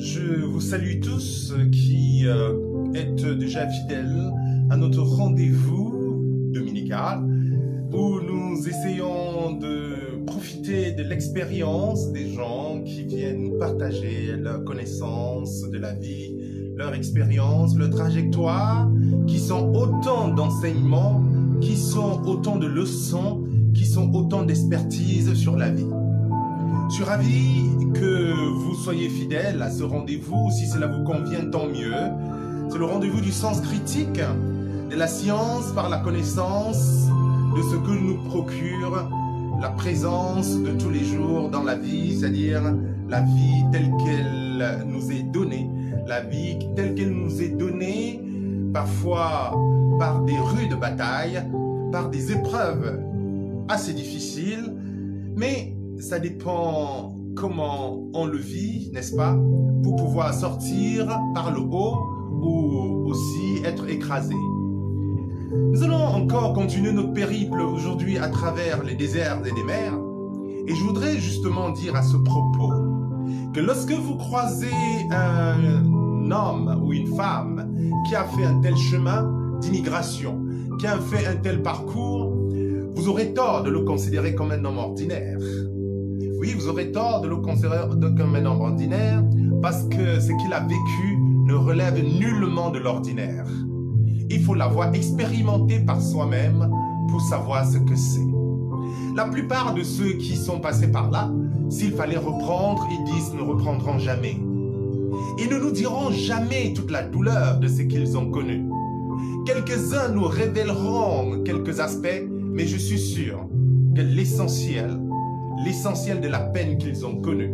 Je vous salue tous qui êtes déjà fidèles à notre rendez-vous dominical où nous essayons de profiter de l'expérience des gens qui viennent nous partager leur connaissance de la vie, leur expérience, leur trajectoire, qui sont autant d'enseignements, qui sont autant de leçons, qui sont autant d'expertise sur la vie. Je suis ravi que vous soyez fidèles à ce rendez-vous. Si cela vous convient, tant mieux. C'est le rendez-vous du sens critique, de la science par la connaissance, de ce que nous procure la présence de tous les jours dans la vie, c'est-à-dire la vie telle qu'elle nous est donnée. La vie telle qu'elle nous est donnée, parfois par des rudes batailles, par des épreuves assez difficiles, mais ça dépend comment on le vit, n'est-ce pas, pour pouvoir sortir par le haut ou aussi être écrasé. Nous allons encore continuer notre périple aujourd'hui à travers les déserts et les mers. Et je voudrais justement dire à ce propos que lorsque vous croisez un homme ou une femme qui a fait un tel chemin d'immigration, qui a fait un tel parcours, vous aurez tort de le considérer comme un homme ordinaire. Oui, vous aurez tort de le considérer comme un homme ordinaire parce que ce qu'il a vécu ne relève nullement de l'ordinaire. Il faut l'avoir expérimenté par soi-même pour savoir ce que c'est. La plupart de ceux qui sont passés par là, s'il fallait reprendre, ils disent ne reprendront jamais. Ils ne nous diront jamais toute la douleur de ce qu'ils ont connu. Quelques-uns nous révéleront quelques aspects, mais je suis sûr que l'essentiel de la peine qu'ils ont connue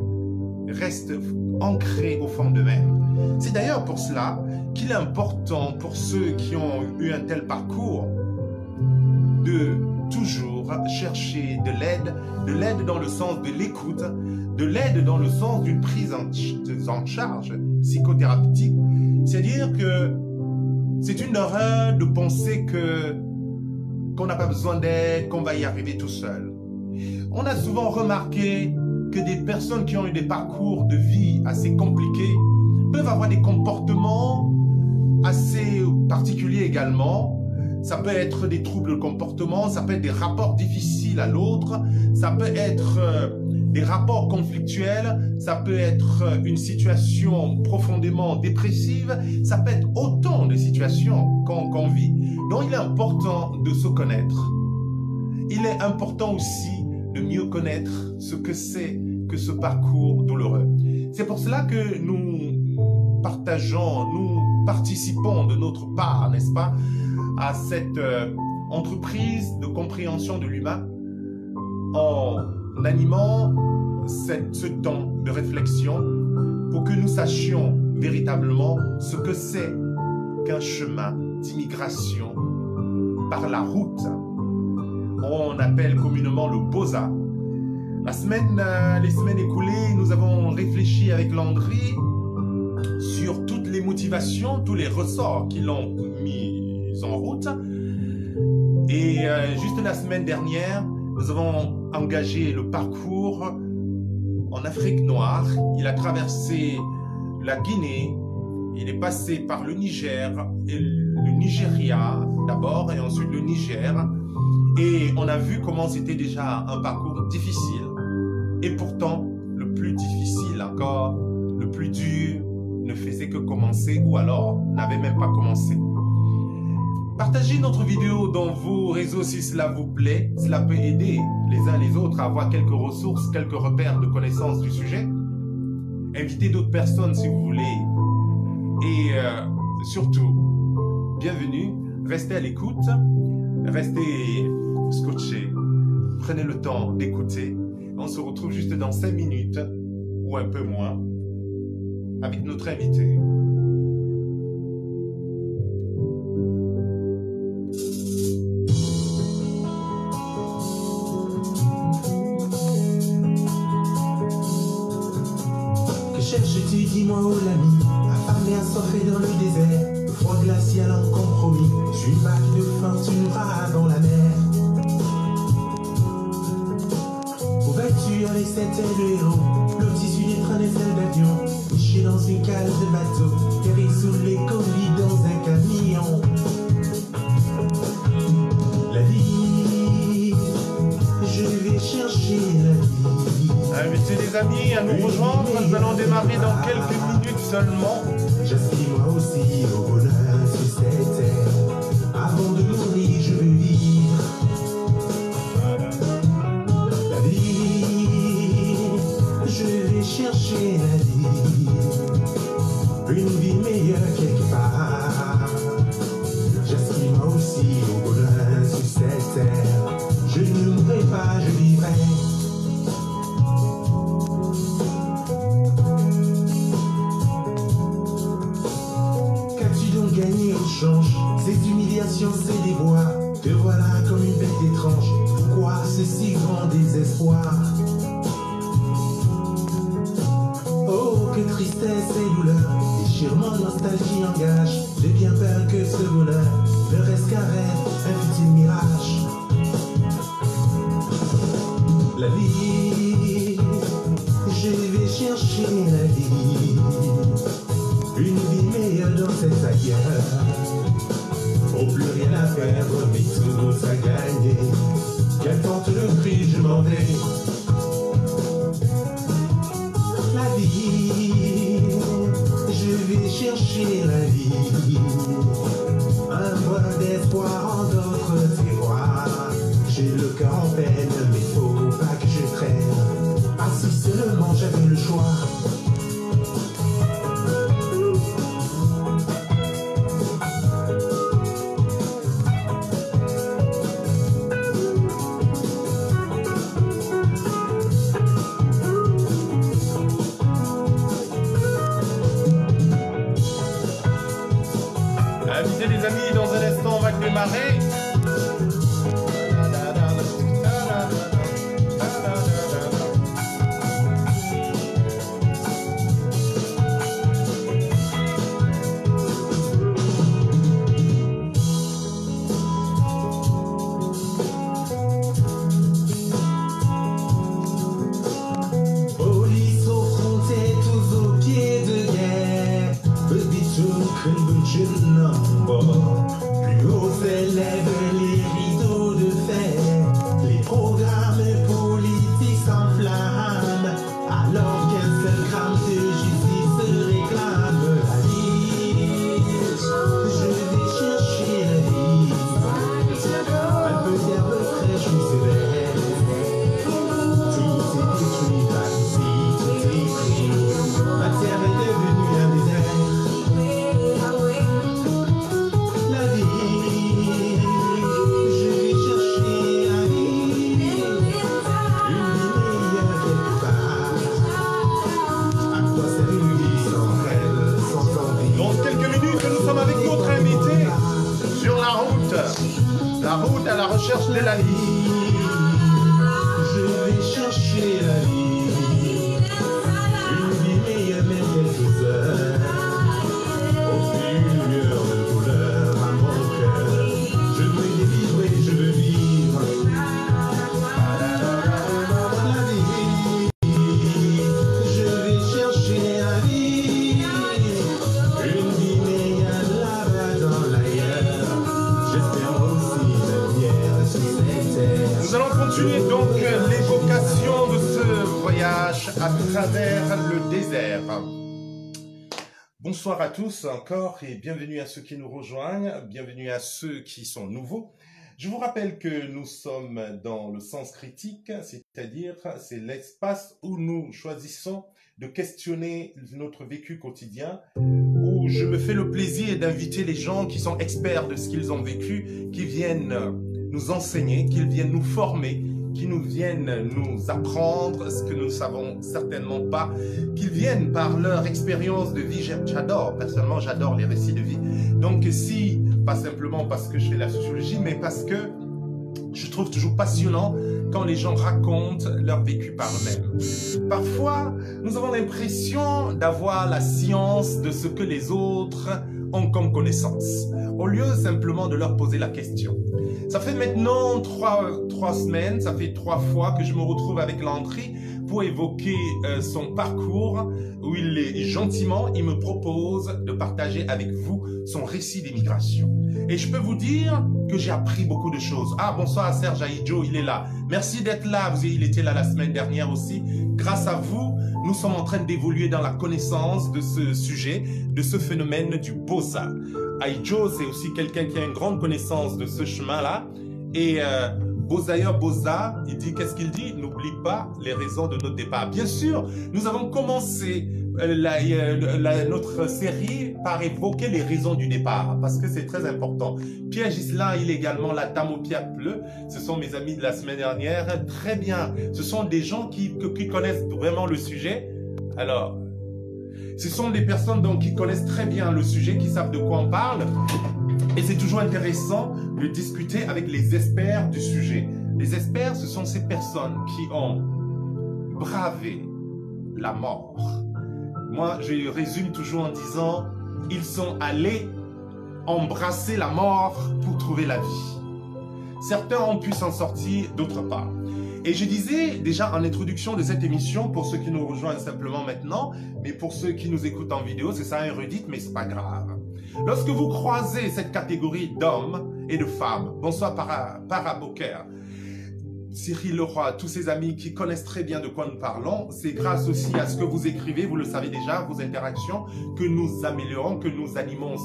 reste ancré au fond d'eux-mêmes. C'est d'ailleurs pour cela qu'il est important pour ceux qui ont eu un tel parcours de toujours chercher de l'aide dans le sens de l'écoute, de l'aide dans le sens d'une prise en charge psychothérapeutique. C'est-à-dire que c'est une erreur de penser qu'on n'a pas besoin d'aide, qu'on va y arriver tout seul. On a souvent remarqué que des personnes qui ont eu des parcours de vie assez compliqués peuvent avoir des comportements assez particuliers également. Ça peut être des troubles de comportement, ça peut être des rapports difficiles à l'autre, ça peut être des rapports conflictuels, ça peut être une situation profondément dépressive, ça peut être autant de situations qu'on vit. Donc il est important de se connaître. Il est important aussi de mieux connaître ce que c'est que ce parcours douloureux. C'est pour cela que nous participons de notre part, n'est-ce pas, à cette entreprise de compréhension de l'humain en animant ce temps de réflexion pour que nous sachions véritablement ce que c'est qu'un chemin d'immigration par la route. On appelle communément le BOSA. Les semaines écoulées, nous avons réfléchi avec Landry sur toutes les motivations, tous les ressorts qui l'ont mis en route. Et juste la semaine dernière, nous avons engagé le parcours en Afrique noire. Il a traversé la Guinée, il est passé par le Niger, et le Nigeria d'abord et ensuite le Niger. Et on a vu comment c'était déjà un parcours difficile. Et pourtant, le plus difficile encore, le plus dur, ne faisait que commencer ou alors n'avait même pas commencé. Partagez notre vidéo dans vos réseaux si cela vous plaît. Cela peut aider les uns les autres à avoir quelques ressources, quelques repères de connaissances du sujet. Invitez d'autres personnes si vous voulez. Et surtout, bienvenue, restez à l'écoute, restez scotché, prenez le temps d'écouter. On se retrouve juste dans 5 minutes ou un peu moins avec notre invité. Que cherches-tu, dis-moi, oh l'ami, affamé, assoiffé dans le désert, le froid glacial en compromis, sur une vague de faim, tu nous rares dans la mer. Où vas-tu avec cette aile de héros, le tissu des trains des ailes d'avion, niché dans une cale de bateau, terré sous les colis dans un camion. La vie, je vais chercher la vie. Invitez les amis à nous rejoindre, nous allons démarrer dans quelques minutes seulement. J'aspire moi aussi au bonheur sur cette terre. Avant de mourir, je veux vivre. La vie, je vais chercher la vie. Une vie meilleure quelque part. J'aspire moi aussi au bonheur sur cette terre. Je ne mourrai pas, je vivrai. Gagner au change, ces humiliations, ces déboires. Te voilà comme une bête étrange. Pourquoi ce si grand désespoir? Oh, que tristesse et douleur. Déchirement, nostalgie engage. J'ai bien peur que ce bonheur ne reste qu'un rêve, un petit mirage. La vie, je vais chercher la vie. Une vie meilleure dans cette ailleurs. Oh, plus rien à perdre, mais tout à gagner. Qu'importe le prix, je m'en vais. La vie, je vais chercher la vie. Un brin d'espoir en d'autres terroirs. J'ai le cœur en peine, mais faut pas que je traîne. Ah, si seulement j'avais le choix. Invitez les amis, dans un instant on va démarrer. Police au front et tous aux pieds de guerre. Plus haut s'élèvent les rideaux de fer. Les programmes politiques s'enflamment. Alors qu'un seul gramme de justice réclame la vie. Je vais chercher la vie. Un peu d'herbe fraîche ou sévère. Tout est détruit par ici, tout est pris. Ma terre est devenue un désert. La vie, je vais chercher la vie. Une vie meilleure quelque part. À quoi sert une vie sans rêve, sans envie? Dans quelques minutes, nous sommes avec notre invité sur la route à la recherche de la vie. Je vais chercher la vie. Une vie meilleure, même quelques heures. Au lueur de douleur à mon cœur. Je veux vivre et je veux vivre. La vie, je vais chercher la vie. Une vie meilleure là-bas dans l'ailleurs. J'espère aussi la lumière sur cette terre. Nous allons continuer donc l'évocation de ce voyage à travers le désert. Bonsoir à tous encore et bienvenue à ceux qui nous rejoignent, bienvenue à ceux qui sont nouveaux. Je vous rappelle que nous sommes dans le sens critique, c'est-à-dire c'est l'espace où nous choisissons de questionner notre vécu quotidien, où je me fais le plaisir d'inviter les gens qui sont experts de ce qu'ils ont vécu, qui viennent nous enseigner, qui viennent nous former, qui nous viennent nous apprendre ce que nous ne savons certainement pas, qu'ils viennent par leur expérience de vie. J'adore, personnellement j'adore les récits de vie. Donc si, pas simplement parce que je fais la sociologie, mais parce que je trouve toujours passionnant quand les gens racontent leur vécu par eux-mêmes. Parfois, nous avons l'impression d'avoir la science de ce que les autres ont comme connaissance, au lieu simplement de leur poser la question. Ça fait maintenant trois semaines, ça fait 3 fois que je me retrouve avec Landry pour évoquer son parcours, où il est gentiment, il me propose de partager avec vous son récit d'immigration. Et je peux vous dire que j'ai appris beaucoup de choses. Ah, bonsoir Serge Aïdjo, il est là. Merci d'être là. Il était là la semaine dernière aussi. Grâce à vous, nous sommes en train d'évoluer dans la connaissance de ce sujet, de ce phénomène du Boza. Aïdjo, c'est aussi quelqu'un qui a une grande connaissance de ce chemin-là. Et Bozaïa Boza, il dit, qu'est-ce qu'il dit? N'oublie pas les raisons de notre départ. Bien sûr, nous avons commencé notre série par évoquer les raisons du départ, parce que c'est très important. Pierre Gislain, il est également la dame au pierre bleu. Ce sont mes amis de la semaine dernière. Très bien. Ce sont des gens qui connaissent vraiment le sujet. Alors, ce sont des personnes donc qui connaissent très bien le sujet, qui savent de quoi on parle. Et c'est toujours intéressant de discuter avec les experts du sujet. Les experts, ce sont ces personnes qui ont bravé la mort. Moi, je résume toujours en disant, ils sont allés embrasser la mort pour trouver la vie. Certains ont pu s'en sortir, d'autres pas. Et je disais déjà en introduction de cette émission, pour ceux qui nous rejoignent simplement maintenant, mais pour ceux qui nous écoutent en vidéo, c'est ça érudite, mais c'est pas grave. Lorsque vous croisez cette catégorie d'hommes et de femmes, bonsoir Paraboker, Cyril Leroy, tous ces amis qui connaissent très bien de quoi nous parlons, c'est grâce aussi à ce que vous écrivez, vous le savez déjà, vos interactions, que nous améliorons, que nous animons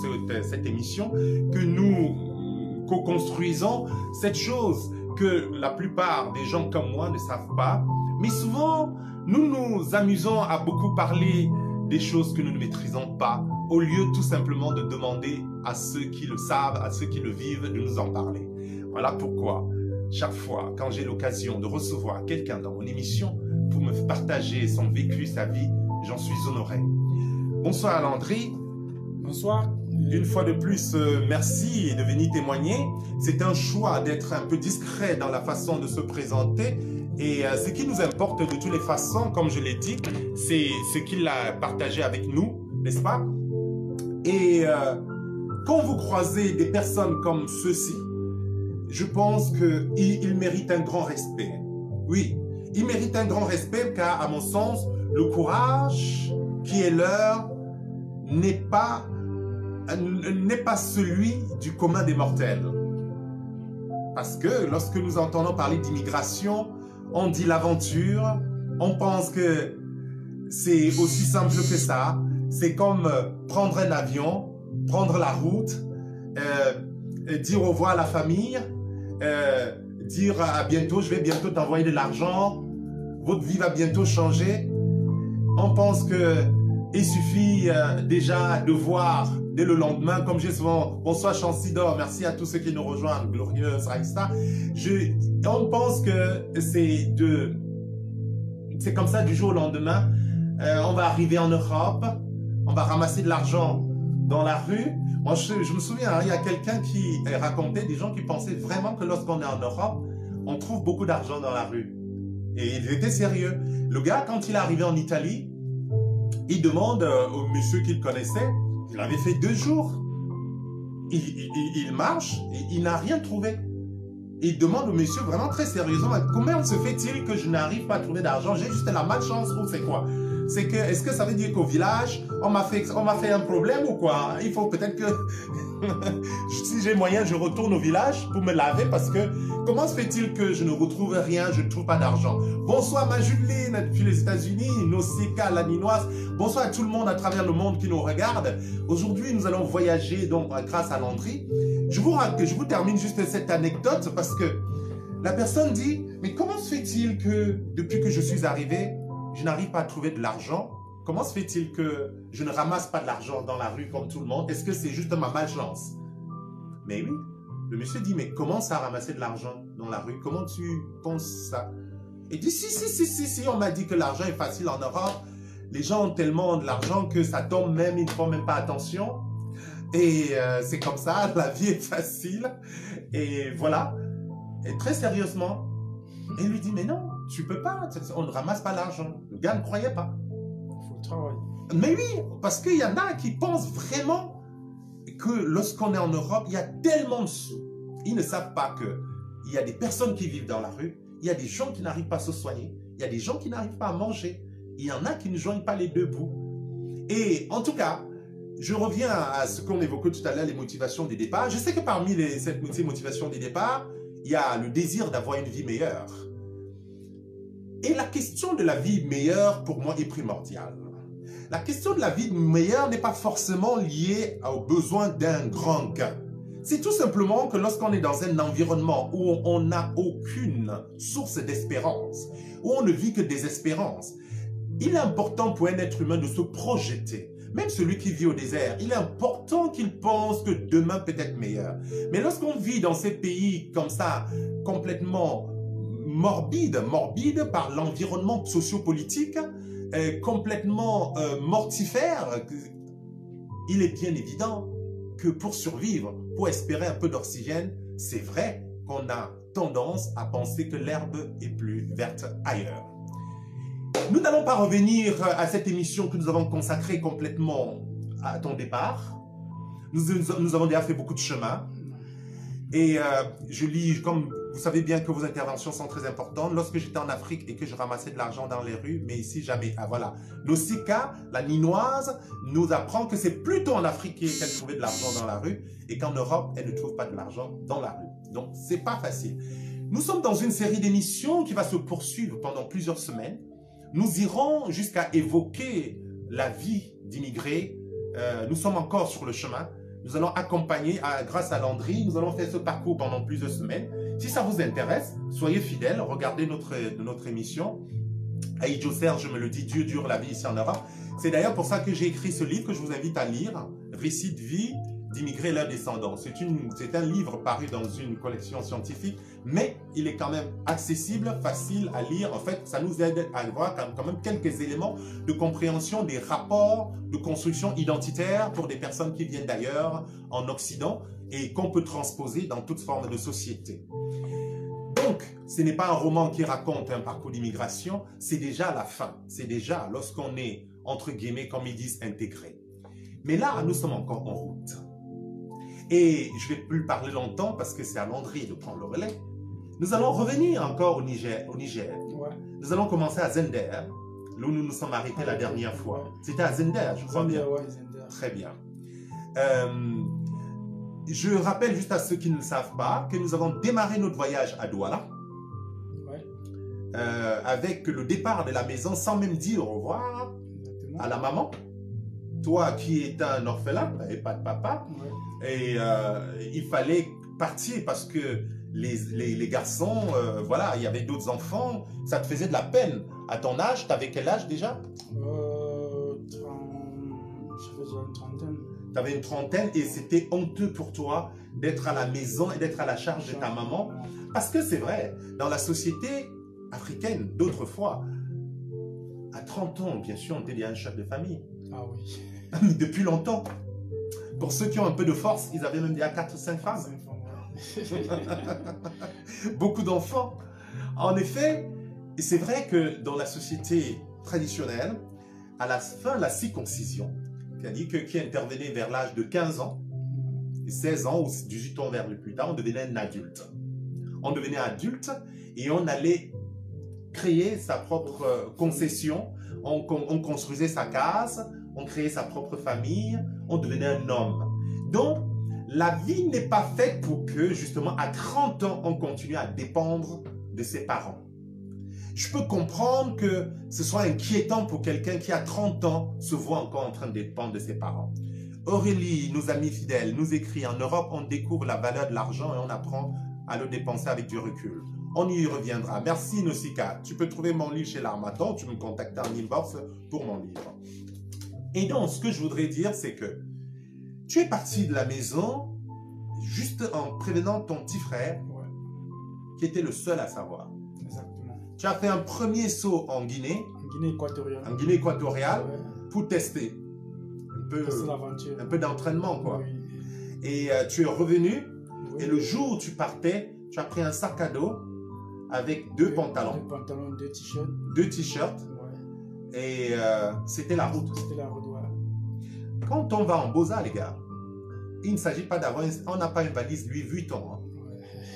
cette émission, que nous co-construisons cette chose que la plupart des gens comme moi ne savent pas. Mais souvent, nous nous amusons à beaucoup parler des choses que nous ne maîtrisons pas, au lieu tout simplement de demander à ceux qui le savent, à ceux qui le vivent, de nous en parler. Voilà pourquoi, chaque fois, quand j'ai l'occasion de recevoir quelqu'un dans mon émission pour me partager son vécu, sa vie, j'en suis honoré. Bonsoir Landry. Bonsoir. Une fois de plus, merci de venir témoigner. C'est un choix d'être un peu discret dans la façon de se présenter. Et ce qui nous importe de toutes les façons, comme je l'ai dit, c'est ce qu'il a partagé avec nous, n'est-ce pas? Et quand vous croisez des personnes comme ceux-ci, je pense qu'ils méritent un grand respect. Oui, ils méritent un grand respect car, à mon sens, le courage qui est leur n'est pas celui du commun des mortels. Parce que lorsque nous entendons parler d'immigration, on dit l'aventure, on pense que c'est aussi simple que ça. C'est comme prendre un avion, prendre la route, dire au revoir à la famille, dire à bientôt, je vais bientôt t'envoyer de l'argent, votre vie va bientôt changer. On pense que il suffit déjà de voir dès le lendemain, comme j'ai souvent, bonsoir Chancidor, merci à tous ceux qui nous rejoignent, glorieuse Raïsta. On pense que c'est comme ça du jour au lendemain. On va arriver en Europe, on va ramasser de l'argent dans la rue. Moi, je me souviens, hein, il y a quelqu'un qui racontait des gens qui pensaient vraiment que lorsqu'on est en Europe, on trouve beaucoup d'argent dans la rue. Et il était sérieux. Le gars, quand il est arrivé en Italie, il demande au monsieur qu'il connaissait, il avait fait 2 jours. Il marche et il n'a rien trouvé. Il demande au monsieur vraiment très sérieusement, comment se fait-il que je n'arrive pas à trouver d'argent? J'ai juste la malchance ou c'est quoi? C'est que, est-ce que ça veut dire qu'au village, on m'a fait un problème ou quoi? Il faut peut-être que, si j'ai moyen, je retourne au village pour me laver parce que, comment se fait-il que je ne retrouve rien, je ne trouve pas d'argent? Bonsoir ma Judeline depuis les États-Unis, Noseka, la Ninoise. Bonsoir à tout le monde à travers le monde qui nous regarde. Aujourd'hui, nous allons voyager donc grâce à Landry. Je vous termine juste cette anecdote parce que la personne dit, mais comment se fait-il que depuis que je suis arrivé, je n'arrive pas à trouver de l'argent? Comment se fait-il que je ne ramasse pas de l'argent dans la rue comme tout le monde? Est-ce que c'est juste ma malchance? Mais oui, le monsieur dit, mais comment ça ramasser de l'argent dans la rue? Comment tu penses ça? Il dit, si, on m'a dit que l'argent est facile en Europe. Les gens ont tellement de l'argent que ça tombe même, ils ne font même pas attention. Et c'est comme ça, la vie est facile. Et voilà. Et très sérieusement, il lui dit, mais non, tu peux pas, on ne ramasse pas l'argent. Le gars ne croyait pas. Il faut travailler. Mais oui, parce qu'il y en a qui pensent vraiment que lorsqu'on est en Europe, il y a tellement de sous. Ils ne savent pas qu'il y a des personnes qui vivent dans la rue, il y a des gens qui n'arrivent pas à se soigner, il y a des gens qui n'arrivent pas à manger, il y en a qui ne joignent pas les deux bouts. Et en tout cas, je reviens à ce qu'on évoquait tout à l'heure, les motivations des départs. Je sais que parmi ces motivations des départs, il y a le désir d'avoir une vie meilleure. Et la question de la vie meilleure, pour moi, est primordiale. La question de la vie meilleure n'est pas forcément liée au besoin d'un grand gain. C'est tout simplement que lorsqu'on est dans un environnement où on n'a aucune source d'espérance, où on ne vit que des espérances, il est important pour un être humain de se projeter. Même celui qui vit au désert, il est important qu'il pense que demain peut être meilleur. Mais lorsqu'on vit dans ces pays comme ça, complètement morbide par l'environnement sociopolitique, complètement mortifère, il est bien évident que pour survivre, pour espérer un peu d'oxygène, c'est vrai qu'on a tendance à penser que l'herbe est plus verte ailleurs. Nous n'allons pas revenir à cette émission que nous avons consacrée complètement à ton départ. Nous avons déjà fait beaucoup de chemin. Et je lis, comme vous savez bien que vos interventions sont très importantes. Lorsque j'étais en Afrique et que je ramassais de l'argent dans les rues, mais ici jamais. Ah voilà. L'Osika, la Ninoise, nous apprend que c'est plutôt en Afrique qu'elle trouvait de l'argent dans la rue et qu'en Europe, elle ne trouve pas de l'argent dans la rue. Donc, c'est pas facile. Nous sommes dans une série d'émissions qui va se poursuivre pendant plusieurs semaines. Nous irons jusqu'à évoquer la vie d'immigrés. Nous sommes encore sur le chemin. Nous allons accompagner, grâce à Landry, nous allons faire ce parcours pendant plusieurs semaines. Si ça vous intéresse, soyez fidèles, regardez notre émission. Aïdjo Serge me le dit, Dieu dure la vie ici en Europe. C'est d'ailleurs pour ça que j'ai écrit ce livre que je vous invite à lire, Récit de vie d'immigrés et leurs descendants. C'est un livre paru dans une collection scientifique, mais il est quand même accessible, facile à lire. En fait, ça nous aide à voir quand même quelques éléments de compréhension des rapports de construction identitaire pour des personnes qui viennent d'ailleurs en Occident et qu'on peut transposer dans toute forme de société. Donc, ce n'est pas un roman qui raconte un parcours d'immigration, c'est déjà la fin. C'est déjà lorsqu'on est, entre guillemets, comme ils disent, intégré. Mais là, nous sommes encore en route. Et je ne vais plus parler longtemps parce que c'est à Landry de prendre le relais. Nous allons revenir encore au Niger. Ouais. Nous allons commencer à Zender, là où nous nous sommes arrêtés la dernière fois. Ouais. C'était à Zender, je crois bien. Ouais, Zender. Très bien. Je rappelle juste à ceux qui ne le savent pas que nous avons démarré notre voyage à Douala. Ouais. Avec le départ de la maison sans même dire au revoir. Exactement. À la maman. Toi qui es un orphelin, tu n'avais pas de papa. Ouais. Et il fallait partir parce que les garçons, voilà, il y avait d'autres enfants, ça te faisait de la peine. À ton âge, tu avais quel âge déjà? Je faisais une trentaine. Tu avais une trentaine et c'était honteux pour toi d'être à la maison et d'être à la charge de ta maman. Parce que c'est vrai, dans la société africaine d'autrefois, à 30 ans, bien sûr, on était déjà un chef de famille. Ah oui. Depuis longtemps. Pour ceux qui ont un peu de force, ils avaient même déjà 4 ou 5 femmes. Beaucoup d'enfants. En effet, c'est vrai que dans la société traditionnelle, à la fin de la circoncision, c'est-à-dire qui intervenait vers l'âge de 15 ans, 16 ans ou 18 ans vers le plus tard, on devenait un adulte. On devenait adulte et on allait créer sa propre concession, on construisait sa case, on créait sa propre famille, on devenait un homme. Donc, la vie n'est pas faite pour que, justement, à 30 ans, on continue à dépendre de ses parents. Je peux comprendre que ce soit inquiétant pour quelqu'un qui, à 30 ans, se voit encore en train de dépendre de ses parents. Aurélie, nos amis fidèles, nous écrit, en Europe, on découvre la valeur de l'argent et on apprend à le dépenser avec du recul. On y reviendra. Merci, Nosika. Tu peux trouver mon livre chez l'Armaton. Tu me contactes en inbox pour mon livre. Et donc, ce que je voudrais dire, c'est que tu es parti de la maison juste en prévenant ton petit frère, ouais, qui était le seul à savoir. Exactement. Tu as fait un premier saut en Guinée. En Guinée équatoriale. En Guinée équatoriale, ouais, pour tester. Un peu d'entraînement, quoi. Oui. Et tu es revenu, oui, et le jour où tu partais, tu as pris un sac à dos avec deux pantalons. 2 pantalons, 2 t-shirts. 2 t-shirts. Et c'était la route. C'était la route, voilà. Quand on va en Beaux-Arts, les gars, il ne s'agit pas d'avoir... On n'a pas une valise Louis Vuitton. Hein.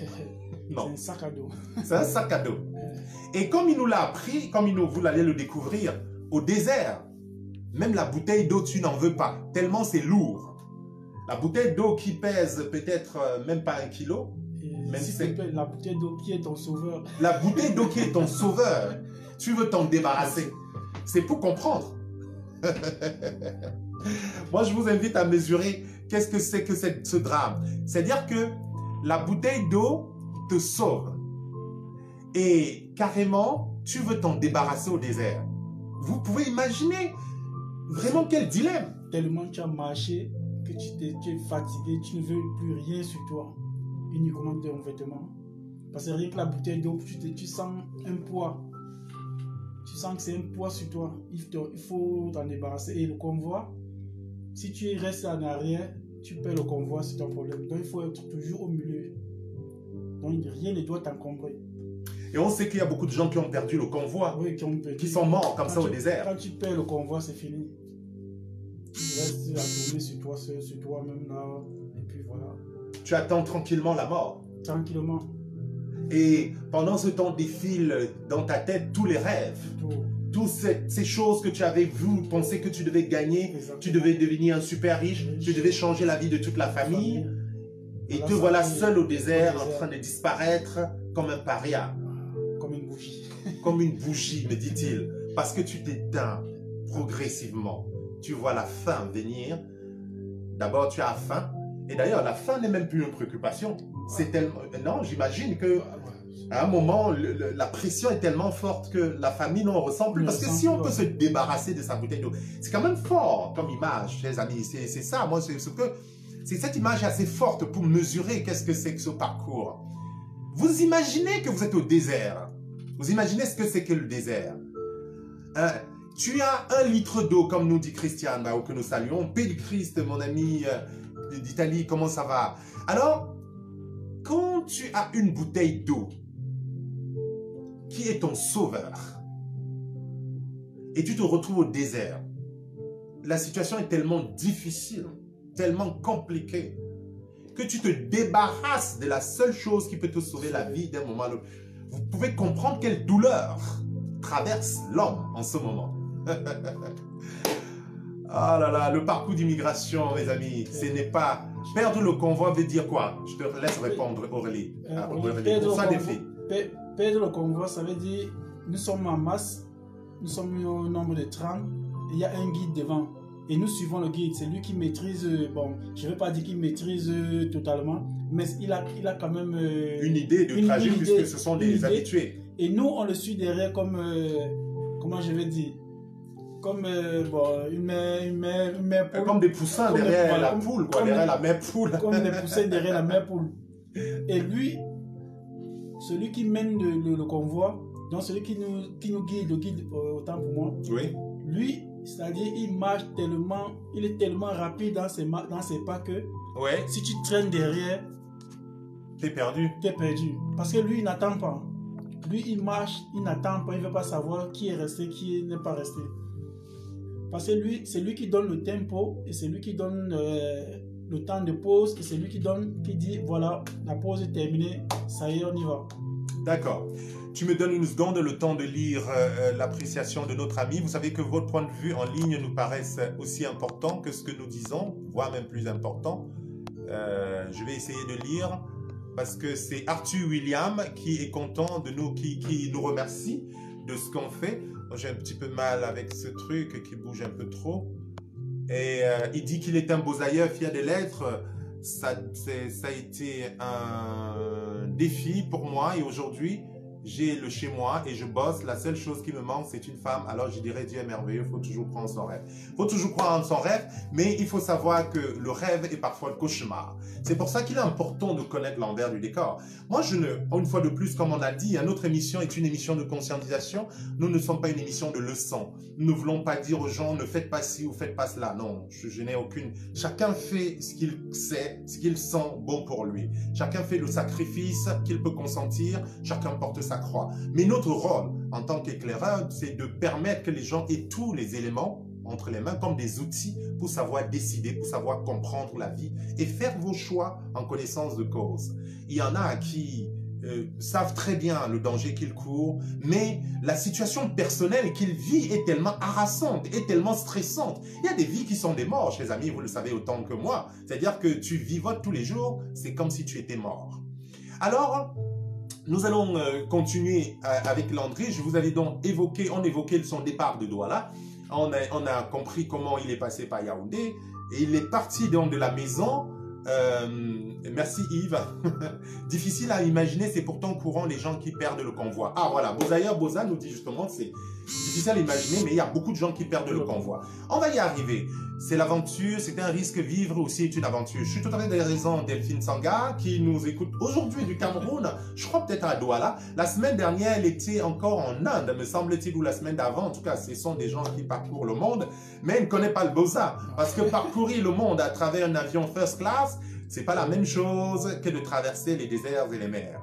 Ouais. Non. C'est un sac à dos. C'est un sac à dos. Et comme il nous l'a appris, comme vous allez le découvrir, au désert, Même la bouteille d'eau, tu n'en veux pas, tellement c'est lourd. La bouteille d'eau qui pèse peut-être même pas 1 kilo. Même si c'est la bouteille d'eau qui est ton sauveur. La bouteille d'eau qui est ton sauveur, tu veux t'en débarrasser. C'est pour comprendre. Moi, je vous invite à mesurer qu'est-ce que c'est que ce drame. C'est-à-dire que la bouteille d'eau te sauve. Et carrément, tu veux t'en débarrasser au désert. Vous pouvez imaginer vraiment quel dilemme. Tellement tu as marché que tu es fatigué, tu ne veux plus rien sur toi. Uniquement ton vêtement. Parce que rien que la bouteille d'eau, tu sens un poids. Tu sens que c'est un poids sur toi. Il faut t'en débarrasser. Et le convoi, si tu restes en arrière, tu perds le convoi, c'est ton problème. Donc il faut être toujours au milieu. Donc rien ne doit t'encombrer. Et on sait qu'il y a beaucoup de gens qui ont perdu le convoi, oui, qui sont morts comme ça au désert. Quand tu perds le convoi, c'est fini. Tu restes à tourner sur toi, sur toi-même là. Et puis voilà. Tu attends tranquillement la mort. Tranquillement. Et pendant ce temps défilent dans ta tête tous les rêves. Toutes ces choses que tu avais vues, penser que tu devais gagner. Exactement. Tu devais devenir un super riche. Tu devais changer la vie de toute la famille. Et te voilà seul au désert en train de disparaître comme un paria. Comme une bougie. Comme une bougie, me dit-il. Parce que tu t'éteins progressivement. Tu vois la faim venir. D'abord, tu as faim. Et d'ailleurs, la faim n'est même plus une préoccupation. C'est tellement... Non, j'imagine que à un moment, la pression est tellement forte que la famille n'en ressent plus. Parce que si on peut se débarrasser de sa bouteille d'eau, c'est quand même fort comme image, chers amis. C'est ça, moi, c'est cette image assez forte pour mesurer qu'est-ce que c'est que ce parcours. Vous imaginez que vous êtes au désert. Vous imaginez ce que c'est que le désert. Tu as 1 litre d'eau, comme nous dit Christiane, que nous saluons. Paix du Christ, mon ami d'Italie, comment ça va? Alors, quand tu as une bouteille d'eau qui est ton sauveur et tu te retrouves au désert, la situation est tellement difficile, tellement compliquée que tu te débarrasses de la seule chose qui peut te sauver la vie d'un moment à l'autre. Vous pouvez comprendre quelle douleur traverse l'homme en ce moment. Ah là là, le parcours d'immigration, mes amis, ce n'est pas... Perdre le convoi veut dire quoi? Je te laisse répondre, Aurélie. Perdre le convoi, ça veut dire nous sommes en masse, nous sommes au nombre de 30, et il y a un guide devant. Et nous suivons le guide. C'est lui qui maîtrise, bon, je ne vais pas dire qu'il maîtrise totalement, mais il a quand même... une idée de trajet, puisque ce sont des habitués. Et nous, on le suit derrière comme... comment je vais dire? Comme une mère poule. Comme des poussins derrière la poule, quoi, derrière la mère poule. Comme des poussins derrière la mère poule. Et lui, celui qui mène le convoi, donc celui qui nous guide, le guide autant pour moi, oui. Lui, c'est-à-dire il marche tellement, il est tellement rapide dans ses pas que ouais. Si tu traînes derrière, t'es perdu. T'es perdu. Parce que lui, il n'attend pas. Lui, il marche, il n'attend pas, il ne veut pas savoir qui est resté, qui n'est pas resté. Parce que lui, c'est lui qui donne le tempo et c'est lui qui donne le temps de pause et c'est lui qui dit voilà, la pause est terminée, ça y est, on y va. D'accord. Tu me donnes une seconde le temps de lire l'appréciation de notre ami. Vous savez que votre point de vue en ligne nous paraisse aussi important que ce que nous disons, voire même plus important. Je vais essayer de lire parce que c'est Arthur William qui est content de nous, qui nous remercie de ce qu'on fait. J'ai un petit peu mal avec ce truc qui bouge un peu trop. Et il dit qu'il est un beau-aïeul fier des lettres. Ça a été un défi pour moi et aujourd'hui, j'ai le chez moi et je bosse. La seule chose qui me manque, c'est une femme. Alors je dirais, Dieu est merveilleux, il faut toujours croire en son rêve. Il faut toujours croire en son rêve, mais il faut savoir que le rêve est parfois le cauchemar. C'est pour ça qu'il est important de connaître l'envers du décor. Moi, une fois de plus, comme on a dit, notre émission est une émission de conscientisation. Nous ne sommes pas une émission de leçons. Nous ne voulons pas dire aux gens, ne faites pas ci ou faites pas cela. Non, je n'ai aucune... Chacun fait ce qu'il sait, ce qu'il sent bon pour lui. Chacun fait le sacrifice qu'il peut consentir. Chacun porte sa croix. Mais notre rôle en tant qu'éclaireur, c'est de permettre que les gens aient tous les éléments entre les mains comme des outils pour savoir décider, pour savoir comprendre la vie et faire vos choix en connaissance de cause. Il y en a à qui savent très bien le danger qu'ils courent, mais la situation personnelle qu'ils vivent est tellement harassante, est tellement stressante. Il y a des vies qui sont des morts, chers amis, vous le savez autant que moi. C'est-à-dire que tu vivotes tous les jours, c'est comme si tu étais mort. Alors, nous allons continuer avec Landry. Je vous avais donc évoqué, on évoquait son départ de Douala. On a compris comment il est passé par Yaoundé. Et il est parti donc de la maison. Merci Yves. Difficile à imaginer, c'est pourtant courant les gens qui perdent le convoi. Ah voilà, d'ailleurs Boza nous dit justement c'est difficile à imaginer, mais il y a beaucoup de gens qui perdent le convoi. On va y arriver. C'est l'aventure, c'est un risque, vivre aussi est une aventure. Je suis tout à fait raison Delphine Sanga qui nous écoute aujourd'hui du Cameroun, je crois peut-être à Douala. La semaine dernière, elle était encore en Inde, me semble-t-il, ou la semaine d'avant. En tout cas, ce sont des gens qui parcourent le monde, mais elle ne connaît pas le Boza. Parce que parcourir le monde à travers un avion first class, c'est pas la même chose que de traverser les déserts et les mers.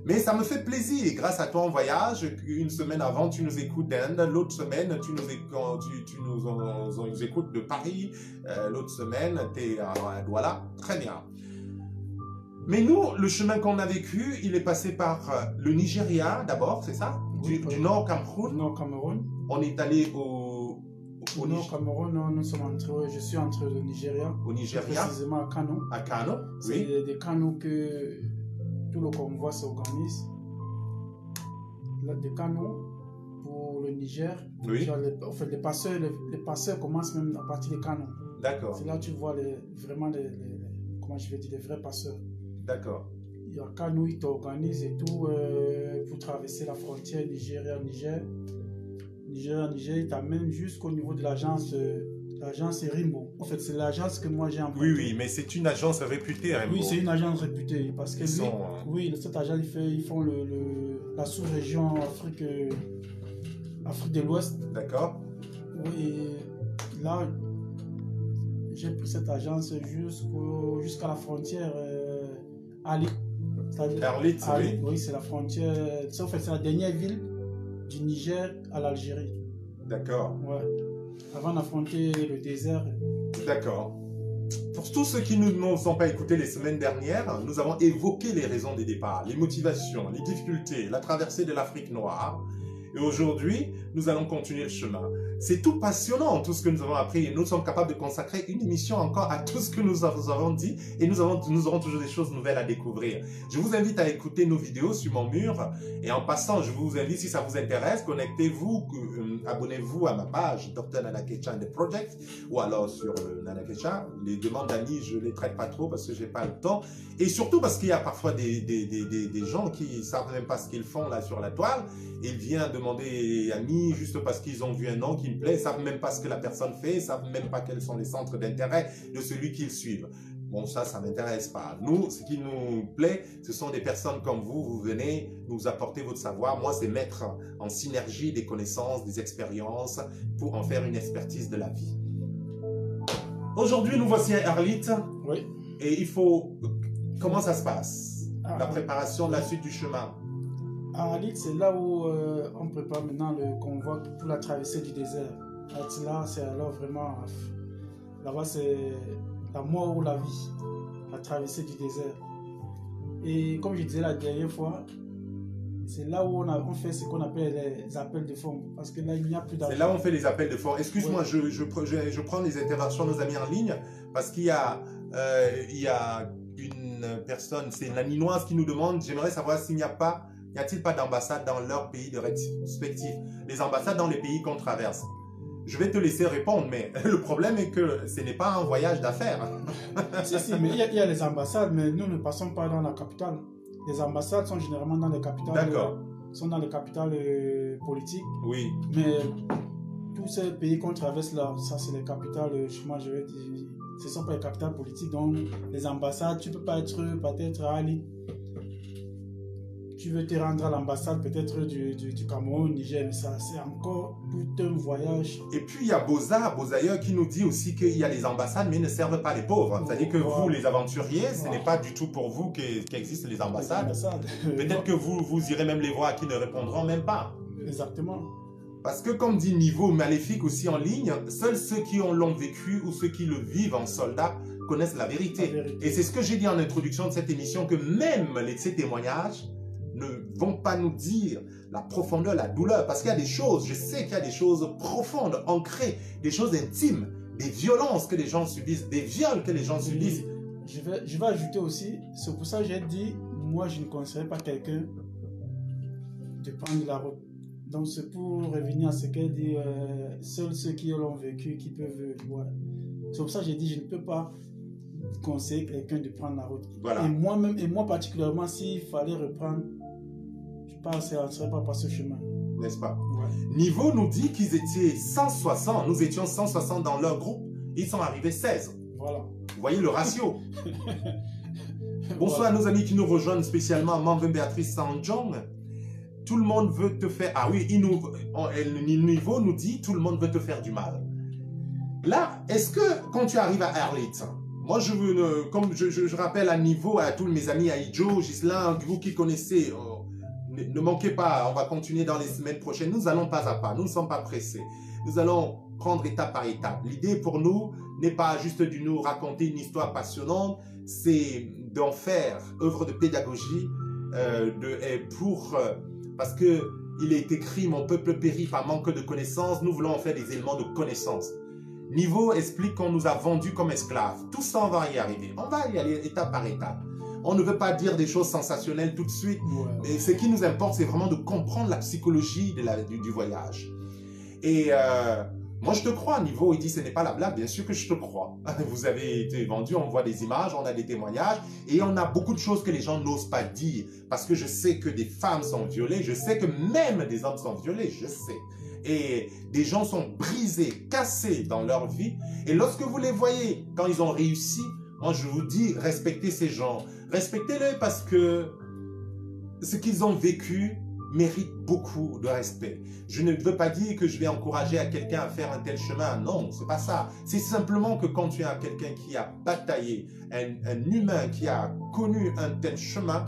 Mais ça me fait plaisir, grâce à toi en voyage, une semaine avant tu nous écoutes d'Inde, l'autre semaine tu nous écoutes de Paris, l'autre semaine tu es à Douala, très bien. Mais nous, le chemin qu'on a vécu, il est passé par le Nigeria d'abord, c'est ça? Du Nord Cameroun. Nord Cameroun. On est allé au Nord Cameroun, nous sommes je suis entre le Nigeria. Au Nigeria. Précisément à Kano. À Kano, oui. C'est des canaux que tout le convoi s'organise. Des canaux pour le Niger. Oui. En fait, les passeurs commencent même à partir des canaux. D'accord. C'est là que tu vois comment je vais dire, les vrais passeurs. D'accord. Il y a canaux, ils t'organisent et tout pour traverser la frontière Nigeria-Niger. Niger, il t'amène jusqu'au niveau de l'agence Rimbo. En fait, c'est l'agence que moi j'ai empruntée. Oui, mais c'est une agence réputée, Rimbo. Oui, c'est une agence réputée. Parce que cette agence, ils font la sous-région Afrique de l'Ouest. D'accord. Oui, et là, j'ai pris cette agence jusqu'à la frontière Ali. Arlit, oui. Oui, c'est la frontière. En fait, c'est la dernière ville du Niger à l'Algérie. D'accord. Ouais. Avant d'affronter le désert. D'accord. Pour tous ceux qui ne nous ont pas écoutés les semaines dernières, nous avons évoqué les raisons des départs, les motivations, les difficultés, la traversée de l'Afrique noire. Et aujourd'hui, nous allons continuer le chemin. C'est tout passionnant, tout ce que nous avons appris. Et nous sommes capables de consacrer une émission encore à tout ce que nous avons dit. Et nous aurons toujours des choses nouvelles à découvrir. Je vous invite à écouter nos vidéos sur mon mur. Et en passant, je vous invite, si ça vous intéresse, connectez-vous, abonnez-vous à ma page Dr Nana Kecha and the Project. Ou alors sur Nana Kecha. Les demandes d'amis, je ne les traite pas trop parce que je n'ai pas le temps. Et surtout parce qu'il y a parfois des gens qui ne savent même pas ce qu'ils font là sur la toile. Ils viennent demander amis juste parce qu'ils ont vu un nom qui me plaît, ils ne savent même pas ce que la personne fait, ils ne savent même pas quels sont les centres d'intérêt de celui qu'ils suivent. Bon, ça ne m'intéresse pas. Nous, ce qui nous plaît, ce sont des personnes comme vous, vous venez nous apporter votre savoir. Moi, c'est mettre en synergie des connaissances, des expériences pour en faire une expertise de la vie. Aujourd'hui, nous voici à Arlit. Oui. Et il faut... Comment ça se passe? La préparation de la suite du chemin. À Arlit, c'est là où on prépare maintenant le convoi pour la traversée du désert. Là, c'est alors vraiment... Là-bas, c'est la mort ou la vie, la traversée du désert. Et comme je disais la dernière fois, c'est là où on fait ce qu'on appelle les appels de fonds. Parce que là, il n'y a plus d'argent. C'est là où on fait les appels de fonds. Excuse-moi, oui. je prends les interventions de nos amis en ligne parce qu'il y a une personne, c'est une Aminoise qui nous demande, j'aimerais savoir s'il n'y a-t-il pas d'ambassade dans leur pays de respectif, les ambassades dans les pays qu'on traverse. Je vais te laisser répondre, mais le problème est que ce n'est pas un voyage d'affaires. Si, mais il y a les ambassades, mais nous ne passons pas dans la capitale. Les ambassades sont généralement dans les capitales. D'accord. Sont dans les capitales politiques. Oui. Mais tous ces pays qu'on traverse là, ça c'est les capitales, moi je vais dire, ce ne sont pas les capitales politiques. Donc les ambassades, tu ne peux pas être peut-être à Ali. Tu veux te rendre à l'ambassade peut-être du Cameroun, Niger, mais ça c'est encore tout un voyage. Et puis il y a Bozaïeur qui nous dit aussi qu'il y a les ambassades mais ils ne servent pas les pauvres. C'est-à-dire que vous les aventuriers, ce n'est pas du tout pour vous qu'existent les ambassades. Peut-être que vous irez même les voir qui ne répondront même pas. Exactement. Parce que comme dit Niveau Maléfique aussi en ligne, seuls ceux qui l'ont vécu ou ceux qui le vivent en soldat connaissent la vérité. Et c'est ce que j'ai dit en introduction de cette émission, que même ces témoignages vont pas nous dire la profondeur, la douleur, parce qu'il y a des choses, je sais qu'il y a des choses profondes, ancrées, des choses intimes, des violences que les gens subissent, des viols que les gens subissent. Je vais ajouter aussi, c'est pour ça que j'ai dit, moi je ne conseillerais pas quelqu'un de prendre la route. Donc c'est pour revenir à ce qu'elle dit, seuls ceux qui l'ont vécu, qui peuvent voir. C'est pour ça que j'ai dit, je ne peux pas conseiller quelqu'un de prendre la route. Voilà. Et moi particulièrement, s'il fallait reprendre, je pense que ça ne serait pas par ce chemin. N'est-ce pas? Ouais. Niveau nous dit qu'ils étaient 160, nous étions 160 dans leur groupe, ils sont arrivés 16. Voilà. Vous voyez le ratio. Bonsoir à nos amis qui nous rejoignent spécialement, Manvin Béatrice Sanjong. Tout le monde veut te faire... Ah oui, Niveau nous dit tout le monde veut te faire du mal. Là, est-ce que quand tu arrives à Arlit, moi je veux, comme je rappelle à Niveau, à tous mes amis, à Ijo, Gislain, vous qui connaissez, ne manquez pas, on va continuer dans les semaines prochaines. Nous allons pas à pas, nous ne sommes pas pressés. Nous allons prendre étape par étape. L'idée pour nous n'est pas juste de nous raconter une histoire passionnante, c'est d'en faire œuvre de pédagogie parce que il est écrit « Mon peuple périt par manque de connaissances ». Nous voulons en faire des éléments de connaissance. Niveau explique qu'on nous a vendus comme esclaves. Tout ça, on va y arriver. On va y aller étape par étape. On ne veut pas dire des choses sensationnelles tout de suite. Mais ce qui nous importe, c'est vraiment de comprendre la psychologie du voyage. Et moi, je te crois, Niveau. Il dit, ce n'est pas la blague. Bien sûr que je te crois. Vous avez été vendu, on voit des images, on a des témoignages. Et on a beaucoup de choses que les gens n'osent pas dire. Parce que je sais que des femmes sont violées. Je sais que même des hommes sont violés. Je sais. Et des gens sont brisés, cassés dans leur vie. Et lorsque vous les voyez, quand ils ont réussi, moi, je vous dis, respectez ces gens. Respectez-les parce que ce qu'ils ont vécu mérite beaucoup de respect. Je ne veux pas dire que je vais encourager à quelqu'un à faire un tel chemin. Non, c'est pas ça. C'est simplement que quand tu as quelqu'un qui a bataillé, un humain qui a connu un tel chemin,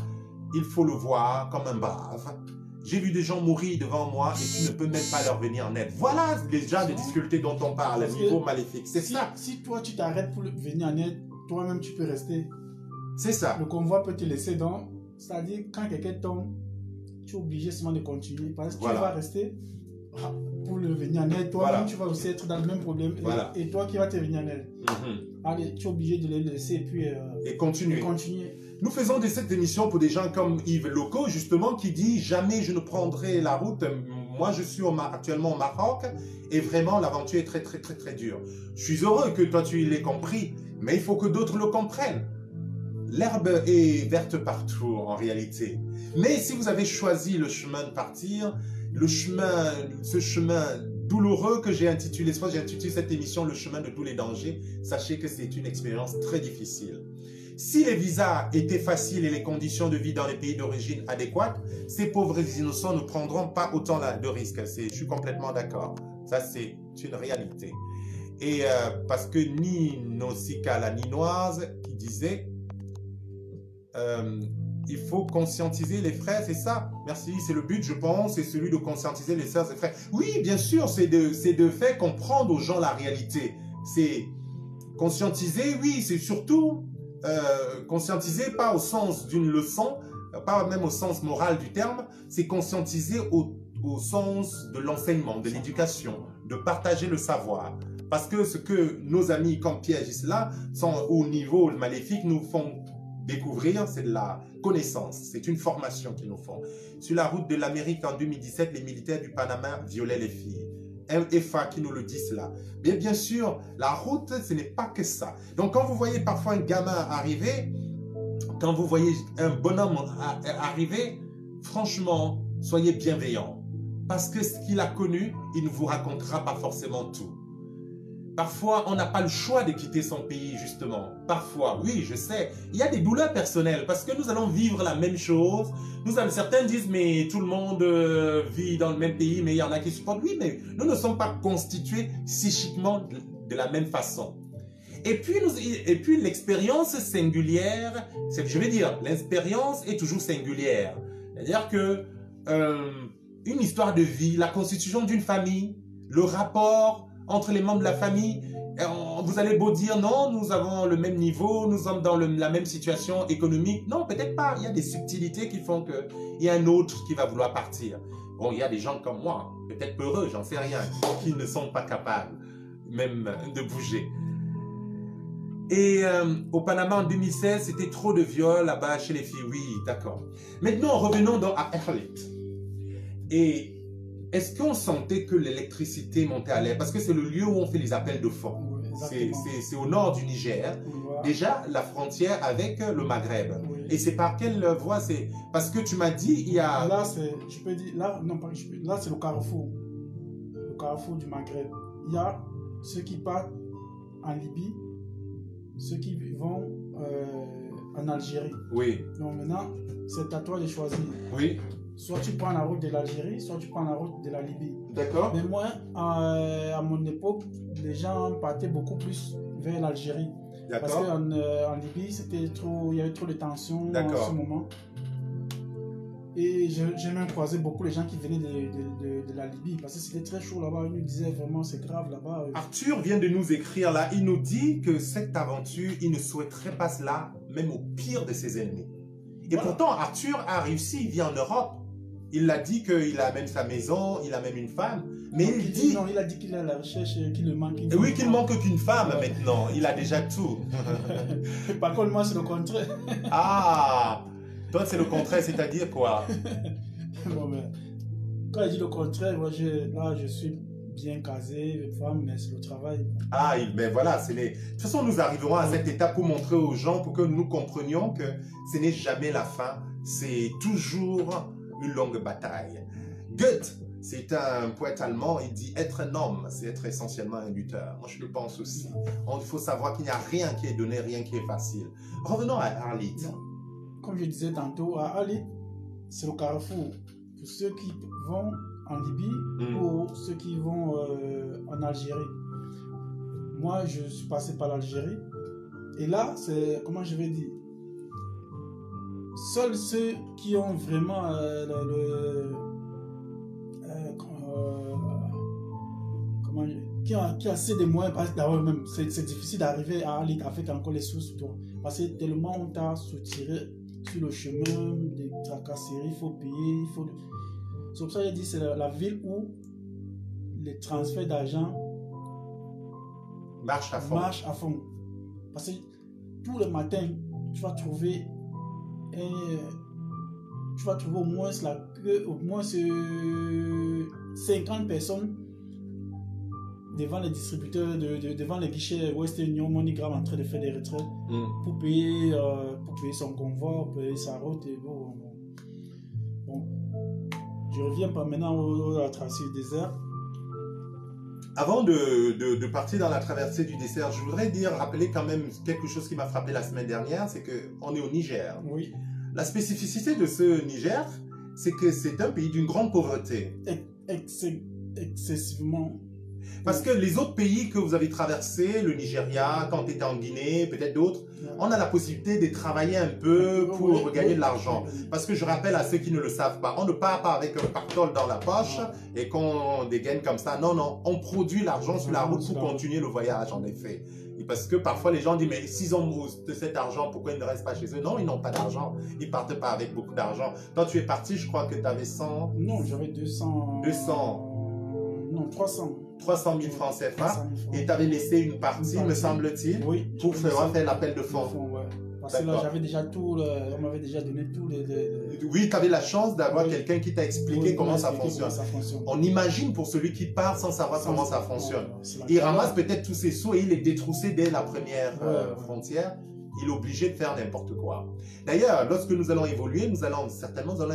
il faut le voir comme un brave. J'ai vu des gens mourir devant moi et tu ne peux même pas leur venir en aide. Voilà déjà des difficultés dont on parle, le niveau maléfique. C'est ça. Si toi, tu t'arrêtes pour venir en aide, toi-même, tu peux rester. C'est ça. Le convoi peut te laisser donc. C'est-à-dire, quand quelqu'un tombe, tu es obligé seulement de continuer. Parce que tu vas rester pour le venir en aide. Toi-même, tu vas aussi être dans le même problème. Et toi qui vas te venir en aide. Allez, tu es obligé de les laisser et puis... et continuer. Nous faisons cette émission pour des gens comme Yves Loco, justement, qui dit « Jamais je ne prendrai la route. Moi, je suis actuellement au Maroc et vraiment, l'aventure est très, très, très, très dure. Je suis heureux que toi, tu l'aies compris, mais il faut que d'autres le comprennent. L'herbe est verte partout, en réalité. Mais si vous avez choisi le chemin de partir, ce chemin douloureux que j'ai intitulé cette émission « Le chemin de tous les dangers », sachez que c'est une expérience très difficile. Si les visas étaient faciles et les conditions de vie dans les pays d'origine adéquates, ces pauvres innocents ne prendront pas autant de risques. Je suis complètement d'accord. Ça, c'est une réalité. Et parce que Nausicaa, la Ninoise, qui disait il faut conscientiser les frères, c'est ça. Merci, c'est le but, je pense, c'est celui de conscientiser les sœurs et frères. Oui, bien sûr, c'est de faire comprendre aux gens la réalité. C'est conscientiser, oui, c'est surtout... conscientiser pas au sens d'une leçon, pas même au sens moral du terme, c'est conscientiser au sens de l'enseignement, de l'éducation, de partager le savoir. Parce que ce que nos amis comme Pierre Gislain sont au niveau maléfique nous font découvrir, c'est de la connaissance, c'est une formation qu'ils nous font. Sur la route de l'Amérique en 2017, les militaires du Panama violaient les filles. MFA qui nous le dit cela. Mais bien sûr, la route, ce n'est pas que ça. Donc quand vous voyez parfois un gamin arriver, quand vous voyez un bonhomme arriver, franchement, soyez bienveillants. Parce que ce qu'il a connu, il ne vous racontera pas forcément tout. Parfois, on n'a pas le choix de quitter son pays, justement. Parfois, oui, je sais. Il y a des douleurs personnelles parce que nous allons vivre la même chose. Certains disent, mais tout le monde vit dans le même pays, mais il y en a qui supportent. Oui, mais nous ne sommes pas constitués psychiquement de la même façon. Et puis l'expérience singulière, je vais dire, l'expérience est toujours singulière. C'est-à-dire que une histoire de vie, la constitution d'une famille, le rapport entre les membres de la famille, vous allez beau dire non, nous avons le même niveau, nous sommes dans la même situation économique. Non, peut-être pas. Il y a des subtilités qui font qu'il y a un autre qui va vouloir partir. Bon, il y a des gens comme moi, peut-être peureux, j'en sais rien, qui ne sont pas capables même de bouger. Et au Panama en 2016, c'était trop de viols là-bas chez les filles. Oui, d'accord. Maintenant, revenons donc à Arlit. Et est-ce qu'on sentait que l'électricité montait à l'air? Parce que c'est le lieu où on fait les appels de fonds. Oui, c'est au nord du Niger. voilà. Déjà, la frontière avec le Maghreb. Oui. Et c'est par quelle voie? C'est parce que tu m'as dit, il y a... Là, je peux dire, là, non, pas, là, c'est le carrefour du Maghreb. Il y a ceux qui partent en Libye, ceux qui vont en Algérie. Oui, Donc maintenant, c'est à toi de choisir. oui, Soit tu prends la route de l'Algérie, soit tu prends la route de la Libye. d'accord. Mais moi, à mon époque, les gens partaient beaucoup plus vers l'Algérie. Parce D'accord. qu'en Libye, il y avait trop de tensions en D'accord. ce moment. Et j'ai même croisé beaucoup les gens qui venaient de la Libye. Parce que c'était très chaud là-bas. Ils nous disaient vraiment c'est grave là-bas. Arthur vient de nous écrire là, il nous dit que cette aventure, il ne souhaiterait pas cela, même au pire de ses ennemis. Et Voilà. pourtant, Arthur a réussi, il vit en Europe. Il a dit qu'il a même sa maison, il a même une femme. Mais Donc, il dit... non, il a dit qu'il est à la recherche, qu'il le manque. Et oui, qu'il ne manque qu'une femme Ouais. maintenant. Il a déjà tout. Par contre, moi, c'est le contraire. Ah, toi, c'est le contraire, c'est-à-dire quoi? Non, mais quand il dit le contraire, moi, là, je suis bien casé, femme, mais c'est le travail. Ah, ben voilà, c'est les... De toute façon, nous arriverons à cette étape pour montrer aux gens, pour que nous comprenions que ce n'est jamais la fin, c'est toujours une longue bataille. Goethe, c'est un poète allemand, il dit être un homme, c'est être essentiellement un lutteur. Moi, je le pense aussi. Il faut savoir qu'il n'y a rien qui est donné, rien qui est facile. Revenons à Arlit. Comme je disais tantôt, à Ali, c'est le carrefour. Pour ceux qui vont en Libye ou ceux qui vont en Algérie. Moi, je suis passé par l'Algérie. Et là, c'est, comment je vais dire, seuls ceux qui ont vraiment qui a assez de moyens, parce que même c'est difficile d'arriver à Ali avec encore les sources, parce que tellement on t'a soutiré sur le chemin des tracasseries, il faut payer, il faut... C'est pour ça que j'ai dit c'est la ville où les transferts d'argent Marche à fond. marchent à fond. Parce que tous les matins, tu vas trouver au moins la queue, au moins 50 personnes devant les distributeurs, devant les guichets Western Union, MoneyGram en train de faire des retraits pour payer son convoi, pour payer sa route. Et bon. Je reviens pas maintenant à la traversée du désert. Avant de partir dans la traversée du désert, je voudrais rappeler quand même quelque chose qui m'a frappé la semaine dernière, c'est qu'on est au Niger. Oui. La spécificité de ce Niger, c'est que c'est un pays d'une grande pauvreté. Excessivement. Parce que les autres pays que vous avez traversés, le Nigeria, quand tu étais en Guinée, peut-être d'autres, on a la possibilité de travailler un peu pour gagner de l'argent. Parce que je rappelle à ceux qui ne le savent pas, on ne part pas avec un pactole dans la poche et qu'on dégaine comme ça. Non, non, on produit l'argent sur la route pour continuer le voyage, en effet. Et parce que parfois les gens disent, mais s'ils ont de cet argent, pourquoi ils ne restent pas chez eux? Non, ils n'ont pas d'argent. Ils ne partent pas avec beaucoup d'argent. Quand tu es parti, je crois que tu avais 100... Non, j'avais 200... 200... Non, 300. 300 000 francs CFA. Et tu avais laissé une partie, me semble-t-il, pour faire l'appel de fonds. Parce que là, j'avais déjà tout, on m'avait déjà donné tout les... Oui, tu avais la chance d'avoir quelqu'un qui t'a expliqué comment ça fonctionne. On imagine pour celui qui part sans savoir comment ça fonctionne. Il ramasse peut-être tous ses sous et il est détroussé dès la première frontière. Il est obligé de faire n'importe quoi. D'ailleurs, lorsque nous allons évoluer, nous allons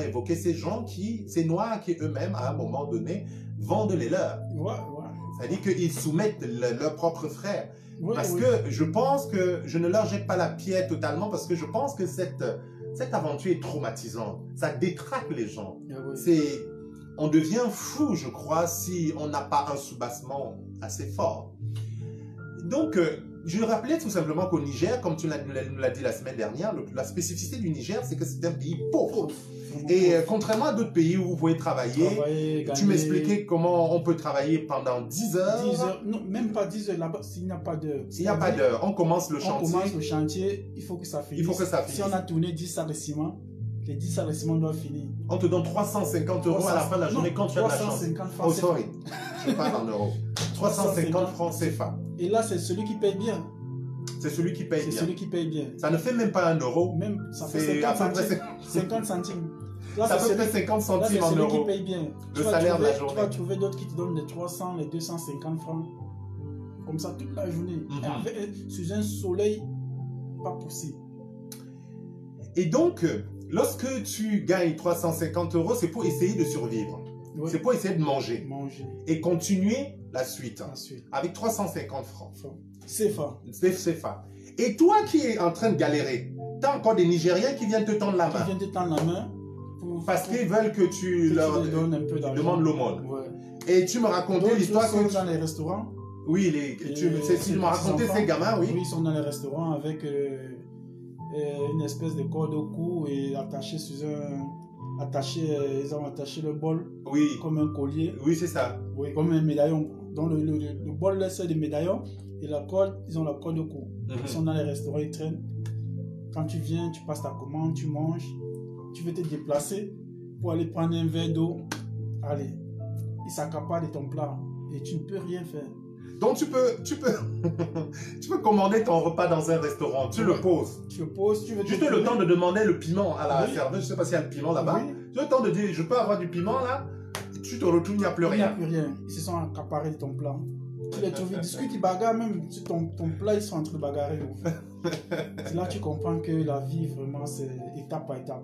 évoquer ces gens ces Noirs qui eux-mêmes, à un moment donné, vendent les leurs. C'est-à-dire qu'ils soumettent leurs propres frères. Parce que je pense que je ne leur jette pas la pierre totalement parce que je pense que cette aventure est traumatisante. Ça détraque les gens. On devient fou, je crois, si on n'a pas un soubassement assez fort. Donc, je rappelais tout simplement qu'au Niger, comme tu nous l'as dit la semaine dernière, la spécificité du Niger, c'est que c'est un pays pauvre. Vraiment Et pauvre. contrairement à d'autres pays où vous pouvez travailler, Travailler, tu gagner m'expliquais comment on peut travailler pendant 10 heures. 10 heures, non, même pas 10 heures là-bas, s'il n'y a pas d'heure. Il n'y a pas d'heure. On commence le On chantier. commence le chantier, il faut que ça finisse. Il faut que ça Si finisse. on a tourné 10 sacs de ciment, les 10 sacs de ciment doivent finir. On te donne 350 euros à la fin de la journée Non, quand tu as de la chance. 350 francs Oh, CFA. sorry. Je parle en euros. 350 francs CFA. Et là, c'est celui qui paye bien. C'est celui qui paye C'est bien. celui qui paye bien. Ça ne fait même pas 1 euro. Même, ça fait C'est 50 à peu près centimes. 50 centimes. Là, Ça c'est peut faire celui, 50 là, c'est centimes en celui qui euros. paye bien. Le salaire de la Tu journée. vas trouver d'autres qui te donnent les 300, les 250 francs. Comme ça, toute la journée. Mhm. Et sous un soleil, pas possible. Et donc, lorsque tu gagnes 350 euros, c'est pour essayer de survivre. Ouais. C'est pour essayer de manger. Manger. Et continuer la suite. Ensuite. Avec 350 francs. C'est fort. C'est ça. Et toi qui es en train de galérer, tu as encore des Nigériens qui viennent te tendre la Qui main. vient de tendre la main Parce qu'ils veulent que tu leur donnes un peu d'argent. demandes l'aumône. Ouais. Et tu me racontais l'histoire Ils que... sont dans les restaurants. Oui, tu Et m'as raconté petits ces enfants, gamins, oui. Oui, ils sont dans les restaurants avec une espèce de corde au cou et attachés sur un... ils ont attaché le bol Oui, comme un collier. oui, c'est ça. Oui, comme un médaillon. Donc le bol là, c'est des médaillons et la corde, ils ont la corde au cou. Mhm. Ils sont dans les restaurants, ils traînent. Quand tu viens, tu passes ta commande, tu manges. Tu veux te déplacer pour aller prendre un verre d'eau. Allez, ils s'accaparent de ton plat et tu ne peux rien faire. Donc tu peux, tu peux commander ton repas dans un restaurant, tu le poses. Tu le poses, tu veux te Juste le trouver. temps de demander le piment à la Oui. serveuse, je sais pas s'il y a le piment là-bas. Oui. Tu as le temps de dire, je peux avoir du piment là? Tu te retournes, il n'y a plus Il n'y a rien. plus rien. Ils se sont accaparés de ton plat. Tu les trouves, ils discutent, ils bagarrent même. Sur ton plat, ils sont en train de bagarrer. C'est là que tu comprends que la vie, vraiment, c'est étape par étape.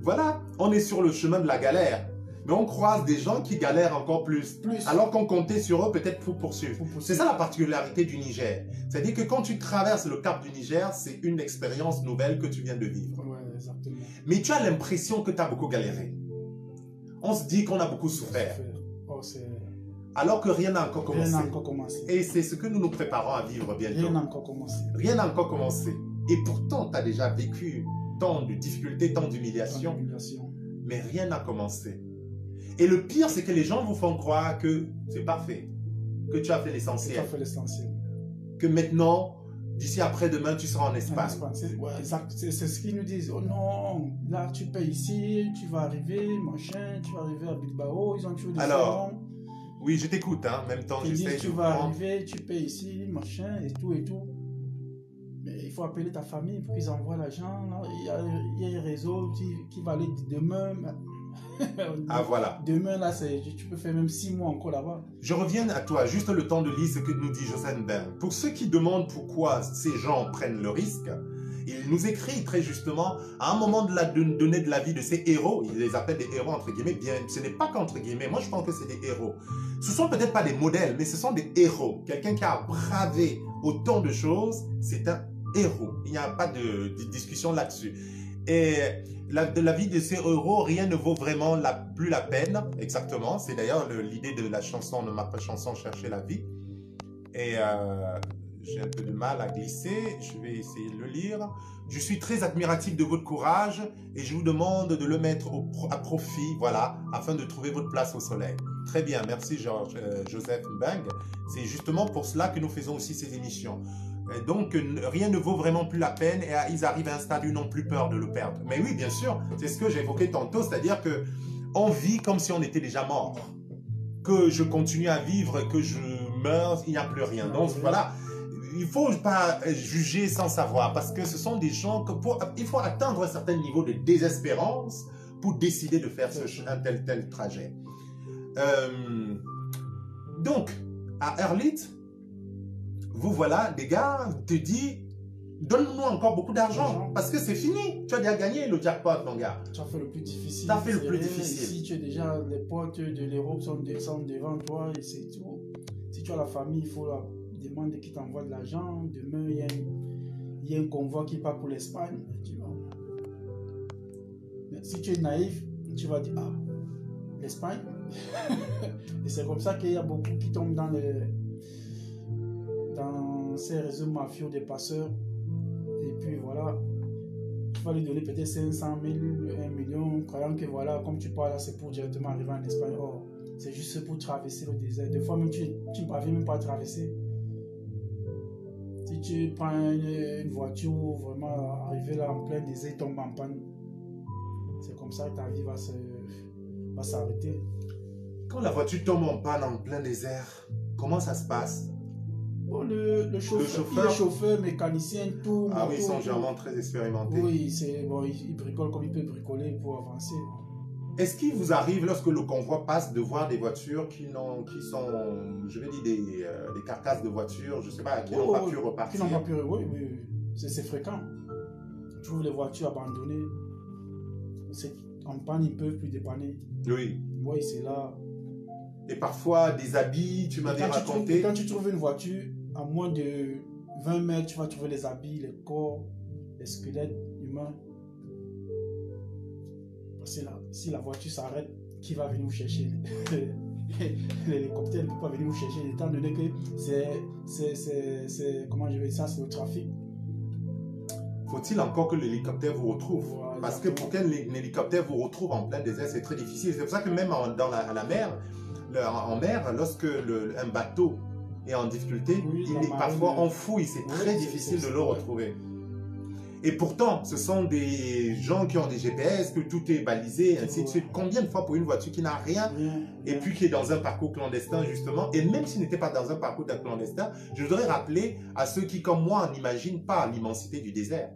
Voilà, on est sur le chemin de la galère. Mais on croise des gens qui galèrent encore plus. Alors qu'on comptait sur eux peut-être pour poursuivre. C'est ça la particularité du Niger. C'est-à-dire que quand tu traverses le cap du Niger, c'est une expérience nouvelle que tu viens de vivre. Ouais, exactement. Mais tu as l'impression que tu as beaucoup galéré. On se dit qu'on a beaucoup souffert. Oh, c'est... Alors que rien n'a encore commencé. Rien n'a encore commencé. Et c'est ce que nous nous préparons à vivre bientôt. Rien n'a encore commencé. Rien n'a encore commencé. Et pourtant, tu as déjà vécu tant de difficultés, tant d'humiliations. Mais rien n'a commencé. Et le pire, c'est que les gens vous font croire que c'est parfait. Que tu as fait l'essentiel. Tu as fait l'essentiel. Que maintenant, d'ici après-demain, tu seras en Espagne. C'est ce qu'ils nous disent. Oh non, là tu payes ici, tu vas arriver, machin, tu vas arriver à Bilbao, ils ont toujours des Alors, salons. oui, je t'écoute, hein. En même temps, Ils j'essaie disent tu de vas comprendre. arriver, tu payes ici, machin, et tout et tout. Mais il faut appeler ta famille pour qu'ils envoient l'argent. Il y a un réseau qui va aller demain. Ah, voilà. Demain, là, tu peux faire même 6 mois encore là-bas. Je reviens à toi, juste le temps de lire ce que nous dit Joseph Bern. Pour ceux qui demandent pourquoi ces gens prennent le risque, il nous écrit très justement, à un moment de donner de la vie de ces héros, il les appelle des héros entre guillemets, bien, ce n'est pas qu'entre guillemets, moi je pense que c'est des héros. Ce sont peut-être pas des modèles, mais ce sont des héros. Quelqu'un qui a bravé autant de choses, c'est un héros. Il n'y a pas de discussion là-dessus. Et de la vie de ces héros, rien ne vaut vraiment plus la peine. Exactement. C'est d'ailleurs l'idée de la chanson, de ma chanson Chercher la vie. Et j'ai un peu de mal à glisser. Je vais essayer de le lire. Je suis très admiratif de votre courage et je vous demande de le mettre à profit, voilà, afin de trouver votre place au soleil. Très bien. Merci Joseph Mbeng. C'est justement pour cela que nous faisons aussi ces émissions. Donc, rien ne vaut vraiment plus la peine et ils arrivent à un stade où ils n'ont plus peur de le perdre. Mais oui, bien sûr, c'est ce que j'ai évoqué tantôt, c'est-à-dire que on vit comme si on était déjà mort. Que je continue à vivre, que je meurs, il n'y a plus rien. Donc, voilà, il ne faut pas juger sans savoir parce que ce sont des gens que il faut atteindre un certain niveau de désespérance pour décider de faire un tel trajet. Donc, à Erlit, vous voilà, les gars, te dit, donne-nous encore beaucoup d'argent, parce que c'est fini. Tu as déjà gagné le jackpot, mon gars. Tu as fait le plus difficile. Tu as fait le plus difficile. Si tu es déjà, les portes de l'Europe sont devant toi, et c'est tout. Si tu as la famille, il faut demander qui t'envoie de l'argent. Demain, il y a un convoi qui part pour l'Espagne. Si tu es naïf, tu vas dire, ah, l'Espagne. Et c'est comme ça qu'il y a beaucoup qui tombent dans ces réseaux mafieux des passeurs. Et puis voilà, vas lui donner peut-être 500 000, 1 million, croyant que voilà, comme tu parles là, c'est pour directement arriver en Espagne. Or, c'est juste pour traverser le désert. Des fois, même tu ne parviens même pas à traverser. Si tu prends une voiture, vraiment arriver là en plein désert, tombe en panne. C'est comme ça que ta vie va s'arrêter. Quand la voiture tombe en panne en plein désert, comment ça se passe? Bon, le chauffeur, mécanicien, tout. Ah moto, oui, ils sont tout. généralement très expérimentés. Oui, bon, il bricole comme il peut bricoler pour avancer. Est-ce qu'il vous arrive, lorsque le convoi passe, de voir des voitures qui sont, je vais dire, des carcasses de voitures, je ne sais pas, qui n'ont pas pu repartir? Qui n'ont pas pu, oui. C'est fréquent. Tu trouves les voitures abandonnées. En panne, ils ne peuvent plus dépanner. Oui. Oui, c'est là. Et parfois, des habits, tu m'avais raconté. Quand tu trouves une voiture, à moins de 20 mètres, tu vas trouver les habits, les corps, les squelettes humains. Parce que là, si la voiture s'arrête, qui va venir vous chercher? L'hélicoptère ne peut pas venir vous chercher, étant donné que comment je vais dire ça, c'est le trafic. Faut-il encore que l'hélicoptère vous retrouve? Voilà, parce que pour qu'un hélicoptère vous retrouve en plein désert, c'est très difficile. C'est pour ça que même à la mer, en mer, lorsque un bateau est en difficulté, Oui, il est parfois en fouille, c'est très difficile de le retrouver. Et pourtant, ce sont des gens qui ont des GPS, que tout est balisé, ainsi de suite. Combien de fois pour une voiture qui n'a rien, et puis qui est dans un parcours clandestin, justement, et même s'il n'était pas dans un parcours clandestin, je voudrais rappeler à ceux qui, comme moi, n'imaginent pas l'immensité du désert.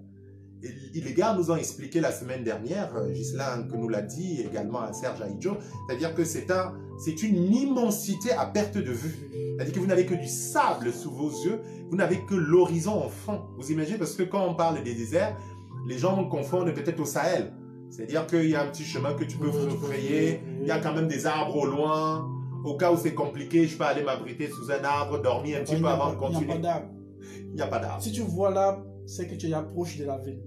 Et les gars nous ont expliqué la semaine dernière, Ghislain que nous l'a dit, également à Serge Aïdjo, c'est-à-dire que c'est une immensité à perte de vue. C'est-à-dire que vous n'avez que du sable sous vos yeux, vous n'avez que l'horizon en fond. Vous imaginez, parce que quand on parle des déserts, les gens confondent peut-être au Sahel. C'est-à-dire qu'il y a un petit chemin que tu peux frayer, il y a quand même des arbres au loin. Au cas où c'est compliqué, je peux aller m'abriter sous un arbre, dormir un petit peu avant de continuer. Il n'y a pas d'arbre. Il n'y a pas d'arbre. Si tu vois l'arbre, c'est que tu es proche de la ville.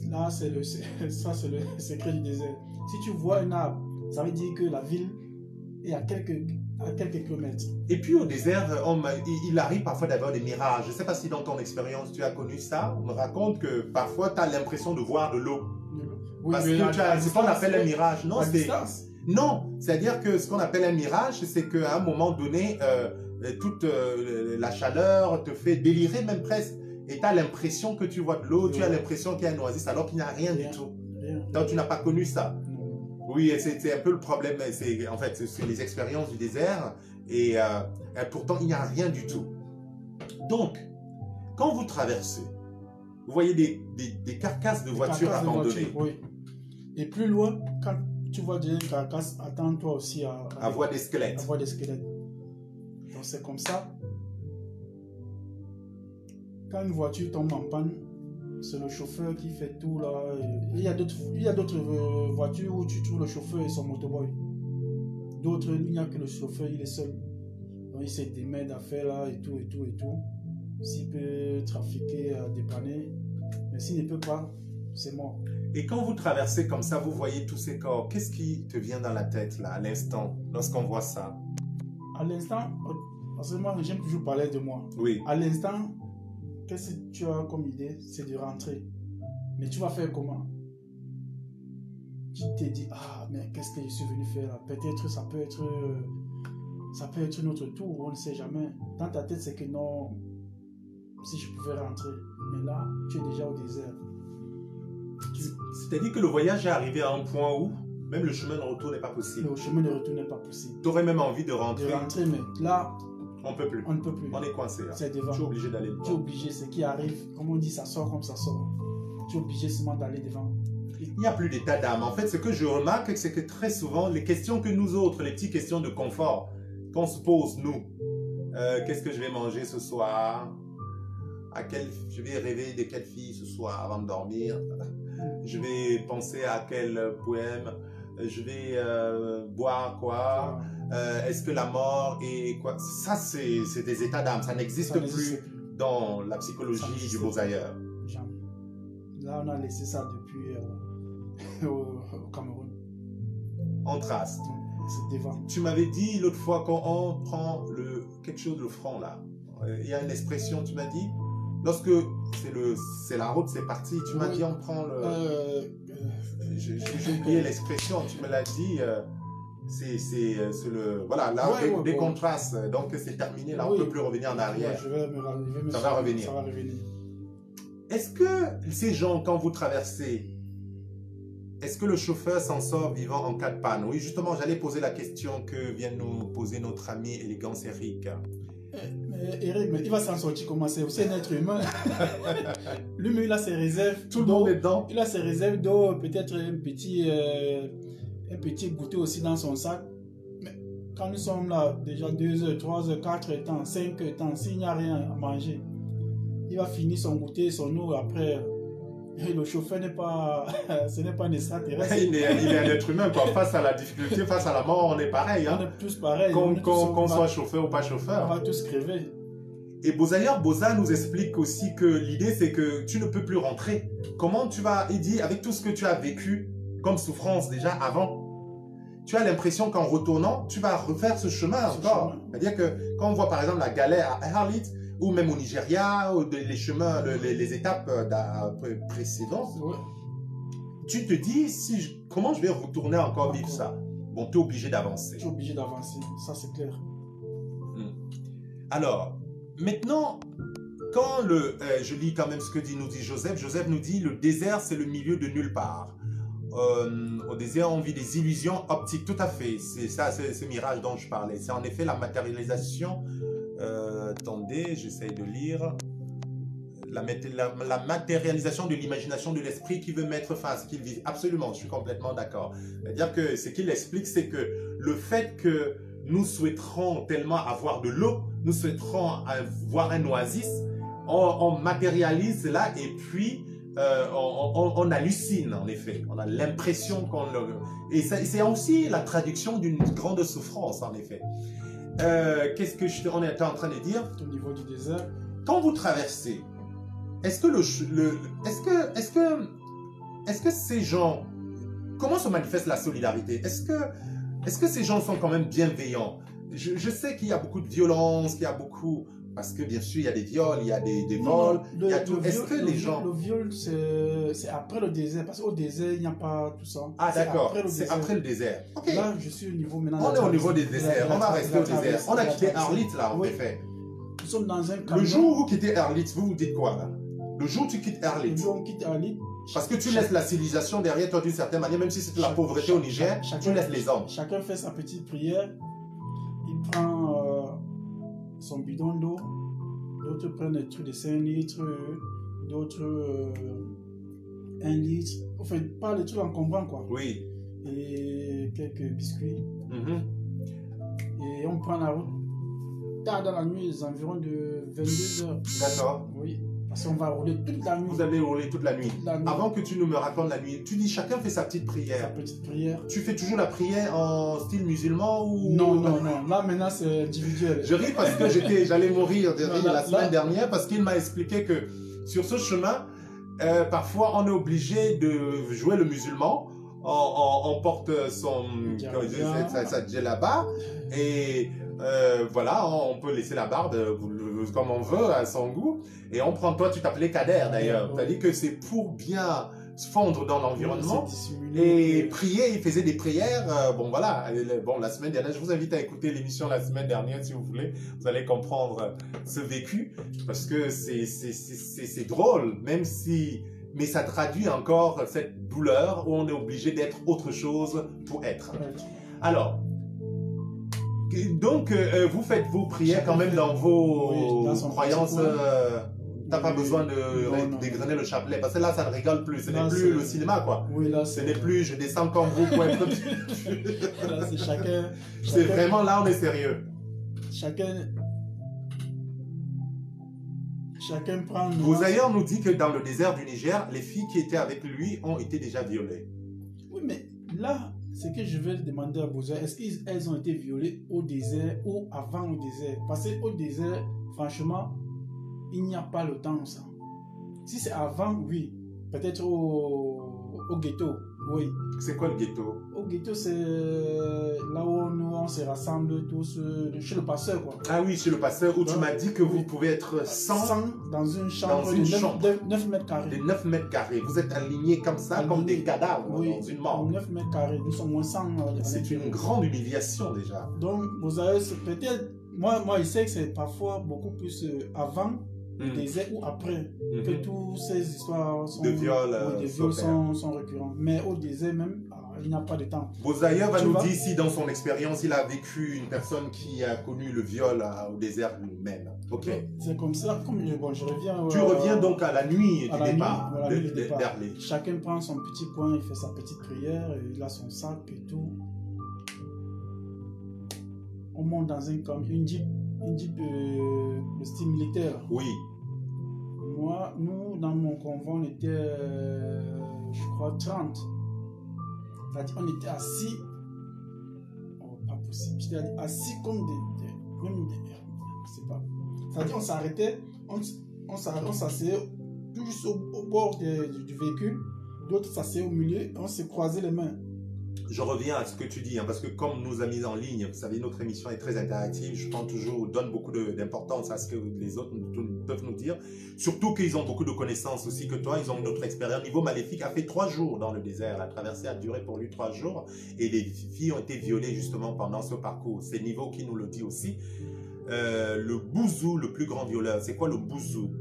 Là, c'est le secret du désert. Si tu vois un arbre, ça veut dire que la ville est à quelques kilomètres. Et puis au désert, il arrive parfois d'avoir des mirages. Je ne sais pas si dans ton expérience tu as connu ça. On me raconte que parfois tu as l'impression de voir de l'eau. Oui, parce que c'est ce qu'on appelle un mirage. Non, c'est-à-dire que ce qu'on appelle un mirage, c'est qu'à un moment donné, toute la chaleur te fait délirer même presque. Et tu as l'impression que tu vois de l'eau, tu as l'impression qu'il y a un oasis alors qu'il n'y a rien du tout. Donc tu n'as pas connu ça. Oui, c'est un peu le problème. En fait, c'est les expériences du désert et pourtant il n'y a rien du tout. Donc, quand vous traversez, vous voyez des carcasses de voitures abandonnées. Oui. Et plus loin, quand tu vois des carcasses, attends-toi aussi à voir des squelettes. À voir des squelettes. Donc c'est comme ça. Quand une voiture tombe en panne, c'est le chauffeur qui fait tout là. Il y a d'autres voitures où tu trouves le chauffeur et son motoboy. D'autres, il n'y a que le chauffeur, il est seul. Donc il se démène à faire là et tout. S'il peut trafiquer, dépanner. Mais s'il ne peut pas, c'est mort. Et quand vous traversez comme ça, vous voyez tous ces corps. Qu'est-ce qui te vient dans la tête là, à l'instant, lorsqu'on voit ça? À l'instant, parce que moi j'aime toujours parler de moi. Oui. À l'instant, qu'est-ce que tu as comme idée? C'est de rentrer. Mais tu vas faire comment? Tu te dis, ah, mais qu'est-ce que je suis venu faire là? Peut-être ça peut être notre tour, on ne sait jamais. Dans ta tête, c'est que non, si je pouvais rentrer. Mais là, tu es déjà au désert. C'est-à-dire que le voyage est arrivé à un point où même le chemin de retour n'est pas possible. Le chemin de retour n'est pas possible. Tu aurais même envie de rentrer. Mais là, on ne peut plus. On ne peut plus. On est coincé. C'est devant. Tu es obligé d'aller devant. Tu es obligé, ce qui arrive, comme on dit, ça sort comme ça sort. Tu es obligé seulement d'aller devant. Il n'y a plus d'état d'âme. En fait, ce que je remarque, c'est que très souvent, les questions que nous autres, les petites questions de confort, qu'on se pose, nous, qu'est-ce que je vais manger ce soir? Je vais rêver de quelle fille ce soir avant de dormir? Je vais penser à quel poème? Je vais boire quoi? Est-ce que la mort est quoi? Ça, c'est des états d'âme. Ça n'existe plus dans la psychologie du beaux ailleurs. Jamais. Là, on a laissé ça depuis au Cameroun. En trace. C'est devant. Tu m'avais dit l'autre fois quand on prend quelque chose, le front là. Il y a une expression, tu m'as dit? Lorsque c'est la route, c'est parti, tu m'as dit on prend le... J'ai oublié l'expression, tu me l'as dit, c'est le... Voilà, là, des contrastes, donc c'est terminé, là, on ne peut plus revenir en arrière. Ça va revenir. Ça va revenir. Est-ce que ces gens, quand vous traversez, est-ce que le chauffeur s'en sort vivant en cas de panne? Oui, justement, j'allais poser la question que vient de nous poser notre ami Élégance Eric. Eric, mais il va s'en sortir comment? C'est aussi un être humain. Lui-même, il a ses réserves. Tout le monde est dedans. Il a ses réserves d'eau, peut-être un petit goûter aussi dans son sac. Mais quand nous sommes là, déjà 2 heures, 3 heures, 4 temps, 5 temps, s'il n'y a rien à manger, il va finir son goûter, son eau après. Et le chauffeur n'est pas, ce n'est pas un extraterrestre. Il est un être humain, quoi. Face à la difficulté, face à la mort, on est pareil. Hein. On est tous pareils. Qu'on soit chauffeur ou pas chauffeur. On va tous crever. Et d'ailleurs, Boza nous explique aussi que l'idée, c'est que tu ne peux plus rentrer. Comment tu vas, il dit, avec tout ce que tu as vécu comme souffrance déjà avant, tu as l'impression qu'en retournant, tu vas refaire ce chemin encore. C'est-à-dire que quand on voit par exemple la galère à Arlit, ou même au Nigeria, ou les chemins, les étapes précédentes, tu te dis, comment je vais retourner encore vivre ça? Bon, tu es obligé d'avancer. Tu es obligé d'avancer, ça c'est clair. Alors, maintenant, quand je lis quand même ce que nous dit Joseph. Joseph nous dit, le désert, c'est le milieu de nulle part. Au désert, on vit des illusions optiques. Tout à fait, c'est ça, c'est ce mirage dont je parlais. C'est en effet la matérialisation. Attendez, j'essaye de lire. La matérialisation de l'imagination de l'esprit qui veut mettre fin à ce qu'il vit. Absolument, je suis complètement d'accord. C'est-à-dire que ce qu'il explique, c'est que le fait que nous souhaiterons tellement avoir de l'eau, nous souhaiterons avoir un oasis, on matérialise cela et puis on hallucine en effet. On a l'impression qu'on le... Et c'est aussi la traduction d'une grande souffrance en effet. Qu'est-ce que on était en train de dire? Au niveau du désert. Quand vous traversez, est-ce que ces gens, comment se manifeste la solidarité? Est-ce que ces gens sont quand même bienveillants? Je sais qu'il y a beaucoup de violence, qu'il y a beaucoup... Parce que bien sûr, il y a des viols, il y a des vols, il y a tout. Est-ce que les gens... Le viol, c'est après le désert. Parce qu'au désert, il n'y a pas tout ça. Ah d'accord, c'est après le désert. Okay. Là, je suis au niveau maintenant... On est au niveau des déserts, on va rester au désert. On a quitté Arlit là, en effet. Nous sommes dans un camion. Le jour où vous quittez Arlit, vous dites quoi là? Le jour où tu quittes Arlit. Le jour où on quitte Arlit. Parce que tu laisses la civilisation derrière toi d'une certaine manière, même si c'est la pauvreté au Niger, tu laisses les hommes. Chacun fait sa petite prière. Il prend son bidon d'eau. D'autres prennent des trucs de 5 litres, d'autres 1 litre. Enfin, pas les trucs encombrants, quoi. Oui. Et quelques biscuits. Et on prend la route. Tard dans la nuit, les environs de 22 heures. D'accord. Oui. Parce qu'on va rouler toute la nuit. Vous allez rouler toute la nuit. Avant que tu nous me racontes la nuit, tu dis chacun fait sa petite prière. Sa petite prière. Tu fais toujours la prière en style musulman ou... Non, non, non. Là, maintenant, c'est individuel. Je ris parce que j'allais mourir la semaine dernière parce qu'il m'a expliqué que sur ce chemin, parfois, on est obligé de jouer le musulman. On porte sa djellaba et voilà, on peut laisser la barbe comme on veut à son goût. Et on prend, toi tu t'appelais Kader d'ailleurs, tu as dit que c'est pour bien se fondre dans l'environnement et prier, il faisait des prières, bon voilà, la semaine dernière, je vous invite à écouter l'émission la semaine dernière si vous voulez, vous allez comprendre ce vécu, parce que c'est drôle, même si, mais ça traduit encore cette douleur où on est obligé d'être autre chose pour être. Alors, donc vous faites vos prières quand même dans vos croyances. T'as pas besoin de dégrainer le chapelet parce que là ça ne rigole plus, ce n'est plus le cinéma quoi. Oui, là ce n'est plus je descends comme vous pour être. Là c'est chacun. C'est vraiment là on est sérieux. Chacun prend. Bozaïr nous dit que dans le désert du Niger, les filles qui étaient avec lui ont été déjà violées. Oui mais là. Ce que je vais demander à Bozaïr, est-ce qu'elles ont été violées au désert ou avant au désert? Parce qu'au désert, franchement, il n'y a pas le temps ça. Si c'est avant, oui. Peut-être au ghetto, oui. C'est quoi le ghetto? Au ghetto, c'est là où nous, on se rassemble tous chez le passeur, quoi. Ah oui, chez le passeur, où tu Donc, m'as dit que vous oui. pouvez être 100 dans une chambre Dans une de 9, chambre. de 9 mètres carrés. de 9 mètres carrés. Vous êtes alignés comme ça, comme Alignés. des cadavres Oui, dans une mort. 9 mètres carrés. Nous sommes moins 100. C'est une grande humiliation déjà. Donc, vous avez peut-être. Moi, je sais que c'est parfois beaucoup plus avant le Mm. désert ou après Mhm. que toutes ces histoires sont, De viol, oui, des viols s'opèrent. sont récurrents. Mais au désert même, il n'y a pas de temps. Bozaïa va Tu nous vois? dire si dans son expérience, il a vécu une personne qui a connu le viol au désert même. Ok. C'est comme ça. Comme je reviens. Tu reviens donc à la nuit à du la nuit, départ, voilà, nuit du départ. d'Herlé. Chacun prend son petit coin, il fait sa petite prière, il a son sac et tout. On monte dans une jeep de style militaire. Oui. Nous, dans mon convoi, on était, je crois, 30. C'est-à-dire, on était assis. Oh, pas possible. J'étais assis comme je sais pas. C'est-à-dire, on s'arrêtait, on s'asseyait tout juste au bord du véhicule. D'autres s'asseyaient au milieu et on se croisait les mains. Je reviens à ce que tu dis, hein, parce que comme nous a mis en ligne, vous savez, notre émission est très interactive, je prends toujours, donne beaucoup d'importance à ce que les autres peuvent nous dire, surtout qu'ils ont beaucoup de connaissances aussi que toi, ils ont une autre expérience. Niveau Maléfique a fait 3 jours dans le désert, la traversée a duré pour lui 3 jours, et les filles ont été violées justement pendant ce parcours. C'est Niveau qui nous le dit aussi. Le bouzou, le plus grand violeur, c'est quoi le bouzou?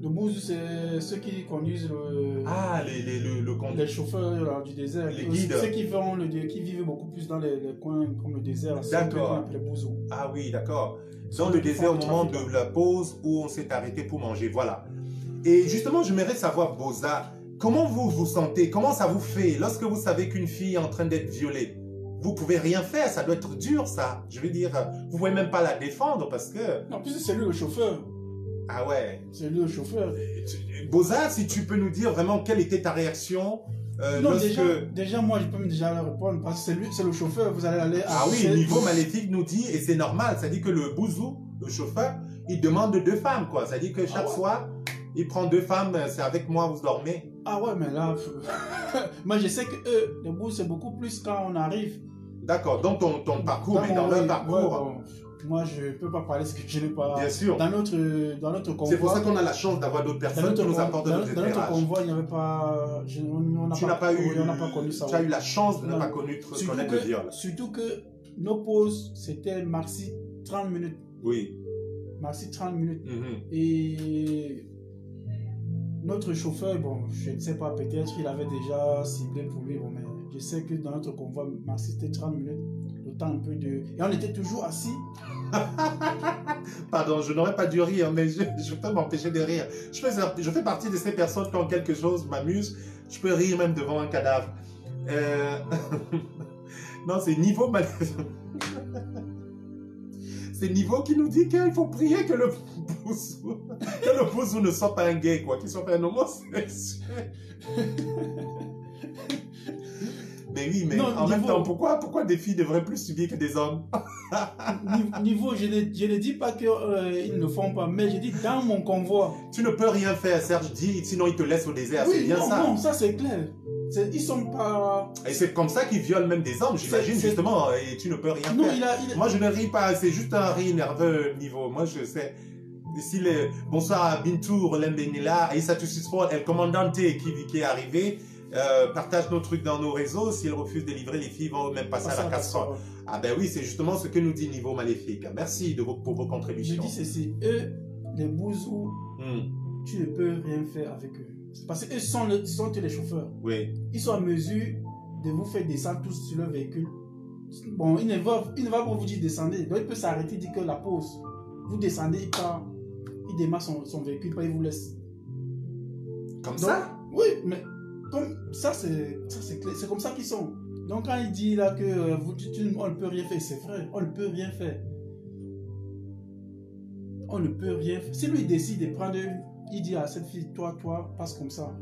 Le bouzou, c'est ceux qui conduisent Ah, les chauffeurs du désert. Les guides. Ceux qui vivent beaucoup plus dans les coins comme le désert. D'accord. Les bouzous. Ah oui, d'accord. Dans le désert, au moment de la pause où on s'est arrêté pour manger, voilà. Et justement, j'aimerais savoir, Boza, comment vous vous sentez? Comment ça vous fait lorsque vous savez qu'une fille est en train d'être violée? Vous pouvez rien faire, ça doit être dur, ça. Je veux dire, vous pouvez même pas la défendre parce que... En plus, c'est lui le chauffeur. Ah ouais. C'est lui le chauffeur. Boza, si tu peux nous dire vraiment quelle était ta réaction Non, lorsque... déjà, moi, je peux déjà répondre parce que c'est le chauffeur. Vous allez aller à... Ah oui, Niveau Maléfique nous dit, et c'est normal, ça dit que le bouzou, le chauffeur, il demande 2 femmes, quoi. Ça dit que chaque soir, il prend 2 femmes, c'est avec moi, vous dormez. Ah ouais, mais là... moi, je sais que eux, les bouzous, c'est beaucoup plus quand on arrive. D'accord, donc ton parcours, mais dans leur parcours... Ouais, bon, moi, je ne peux pas parler ce que je n'ai pas... Bien sûr. Dans notre convoi... C'est pour ça qu'on a la chance d'avoir d'autres personnes qui nous apportent notre éclairage. Dans notre convoi, il n'y avait pas... Tu n'as pas eu... On n'a pas connu ça. Tu as eu la chance de ne pas connaître le viol. Surtout que nos pauses, c'était maxi 30 minutes. Oui. Maxi 30 minutes. Mhm. Et notre chauffeur, bon, je ne sais pas, peut-être qu'il avait déjà ciblé pour lui, bon, mais je sais que dans notre convoi, maxi c'était 30 minutes. Le temps un peu de... Et on était toujours assis. Pardon, je n'aurais pas dû rire, mais je peux m'empêcher de rire. Je fais partie de ces personnes quand quelque chose m'amuse, je peux rire même devant un cadavre. Non, c'est Niveau C'est Niveau qui nous dit qu'il faut prier que le bouzou ne soit pas un gay, quoi, qu'il soit pas un homosexuel. Mais oui, mais non, en même temps, pourquoi des filles devraient plus subir que des hommes? Niveau, je ne dis pas qu'ils ne le font pas, mais je dis dans mon convoi. Tu ne peux rien faire, Serge dit, sinon ils te laissent au désert, Oui, c'est bien non, ça. Non, ça c'est clair. Ils sont pas... Et c'est comme ça qu'ils violent même des hommes, j'imagine, justement, et tu ne peux rien non, faire. Moi, je ne ris pas, c'est juste un rire nerveux, Niveau. Moi, je sais. Ici, bonsoir Bintou, Rolem Benila, Aïssa Tussisford, El Commandante qui est arrivé. Partage nos trucs dans nos réseaux. S'ils refusent de livrer, les filles vont même passer à la casserole. Ah ben oui, c'est justement ce que nous dit Niveau Maléfique. Merci pour vos contributions. Je dis ceci, eux, les bouzous, tu ne peux rien faire avec eux. Parce qu'eux sont les chauffeurs. Oui. Ils sont en mesure de vous faire descendre tous sur leur véhicule. Bon, il ne va pas vous dire descendez. Donc il peut s'arrêter, dire que la pause. Vous descendez, il démarre son véhicule, pas il vous laisse. Comme ça? Oui, mais comme ça c'est clair. C'est comme ça qu'ils sont. Donc quand il dit là que on ne peut rien faire, c'est vrai, on ne peut rien faire. On ne peut rien faire. Si lui décide de prendre, il dit à cette fille, toi, passe comme ça.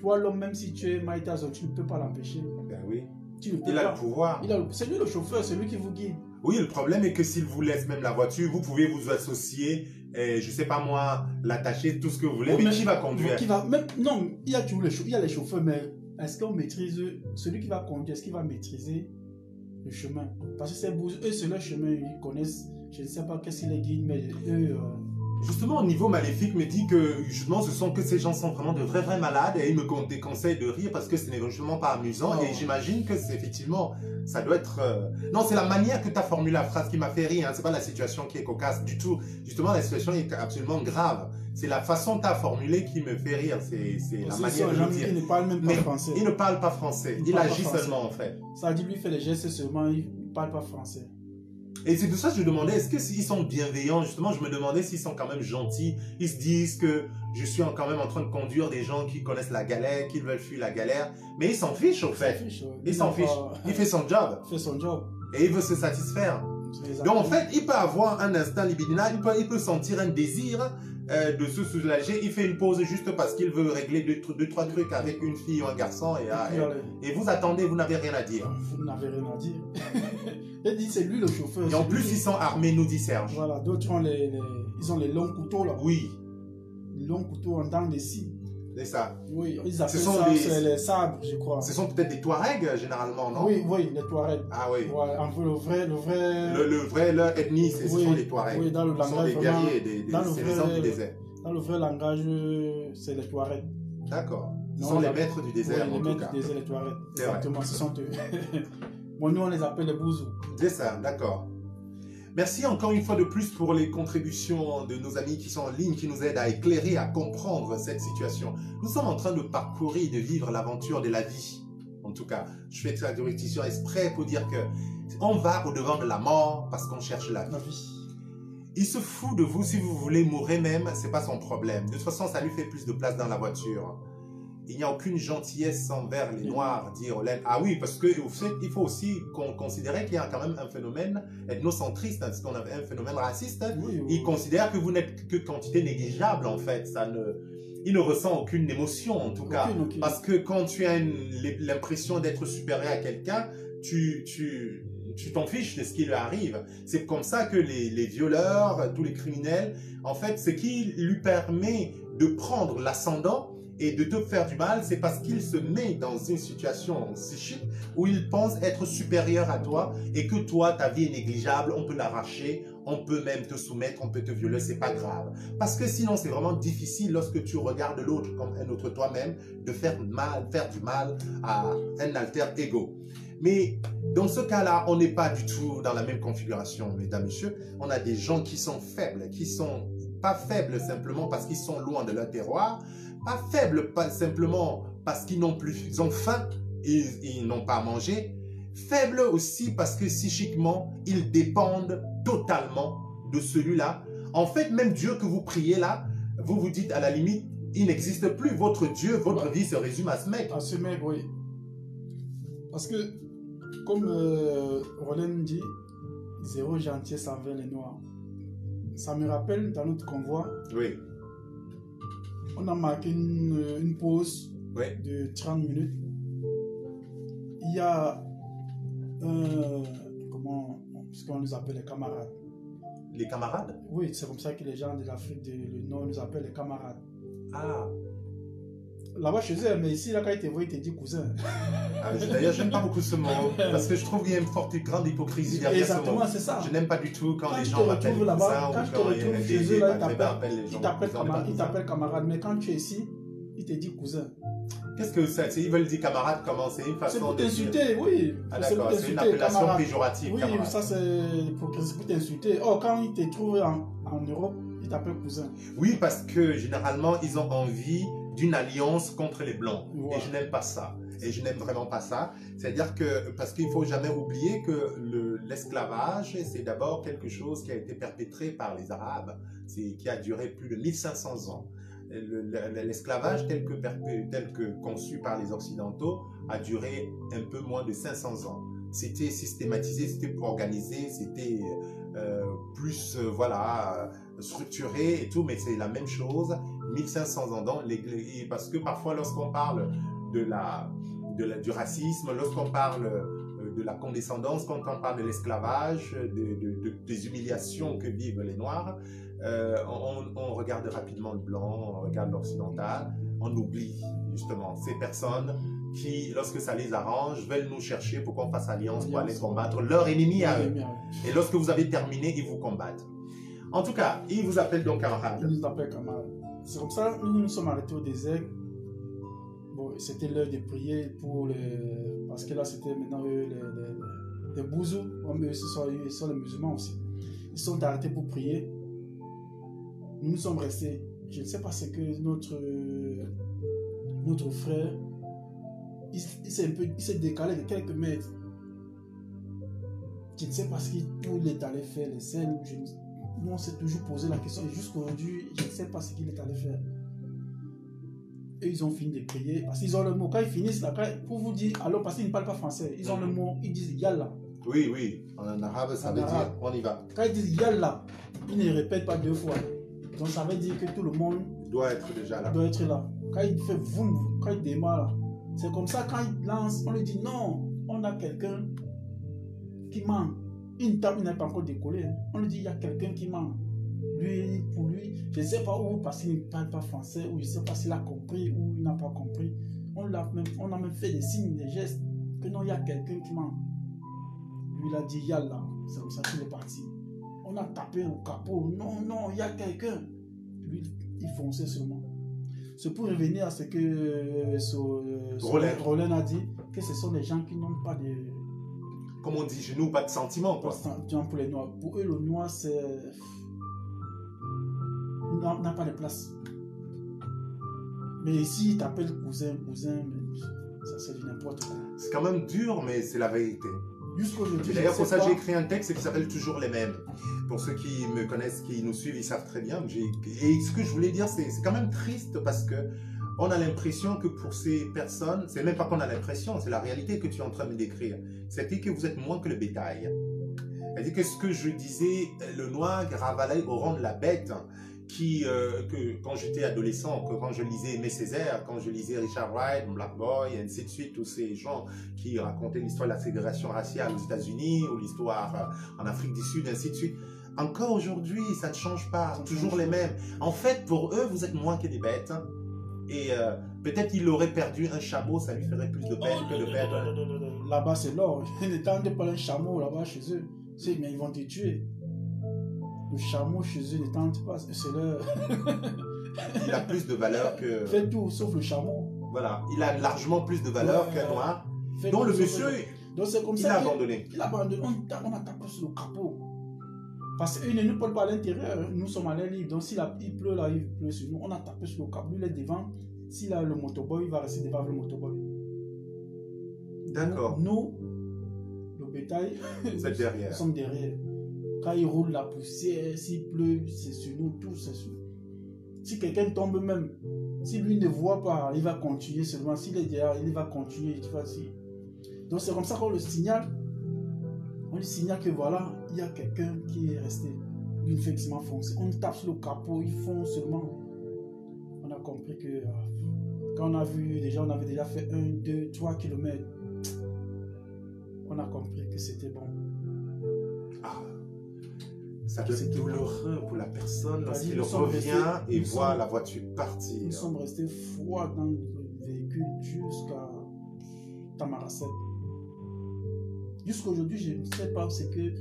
Toi, l'homme, même si tu es Maïtazo, tu ne peux pas l'empêcher. Ben oui. Tu ne peux il pas. a le pouvoir. C'est lui le chauffeur, c'est lui qui vous guide. Oui, le problème est que s'il vous laisse même la voiture, vous pouvez vous associer, et, je sais pas moi, l'attacher, tout ce que vous voulez, mais qui va conduire? Non, il y a les chauffeurs, mais est-ce qu'on maîtrise, celui qui va conduire, est-ce qu'il va maîtriser le chemin? Parce que ces bouses, eux, c'est leur chemin, ils connaissent, je ne sais pas qu'est-ce qui les guide, mais eux... Justement, au niveau maléfique, me dit que justement, ce sont que ces gens sont vraiment de vrais malades et ils me déconseillent de rire parce que ce n'est justement pas amusant. Non. Et j'imagine que c'est effectivement, ça doit être... Non, c'est la manière que tu as formulé la phrase qui m'a fait rire. Hein. C'est pas la situation qui est cocasse du tout. Justement, la situation est absolument grave. C'est la façon que tu as formulé qui me fait rire. C'est la manière de le dire. Il ne parle même pas français. Il ne parle pas français. Il agit seulement en fait. Ça dit lui fait les gestes seulement, il ne parle pas français. Et c'est pour ça que je me demandais, est-ce qu'ils sont bienveillants? Justement, je me demandais s'ils sont quand même gentils. Ils se disent que je suis quand même en train de conduire des gens qui connaissent la galère, qui veulent fuir la galère. Mais ils s'en fichent au fait. Il s'en fiche. Il fait son job. Il fait son job. Et il veut se satisfaire. Donc en fait, il peut avoir un instinct libidinal, il peut sentir un désir de se soulager. Il fait une pause juste parce qu'il veut régler deux, trois trucs avec une fille ou un garçon. Et vous attendez, vous n'avez rien à dire. Vous n'avez rien à dire. Il dit c'est lui le chauffeur. Et en plus, ils sont armés, nous dit Serge. Voilà, d'autres ont ils ont les longs couteaux là. Oui. Les longs couteaux en dents de scie. C'est ça. Oui, ils appellent ça les sabres, je crois. Ce sont peut-être des Touaregs généralement, non? Oui, oui, les Touaregs. Ah oui. Ouais, en fait, le vrai... leur ethnie, ce sont les Touaregs. Oui, dans le langage. Ce sont des guerriers, c'est les hommes du désert. Dans le vrai langage, c'est les Touaregs. D'accord. Ce sont les maîtres du désert, oui, en tout cas. Les maîtres du désert, les Touaregs. Exactement, ce sont eux. Bon, nous, on les appelle les bouzous. C'est ça, d'accord. Merci encore une fois de plus pour les contributions de nos amis qui sont en ligne, qui nous aident à éclairer, à comprendre cette situation. Nous sommes en train de parcourir, de vivre l'aventure de la vie. En tout cas, je fais cette répétition exprès pour dire que on va au-devant de la mort parce qu'on cherche la vie. Il se fout de vous si vous voulez mourir même, c'est pas son problème. De toute façon, ça lui fait plus de place dans la voiture. Il n'y a aucune gentillesse envers les Noirs, dit Rolène. Ah oui, parce qu'il faut aussi considérer qu'il y a quand même un phénomène ethnocentriste, parce qu'on avait un phénomène raciste. Oui. Il considère que vous n'êtes que quantité négligeable, en fait. Il ne ressent aucune émotion, en tout cas. Parce que quand tu as l'impression d'être supérieur à quelqu'un, tu t'en fiches de ce qui lui arrive. C'est comme ça que les violeurs, tous les criminels, en fait, ce qui lui permet de prendre l'ascendant et de te faire du mal, c'est parce qu'il se met dans une situation psychique où il pense être supérieur à toi et que toi, ta vie est négligeable, on peut l'arracher, on peut même te soumettre, on peut te violer, c'est pas grave. Parce que sinon, c'est vraiment difficile lorsque tu regardes l'autre comme un autre toi-même de faire du mal à un alter ego. Mais dans ce cas-là, on n'est pas du tout dans la même configuration, mesdames, messieurs. On a des gens qui sont faibles, qui sont pas faibles simplement parce qu'ils sont loin de leur terroir, pas faibles pas simplement parce qu'ils n'ont plus, ils ont faim et ils n'ont pas à manger, faibles aussi parce que psychiquement, ils dépendent totalement de celui-là. En fait, même Dieu que vous priez là, vous vous dites à la limite, il n'existe plus. Votre Dieu, votre vie se résume à ce mec. À ce mec, oui. Parce que, comme Rolène dit, zéro gentillesse envers les Noirs. Ça me rappelle dans notre convoi. Oui. On a marqué une pause de 30 minutes. Il y a ce qu'on nous appelle les camarades. Les camarades? Oui, c'est comme ça que les gens de l'Afrique du Nord nous appellent les camarades. Ah. Là-bas chez eux, mais ici, là, quand il te voit, il te dit cousin. Ah, d'ailleurs, j'aime pas beaucoup ce mot, parce que je trouve qu'il y a une forte, grande hypocrisie derrière ce mot. Exactement, c'est ça. Je n'aime pas du tout quand les gens m'appellent cousin, quand tu te retrouves chez eux, là, il t'appelle camarade, mais quand tu es ici, il te dit cousin. Qu'est-ce que ça? Ils veulent dire camarade comment? C'est une façon de... C'est pour t'insulter, oui. Ah d'accord, c'est une appellation péjorative. Oui, camarade. Ça c'est pour t'insulter. Oh, quand il te trouve en Europe, il t'appelle cousin. Oui, parce que généralement, ils ont envie d'une alliance contre les Blancs. Ouais. Et je n'aime pas ça. Et je n'aime vraiment pas ça. C'est-à-dire que, parce qu'il ne faut jamais oublier que l'esclavage, c'est d'abord quelque chose qui a été perpétré par les Arabes, qui a duré plus de 1500 ans. L'esclavage tel que conçu par les Occidentaux a duré un peu moins de 500 ans. C'était systématisé, c'était organisé, c'était plus structuré et tout, mais c'est la même chose, 1500 ans dans l'Église. Parce que parfois lorsqu'on parle du racisme, lorsqu'on parle de la condescendance, quand on parle de l'esclavage, des humiliations que vivent les Noirs, on regarde rapidement le blanc, on regarde l'occidental, on oublie justement ces personnes qui, lorsque ça les arrange, veulent nous chercher pour qu'on fasse alliance pour aller combattre leur ennemi à eux. Et lorsque vous avez terminé, ils vous combattent. En tout cas, ils vous appellent donc camarade. Ils nous appellent camarade. C'est comme ça, nous nous sommes arrêtés au désert. Bon, c'était l'heure de prier pour les... Parce que là, c'était maintenant les bouzous. Eux, ce sont les musulmans aussi. Ils sont arrêtés pour prier. Nous sommes restés. Je ne sais pas ce que notre frère, il s'est décalé de quelques mètres. Je ne sais pas ce qu'il est allé faire, les scènes. Nous, on s'est toujours posé la question. Et jusqu'aujourd'hui, je ne sais pas ce qu'il est allé faire. Et ils ont fini de prier. Parce qu'ils ont le mot. Quand ils finissent, là, pour vous dire, alors, parce qu'ils ne parlent pas français, ils ont le mot, ils disent Yallah. Oui, oui. En arabe, ça veut dire on y va. Quand ils disent Yallah, ils ne répètent pas 2 fois. Donc ça veut dire que tout le monde doit être déjà là. Doit être là. Quand il fait voum, quand il démarre, c'est comme ça, quand il lance, on lui dit non, on a quelqu'un qui ment. Une table n'a pas encore décollé. On lui dit il y a quelqu'un qui ment. Lui, pour lui, je ne sais pas où, parce qu'il ne parle pas français, ou je ne sais pas s'il a compris ou il n'a pas compris. On a même fait des signes, des gestes, que non, il y a quelqu'un qui ment. Lui, il a dit Yallah. C'est comme ça qu'il est parti. On a tapé au capot. Non, non, il y a quelqu'un. Lui, il fonçait seulement. C'est pour revenir à ce que Roland a dit, que ce sont des gens qui n'ont pas de... Comme on dit chez nous, pas de sentiments, quoi. Pour les Noirs. Pour eux, le Noir, c'est... n'a pas de place. Mais ici, ils t'appellent cousin, ça c'est du n'importe quoi. C'est quand même dur, mais c'est la vérité. Jusqu'aujourd'hui. D'ailleurs, pour ça, j'ai écrit un texte qui s'appelle Toujours les mêmes. Pour ceux qui me connaissent, qui nous suivent, ils savent très bien. Et ce que je voulais dire, c'est quand même triste parce que on a l'impression que pour ces personnes, c'est même pas qu'on a l'impression, c'est la réalité que tu es en train de décrire. C'est que vous êtes moins que le bétail. C'est-à-dire que ce que je disais, le noir ravalait au rang de la bête, que quand j'étais adolescent, que quand je lisais Aimé Césaire, quand je lisais Richard Wright, Black Boy, et ainsi de suite, tous ces gens qui racontaient l'histoire de la ségrégation raciale aux États-Unis, ou l'histoire en Afrique du Sud, ainsi de suite. Encore aujourd'hui, ça ne change pas, toujours les mêmes. En fait, pour eux, vous êtes moins que des bêtes. Et peut-être qu'il aurait perdu un chameau, ça lui ferait plus de peine que de perdre. Là-bas, c'est l'or. Ils ne tentent pas un chameau là-bas chez eux. Mais ils vont te tuer. Le chameau chez eux ne tente pas. C'est leur... Il a plus de valeur que... Fais tout, sauf le chameau. Voilà. Il a largement plus de valeur qu'un noir. Donc le monsieur, donc c'est comme il ça a abandonné. Il a abandonné. On a tapé sur le capot. Parce qu'ils ne nous parlent pas à l'intérieur. Nous sommes à l'air libre. Donc s'il pleut là, il pleut sur nous. On a tapé sur le capot. Lui, il est devant. S'il a le motoboy, il va rester devant le motoboy. D'accord. Nous, le bétail, derrière. Nous sommes derrière. Quand il roule la poussière, s'il pleut, c'est sur nous, tout c'est sur nous. Si quelqu'un tombe même, si lui ne voit pas, il va continuer seulement. S'il est derrière, il va continuer. Donc c'est comme ça qu'on le signale. On lui signale que voilà, il y a quelqu'un qui est resté. Lui, il fait effectivement foncer. On tape sur le capot, il fonce seulement. On a compris que quand on a vu, déjà, on avait déjà fait 1, 2, 3 kilomètres. On a compris que c'était bon. Ah. Ça doit être douloureux pour la personne lorsqu'il revient et voit la voiture partir. Nous sommes restés froids dans le véhicule jusqu'à Tamaracet. Jusqu'aujourd'hui, je ne sais pas ce que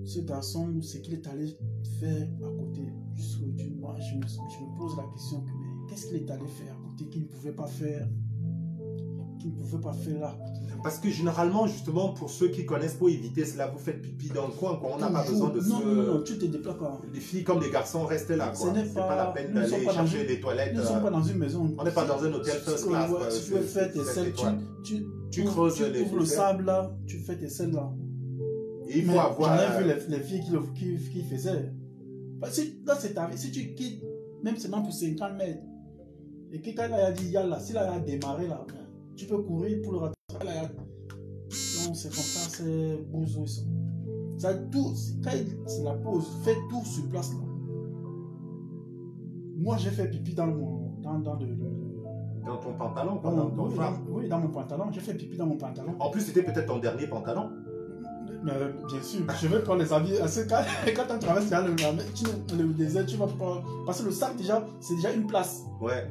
ce garçon, ce qu'il est allé faire à côté. Jusqu'aujourd'hui, moi, je me pose la question, mais qu'est-ce qu'il est allé faire à côté qu'il ne pouvait pas faire, là. Parce que généralement, justement, pour ceux qui connaissent, pour éviter cela, vous faites pipi dans le coin, quoi. On n'a pas besoin de non, tu te déplaces pas. Les filles comme les garçons restent là, quoi. Ce n'est pas la peine d'aller chercher des toilettes. Nous ne sommes pas dans une maison. On n'est pas dans un hôtel first class. Tu peux faire tes selles, tu creuses le sable là, tu fais tes selles là. Et il faut avoir... J'en ai vu les filles qui faisaient. Parce que là, c'est ta vie. Si tu quittes, même seulement pour 50 mètres, et que quand il a dit Yallah, s'il a démarré là, tu peux courir pour le rattraper. Non, c'est comme ça, c'est bouseux. Ça tout, quand c'est la pause, fais tout sur place là. Moi, j'ai fait pipi dans ton pantalon, quoi, dans ton femme. Oui, dans mon pantalon. J'ai fait pipi dans mon pantalon. En plus, c'était peut-être ton dernier pantalon. Mais bien sûr, je vais prendre les habits. Quand tu traverses le désert, tu vas pas. Parce que le sac, déjà, c'est déjà une place. Ouais.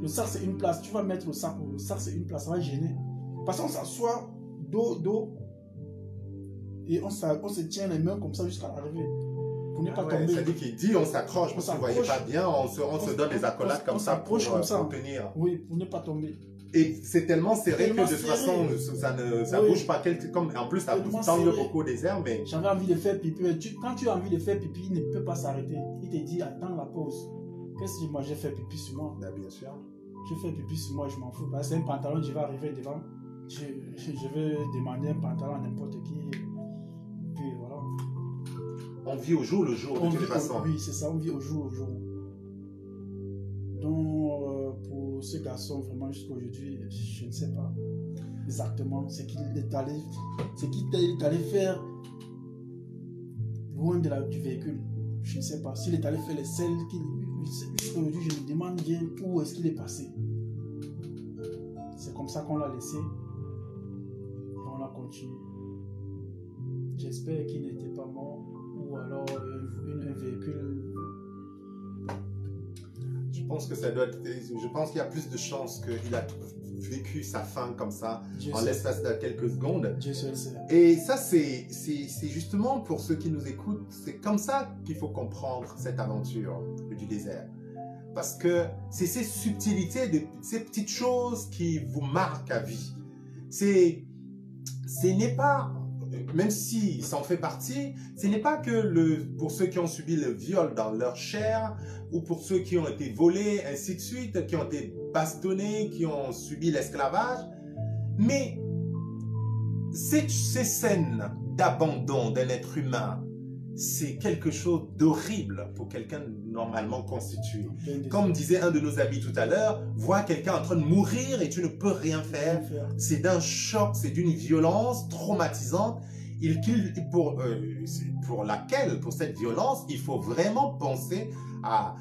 Le sac, c'est une place. Tu vas mettre le sac c'est une place. Ça va gêner. Parce qu'on s'assoit dos. Et on se tient les mains comme ça jusqu'à l'arrivée. Pour ne pas tomber. C'est-à-dire qu'il dit on s'accroche parce qu'on ne voyait pas bien. On se donne des accolades comme ça pour tenir. Oui, pour ne pas tomber. Et c'est tellement serré que de toute façon, ça ne bouge pas. En plus, ça tangue beaucoup des airs. Mais... J'avais envie de faire pipi. Quand tu as envie de faire pipi, il ne peut pas s'arrêter. Il te dit, attends la pause. Qu'est-ce que moi j'ai fait pipi sur moi? Bien sûr. Je fais pipi sur moi, je m'en fous. C'est un pantalon, je vais arriver devant. Je vais demander un pantalon à n'importe qui. Puis voilà. On vit au jour le jour, de toute façon. Oui, c'est ça, on vit au jour le jour. Donc, pour ce garçon, vraiment, jusqu'à aujourd'hui, je ne sais pas exactement ce qu'il est allé faire loin du véhicule. Je ne sais pas. S'il est allé faire les selles, jusqu'à aujourd'hui, je me demande bien où est-ce qu'il est passé. C'est comme ça qu'on l'a laissé. Et on a continué. J'espère qu'il n'était pas mort ou alors un véhicule. Je pense que ça doit être. Je pense qu'il y a plus de chances qu'il a vécu sa fin comme ça en l'espace de quelques secondes. Dieu seul sait. Et ça, c'est justement pour ceux qui nous écoutent, c'est comme ça qu'il faut comprendre cette aventure du désert. Parce que c'est ces subtilités, ces petites choses qui vous marquent à vie. Ce n'est pas, même si ça en fait partie, ce n'est pas que pour ceux qui ont subi le viol dans leur chair, ou pour ceux qui ont été volés, ainsi de suite, qui ont été bastonnés, qui ont subi l'esclavage, mais ces scènes d'abandon d'un être humain, c'est quelque chose d'horrible pour quelqu'un normalement constitué. Comme disait un de nos amis tout à l'heure, voir quelqu'un en train de mourir et tu ne peux rien faire, c'est d'un choc, c'est d'une violence traumatisante. Pour cette violence, il faut vraiment penser à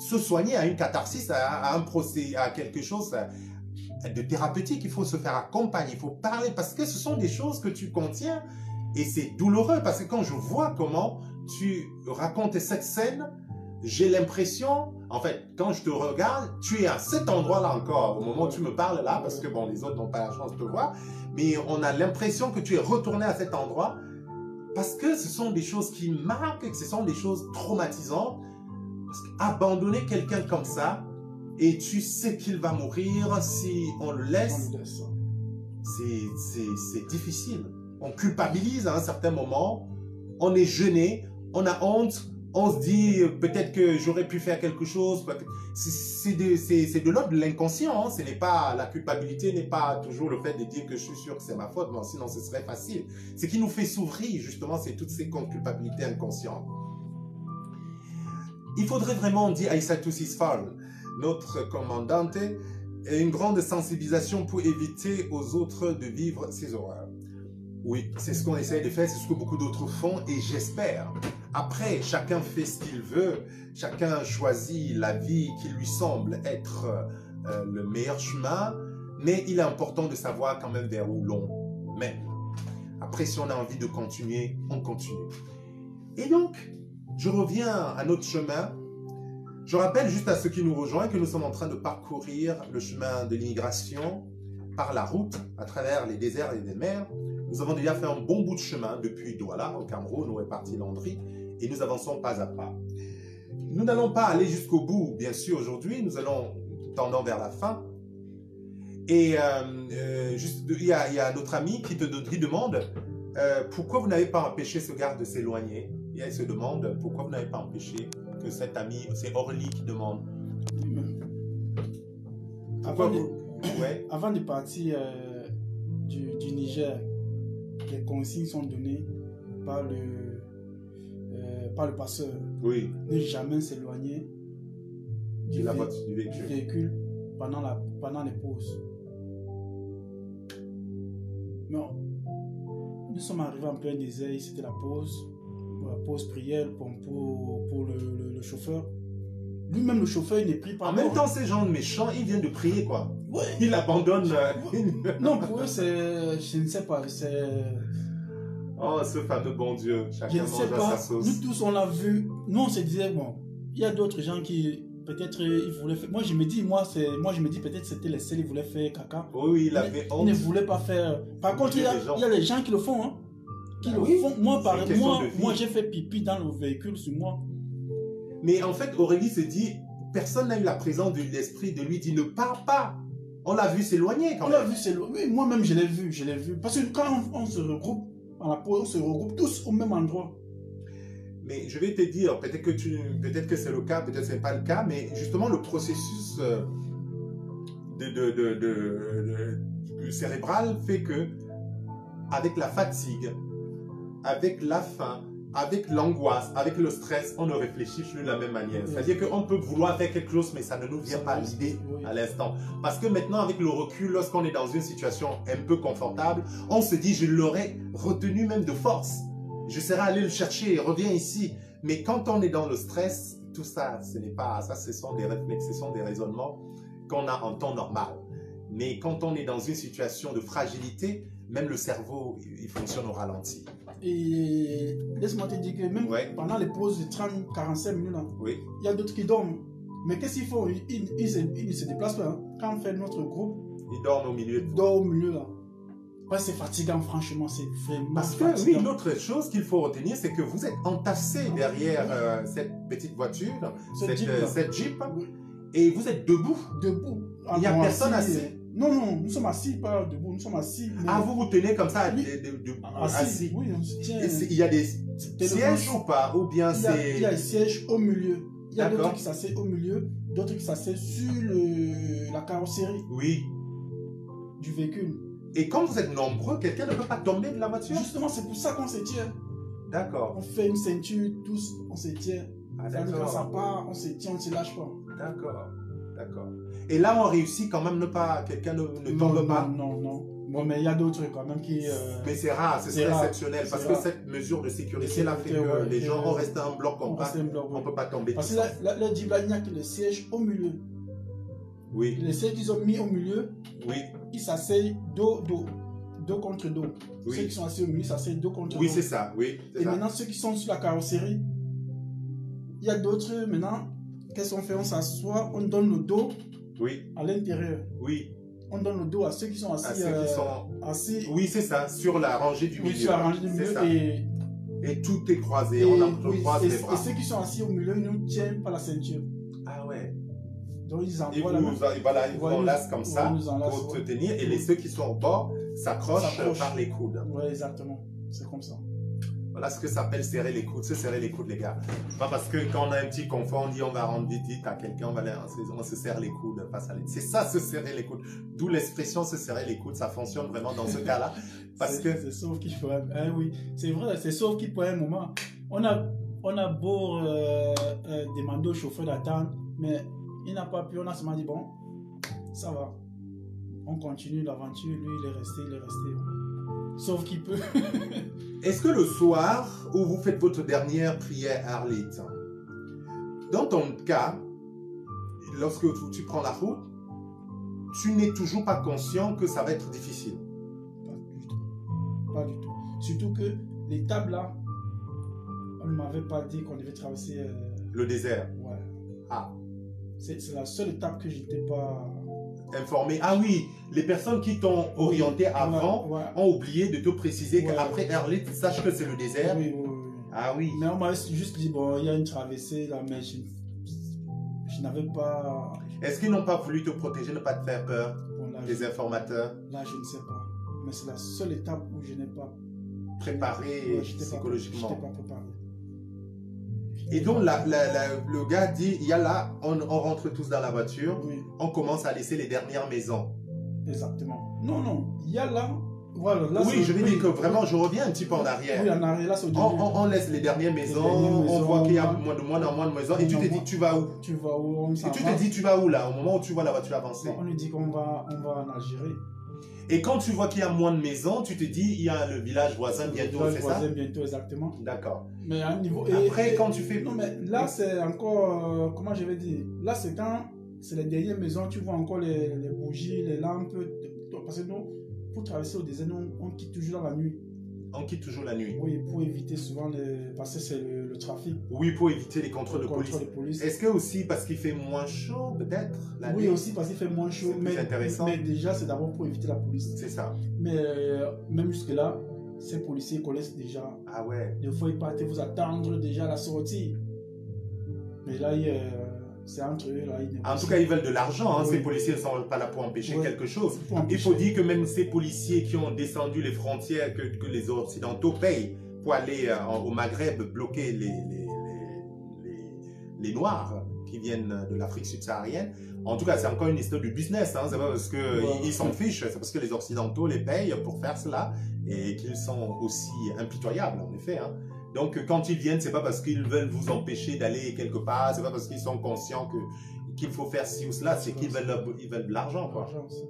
se soigner, à une catharsis, à un procès, à quelque chose de thérapeutique. Il faut se faire accompagner, il faut parler, parce que ce sont des choses que tu contiens et c'est douloureux. Parce que quand je vois comment tu racontes cette scène, j'ai l'impression, en fait, quand je te regarde, tu es à cet endroit-là encore, au moment où tu me parles là, parce que bon, les autres n'ont pas la chance de te voir, mais on a l'impression que tu es retourné à cet endroit, parce que ce sont des choses qui marquent, que ce sont des choses traumatisantes. Parce qu'abandonner quelqu'un comme ça, et tu sais qu'il va mourir si on le laisse, c'est difficile. On culpabilise à un certain moment, on est gêné, on a honte, on se dit peut-être que j'aurais pu faire quelque chose. C'est de l'ordre de l'inconscient. Hein. La culpabilité n'est pas toujours le fait de dire que je suis sûr que c'est ma faute, non, sinon ce serait facile. Ce qui nous fait souffrir, justement, c'est toutes ces culpabilités inconscientes. Il faudrait vraiment dire à Aïssatou Sisfal, notre commandante, une grande sensibilisation pour éviter aux autres de vivre ces horreurs. Oui, c'est ce qu'on essaie de faire, c'est ce que beaucoup d'autres font et j'espère. Après, chacun fait ce qu'il veut, chacun choisit la vie qui lui semble être le meilleur chemin, mais il est important de savoir quand même vers où l'on mène. Après, si on a envie de continuer, on continue. Et donc, je reviens à notre chemin. Je rappelle juste à ceux qui nous rejoignent que nous sommes en train de parcourir le chemin de l'immigration par la route, à travers les déserts et les mers. Nous avons déjà fait un bon bout de chemin depuis Douala, au Cameroun, où est parti Landry, et nous avançons pas à pas. Nous n'allons pas aller jusqu'au bout, bien sûr, aujourd'hui. Nous allons tendant vers la fin. Et il y a notre ami qui demande pourquoi vous n'avez pas empêché ce gars de s'éloigner. Et elle se demande pourquoi vous n'avez pas empêché que cet ami, c'est Orly qui demande. Avant de partir du Niger, les consignes sont données par le passeur. Oui. Ne jamais s'éloigner du véhicule pendant les pauses. Non. Nous sommes arrivés en plein désert, c'était la pause prière pour le chauffeur. Lui-même, le chauffeur, il n'est pris par... En même temps, ces gens méchants, ils viennent de prier, quoi. Ouais. Ils abandonnent... Non, pour eux, c'est... Je ne sais pas, c'est... Oh, ce fameux bon Dieu. Chacun mange à sa sauce. Nous tous, on l'a vu. Nous, on se disait, bon, il y a d'autres gens qui peut-être il voulait faire. Moi je me dis peut-être c'était les selles, il voulait faire caca. Oui, il avait honte. Il ne voulait pas faire. Par contre, il y a les gens qui le font. Hein. Qui le font. Moi j'ai fait pipi dans le véhicule sur moi. Mais en fait, Aurélie se dit, personne n'a eu la présence de l'esprit de lui dire ne pars pas. On l'a vu s'éloigner quand même. On l'a vu s'éloigner. Oui, moi-même je l'ai vu. Parce que quand on se regroupe à la pause, on se regroupe tous au même endroit. Mais je vais te dire, peut-être que c'est le cas, peut-être que ce n'est pas le cas, mais justement le processus cérébral fait que, avec la fatigue, avec la faim, avec l'angoisse, avec le stress, on ne réfléchit plus de la même manière. C'est-à-dire qu'on peut vouloir faire quelque chose, mais ça ne nous vient pas à l'idée à l'instant. Parce que maintenant, avec le recul, lorsqu'on est dans une situation un peu confortable, on se dit, je l'aurais retenu même de force. Je serais allé le chercher, reviens ici. Mais quand on est dans le stress, tout ça, ce n'est pas ça, ce sont des réflexes, ce sont des raisonnements qu'on a en temps normal. Mais quand on est dans une situation de fragilité, même le cerveau, il fonctionne au ralenti. Et laisse-moi te dire que même pendant les pauses de 30-45 minutes, il y a d'autres qui dorment. Mais qu'est-ce qu'ils font? Ils ne se déplacent pas. Hein. Quand on fait notre groupe, ils dorment au milieu. Ils dorment au milieu là. Ouais, c'est fatigant, franchement, c'est vraiment parce que fatigant. oui, l'autre chose qu'il faut retenir, c'est que vous êtes entassé derrière cette petite voiture, cette Jeep, et vous êtes debout. Debout. Il n'y a personne assis. Non, nous sommes assis, pas debout, nous sommes assis. Mais... Ah, vous vous tenez comme ça, assis. Oui, on se tient. Il y a des sièges ou pas? Ou bien c'est... Il y a des sièges au milieu. Il y a d'autres qui s'asseyent au milieu, d'autres qui s'asseyent sur la carrosserie du véhicule. Et quand vous êtes nombreux, quelqu'un ne peut pas tomber de la voiture? Justement, c'est pour ça qu'on se tient. D'accord. On fait une ceinture, tous, on se tient. Ah, d'accord. Quand ça part, on se tient, on ne se lâche pas. D'accord. Et là, on réussit quand même quelqu'un ne tombe pas? Non. Bon, mais il y a d'autres quand même qui... Mais c'est rare, c'est exceptionnel. Parce que cette mesure de sécurité là fait que les gens ont resté en bloc compact. On ne peut pas tomber. Parce que là, il n'y a que le siège au milieu. Oui. Les sièges qu'ils ont mis au milieu, ils s'asseyent dos contre dos. Oui. Ceux qui sont assis au milieu s'asseyent dos contre dos. Oui, c'est ça. Et maintenant, ceux qui sont sur la carrosserie, il y a d'autres, maintenant, qu'est-ce qu'on fait? On s'assoit, on donne le dos à l'intérieur. Oui. On donne le dos à ceux qui sont assis. Assis. Oui, c'est ça, sur la rangée du milieu. Oui, sur la rangée du milieu. Et tout est croisé, on entrecroise les bras. Et ceux qui sont assis au milieu, ils ne tiennent pas la ceinture. Ah ouais. Donc ils envoient ils vous enlacent comme ça pour te tenir. Et ceux qui sont au bord s'accrochent par les coudes. Oui, exactement. C'est comme ça. Voilà ce que ça s'appelle serrer les coudes. Se serrer les coudes, les gars. Pas parce que quand on a un petit confort, on dit on va rendre visite à quelqu'un, on se serre les coudes. C'est ça, se serrer les coudes. D'où l'expression se serrer les coudes. Ça fonctionne vraiment dans ce cas-là. C'est sauf qu'il faut... oui, c'est vrai, c'est sauf qu'il faut un moment. On a beau demander au chauffeur d'attendre, mais il n'a pas pu. On a seulement dit bon, ça va. On continue l'aventure. Lui, il est resté. Sauf qu'il peut. Est-ce que le soir où vous faites votre dernière prière à Arlit, dans ton cas, lorsque tu prends la route, tu n'es toujours pas conscient que ça va être difficile? Pas du tout. Surtout que l'étape là, on ne m'avait pas dit qu'on devait traverser... le désert? Ouais. Ah. C'est la seule étape que je n'étais pas... informé. Ah oui, les personnes qui t'ont orienté avant ont oublié de te préciser qu'après Arlit, sache que c'est le désert. Oui. Ah oui. Mais on m'a juste dit, bon, il y a une traversée là, mais je n'avais pas... Est-ce qu'ils n'ont pas voulu te protéger, ne pas te faire peur, les informateurs? Là, je ne sais pas. Mais c'est la seule étape où je n'ai pas... préparé psychologiquement. Je n'étais pas préparé. Et donc, le gars dit, il y a là, on rentre tous dans la voiture, on commence à laisser les dernières maisons. Exactement. Non, il y a là... Voilà, là oui, je veux dire que vraiment, je reviens un petit peu en arrière. Oui, en arrière, là, c'est au début. On laisse les dernières maisons, on voit qu'il y a moins de maisons, et tu te dis, tu vas où? Tu vas où? Et tu te dis, tu vas où là, au moment où tu vois la voiture avancer? On lui dit qu'on va en Algérie. Et quand tu vois qu'il y a moins de maisons, tu te dis, il y a le village voisin bientôt, c'est ça? Le village voisin bientôt, exactement. D'accord. Mais à un niveau... Après, quand tu fais... Non, mais là, c'est encore... comment je vais dire? Là, c'est quand... C'est les dernières maisons, tu vois encore les bougies, les lampes. Parce que nous, pour traverser au désert, on quitte toujours dans la nuit. On quitte toujours la nuit. Oui, pour éviter souvent les... Parce que c'est le trafic. Oui, pour éviter les contrôles de police. Contrôle de police. Est-ce que aussi parce qu'il fait moins chaud, peut-être la Oui, nuit? aussi parce qu'il fait moins chaud. C'est plus intéressant. Mais déjà, c'est d'abord pour éviter la police. C'est ça. Mais même jusque-là, ces policiers connaissent déjà. Ah ouais. Des fois, ils partent vous attendre déjà à la sortie. Mais là, c'est entre eux. Là, En tout cas, ils veulent de l'argent. Hein. Oui. Ces policiers ne sont pas là pour empêcher Ouais. quelque chose. Pour Il empêcher. faut dire que même ces policiers qui ont descendu les frontières que les Occidentaux payent pour aller au Maghreb bloquer les Noirs qui viennent de l'Afrique subsaharienne. En tout cas, c'est encore une histoire de business. Hein. C'est pas parce qu'ils s'en fichent, c'est parce que les Occidentaux les payent pour faire cela et qu'ils sont aussi impitoyables, en effet. Hein. Donc, quand ils viennent, c'est pas parce qu'ils veulent vous empêcher d'aller quelque part, c'est pas parce qu'ils sont conscients qu'il faut faire ci ou cela, c'est qu'ils veulent de l'argent, quoi. L'argent aussi.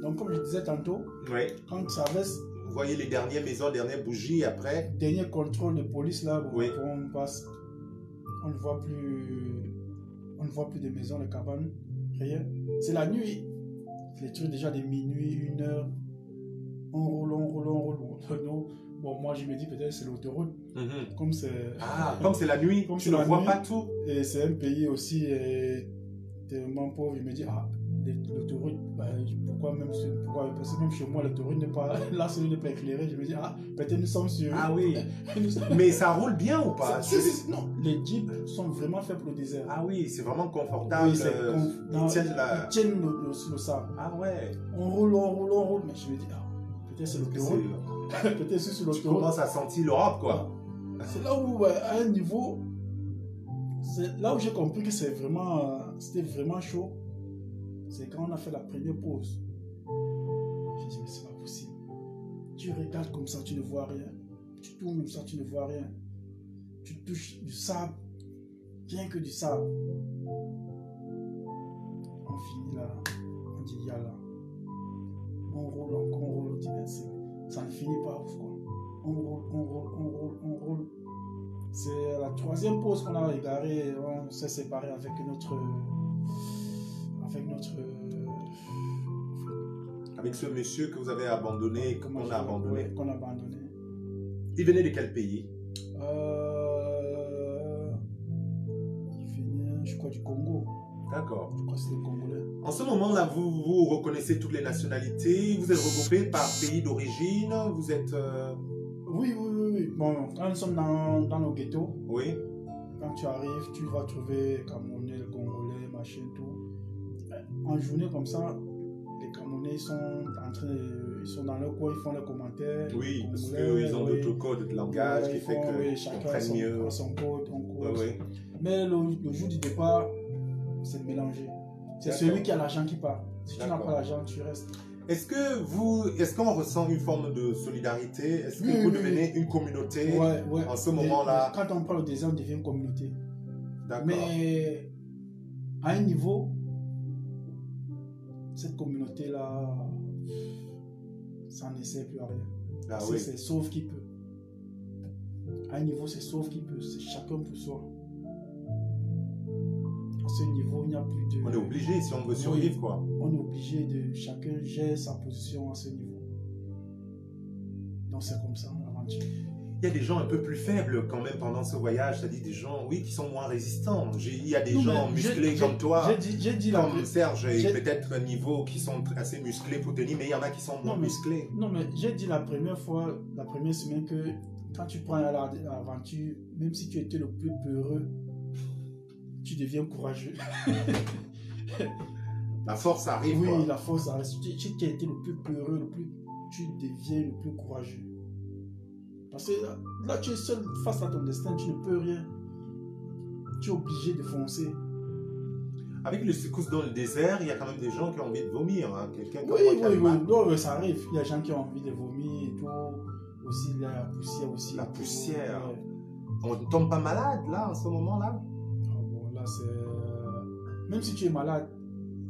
Donc, comme je disais tantôt, Oui. quand tu traverses Vous voyez les dernières maisons, dernières bougies après. dernier contrôle de police, là, bon, Oui. on passe, on ne voit plus de maisons, de cabanes, rien. C'est la nuit. Les trucs déjà de minuit, 1h, on roule. Bon, moi je me dis peut-être c'est l'autoroute, comme c'est... Ah, comme c'est la nuit, Comme tu c'est ne la vois nuit. pas tout. Et c'est un pays aussi tellement pauvre, je me dis, l'autoroute, parce que même chez moi, l'autoroute n'est pas, là, celui n'est pas éclairé, je me dis, peut-être nous sommes sur... Ah oui. Nous sommes- Mais ça roule bien ou pas? Non, les jeeps sont vraiment faits pour le désert. Ah oui, c'est vraiment confortable. Oui, c'est Ils tiennent la... ils tiennent le sable. Ah ouais. On roule, mais je me dis, peut-être c'est l'autoroute. Peut-être c'est sur Tu l'autoroute. commences à sentir l'Europe, quoi. C'est là où, à un niveau, c'est là où j'ai compris que c'était vraiment chaud. C'est quand on a fait la première pause. J'ai dit, mais c'est pas possible. Tu regardes comme ça, tu ne vois rien. Tu tournes comme ça, tu ne vois rien. Tu touches du sable, rien que du sable. On finit là, on dit yalla. On roule encore, on roule, on dit merci. Ça ne finit pas, quoi. On roule. C'est la troisième pause qu'on a égarée. On s'est séparé avec notre. Avec ce monsieur que vous avez abandonné, qu'on a abandonné. Ouais, qu'on a abandonné. Il venait de quel pays? Il venait, je crois, du Congo. D'accord. Je crois que c'est le Congolais. En ce moment-là, vous reconnaissez toutes les nationalités, vous êtes regroupés par pays d'origine, vous êtes... Oui. Bon, quand nous sommes dans nos ghettos, Oui. quand tu arrives, tu vas trouver Camerounais, Congolais, machin, tout. En journée comme ça, les Camerounais ils sont dans leur coin, ils font les commentaires. Oui, Les parce Congolais, qu'ils ont oui. d'autres codes de langage Ouais, qui ils fait font, oui, qu'ils chacun comprennent mieux. a son code, on Oui, cause. oui. Mais le jour du départ, c'est mélangé. C'est D'accord. celui qui a l'argent qui part. Si tu n'as D'accord. pas l'argent, tu restes. Est-ce qu'on ressent une forme de solidarité? Est-ce que Oui, vous oui, devenez une communauté Ouais. en ce moment-là? Quand on parle au désert, on devient une communauté. D'accord. Mais à un niveau, cette communauté-là, ça ne sert plus à rien. Ah Parce que oui. c'est sauf qui peut. À un niveau, c'est sauf qui peut. C'est chacun pour soi. À ce niveau, il n'y a plus de... On est obligé si on veut survivre, quoi. On est obligé de... Chacun gère sa position à ce niveau. Donc c'est comme ça, l'aventure. Il y a des gens un peu plus faibles quand même pendant ce voyage, c'est-à-dire des gens, oui, qui sont moins résistants. Il y a des Non, gens mais musclés comme toi, J'ai dit la comme Serge, et j'ai- peut-être un niveau qui sont assez musclés pour tenir, mais il y en a qui sont moins Non, mais- musclés. Non, mais j'ai dit la première fois, la première semaine, que quand tu prends l'aventure, même si tu étais le plus peureux, tu deviens courageux. La force arrive, Oui, quoi. la force, ça reste. Si tu as été le plus peureux, tu deviens le plus courageux. Parce que là, tu es seul face à ton destin, tu ne peux rien. Tu es obligé de foncer. Avec le secousse dans le désert, il y a quand même des gens qui ont envie de vomir. Hein. Quelqu'un comme Oui, moi qui a mal. non, ça arrive. Il y a des gens qui ont envie de vomir et tout. Aussi, il y a la poussière aussi. La poussière. Ouais. On ne tombe pas malade, là, en ce moment-là? Ah bon, là, c'est... Même si tu es malade,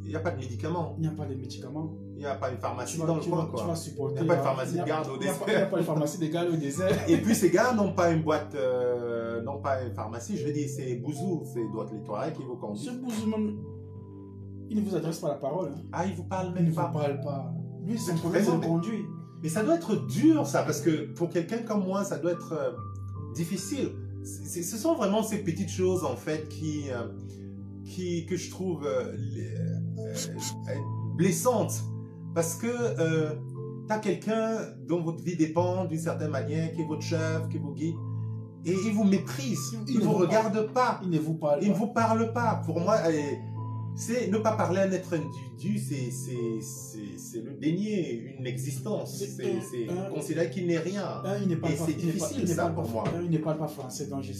Il n'y a pas de médicaments. il n'y a pas de médicaments. Il n'y a pas une pharmacie Tu vas, dans le tu coin, vas- tu quoi. vas supporter. Il n'y a pas de la- pharmacie de garde au il y a pas- désert. Il n'y a pas de pharmacie de garde au désert. Et puis ces gars n'ont pas une boîte, n'ont pas une pharmacie, je veux dire, c'est Bouzou, c'est doit être les Touaregs qui vous Ce conduisent. bousouman, il ne vous adresse pas la parole. Hein. Ah, ils vous parlent Il même ne vous pas. parle pas. Lui, son C'est problème, c'est très de conduire. Mais ça doit être dur, ça, parce que pour quelqu'un comme moi, ça doit être difficile. Ce sont vraiment ces petites choses, en fait, que je trouve blessantes. Parce que tu as quelqu'un dont votre vie dépend d'une certaine manière, qui est votre chef, qui vous guide, et il vous méprise, il ne vous regarde pas, il ne vous parle il pas. ne vous parle pas. Pour moi, c'est ne pas parler à un être individu, c'est le dénier une existence, c'est considérer qu'il n'est rien. Et c'est difficile ça pour moi. Il ne parle pas français, donc je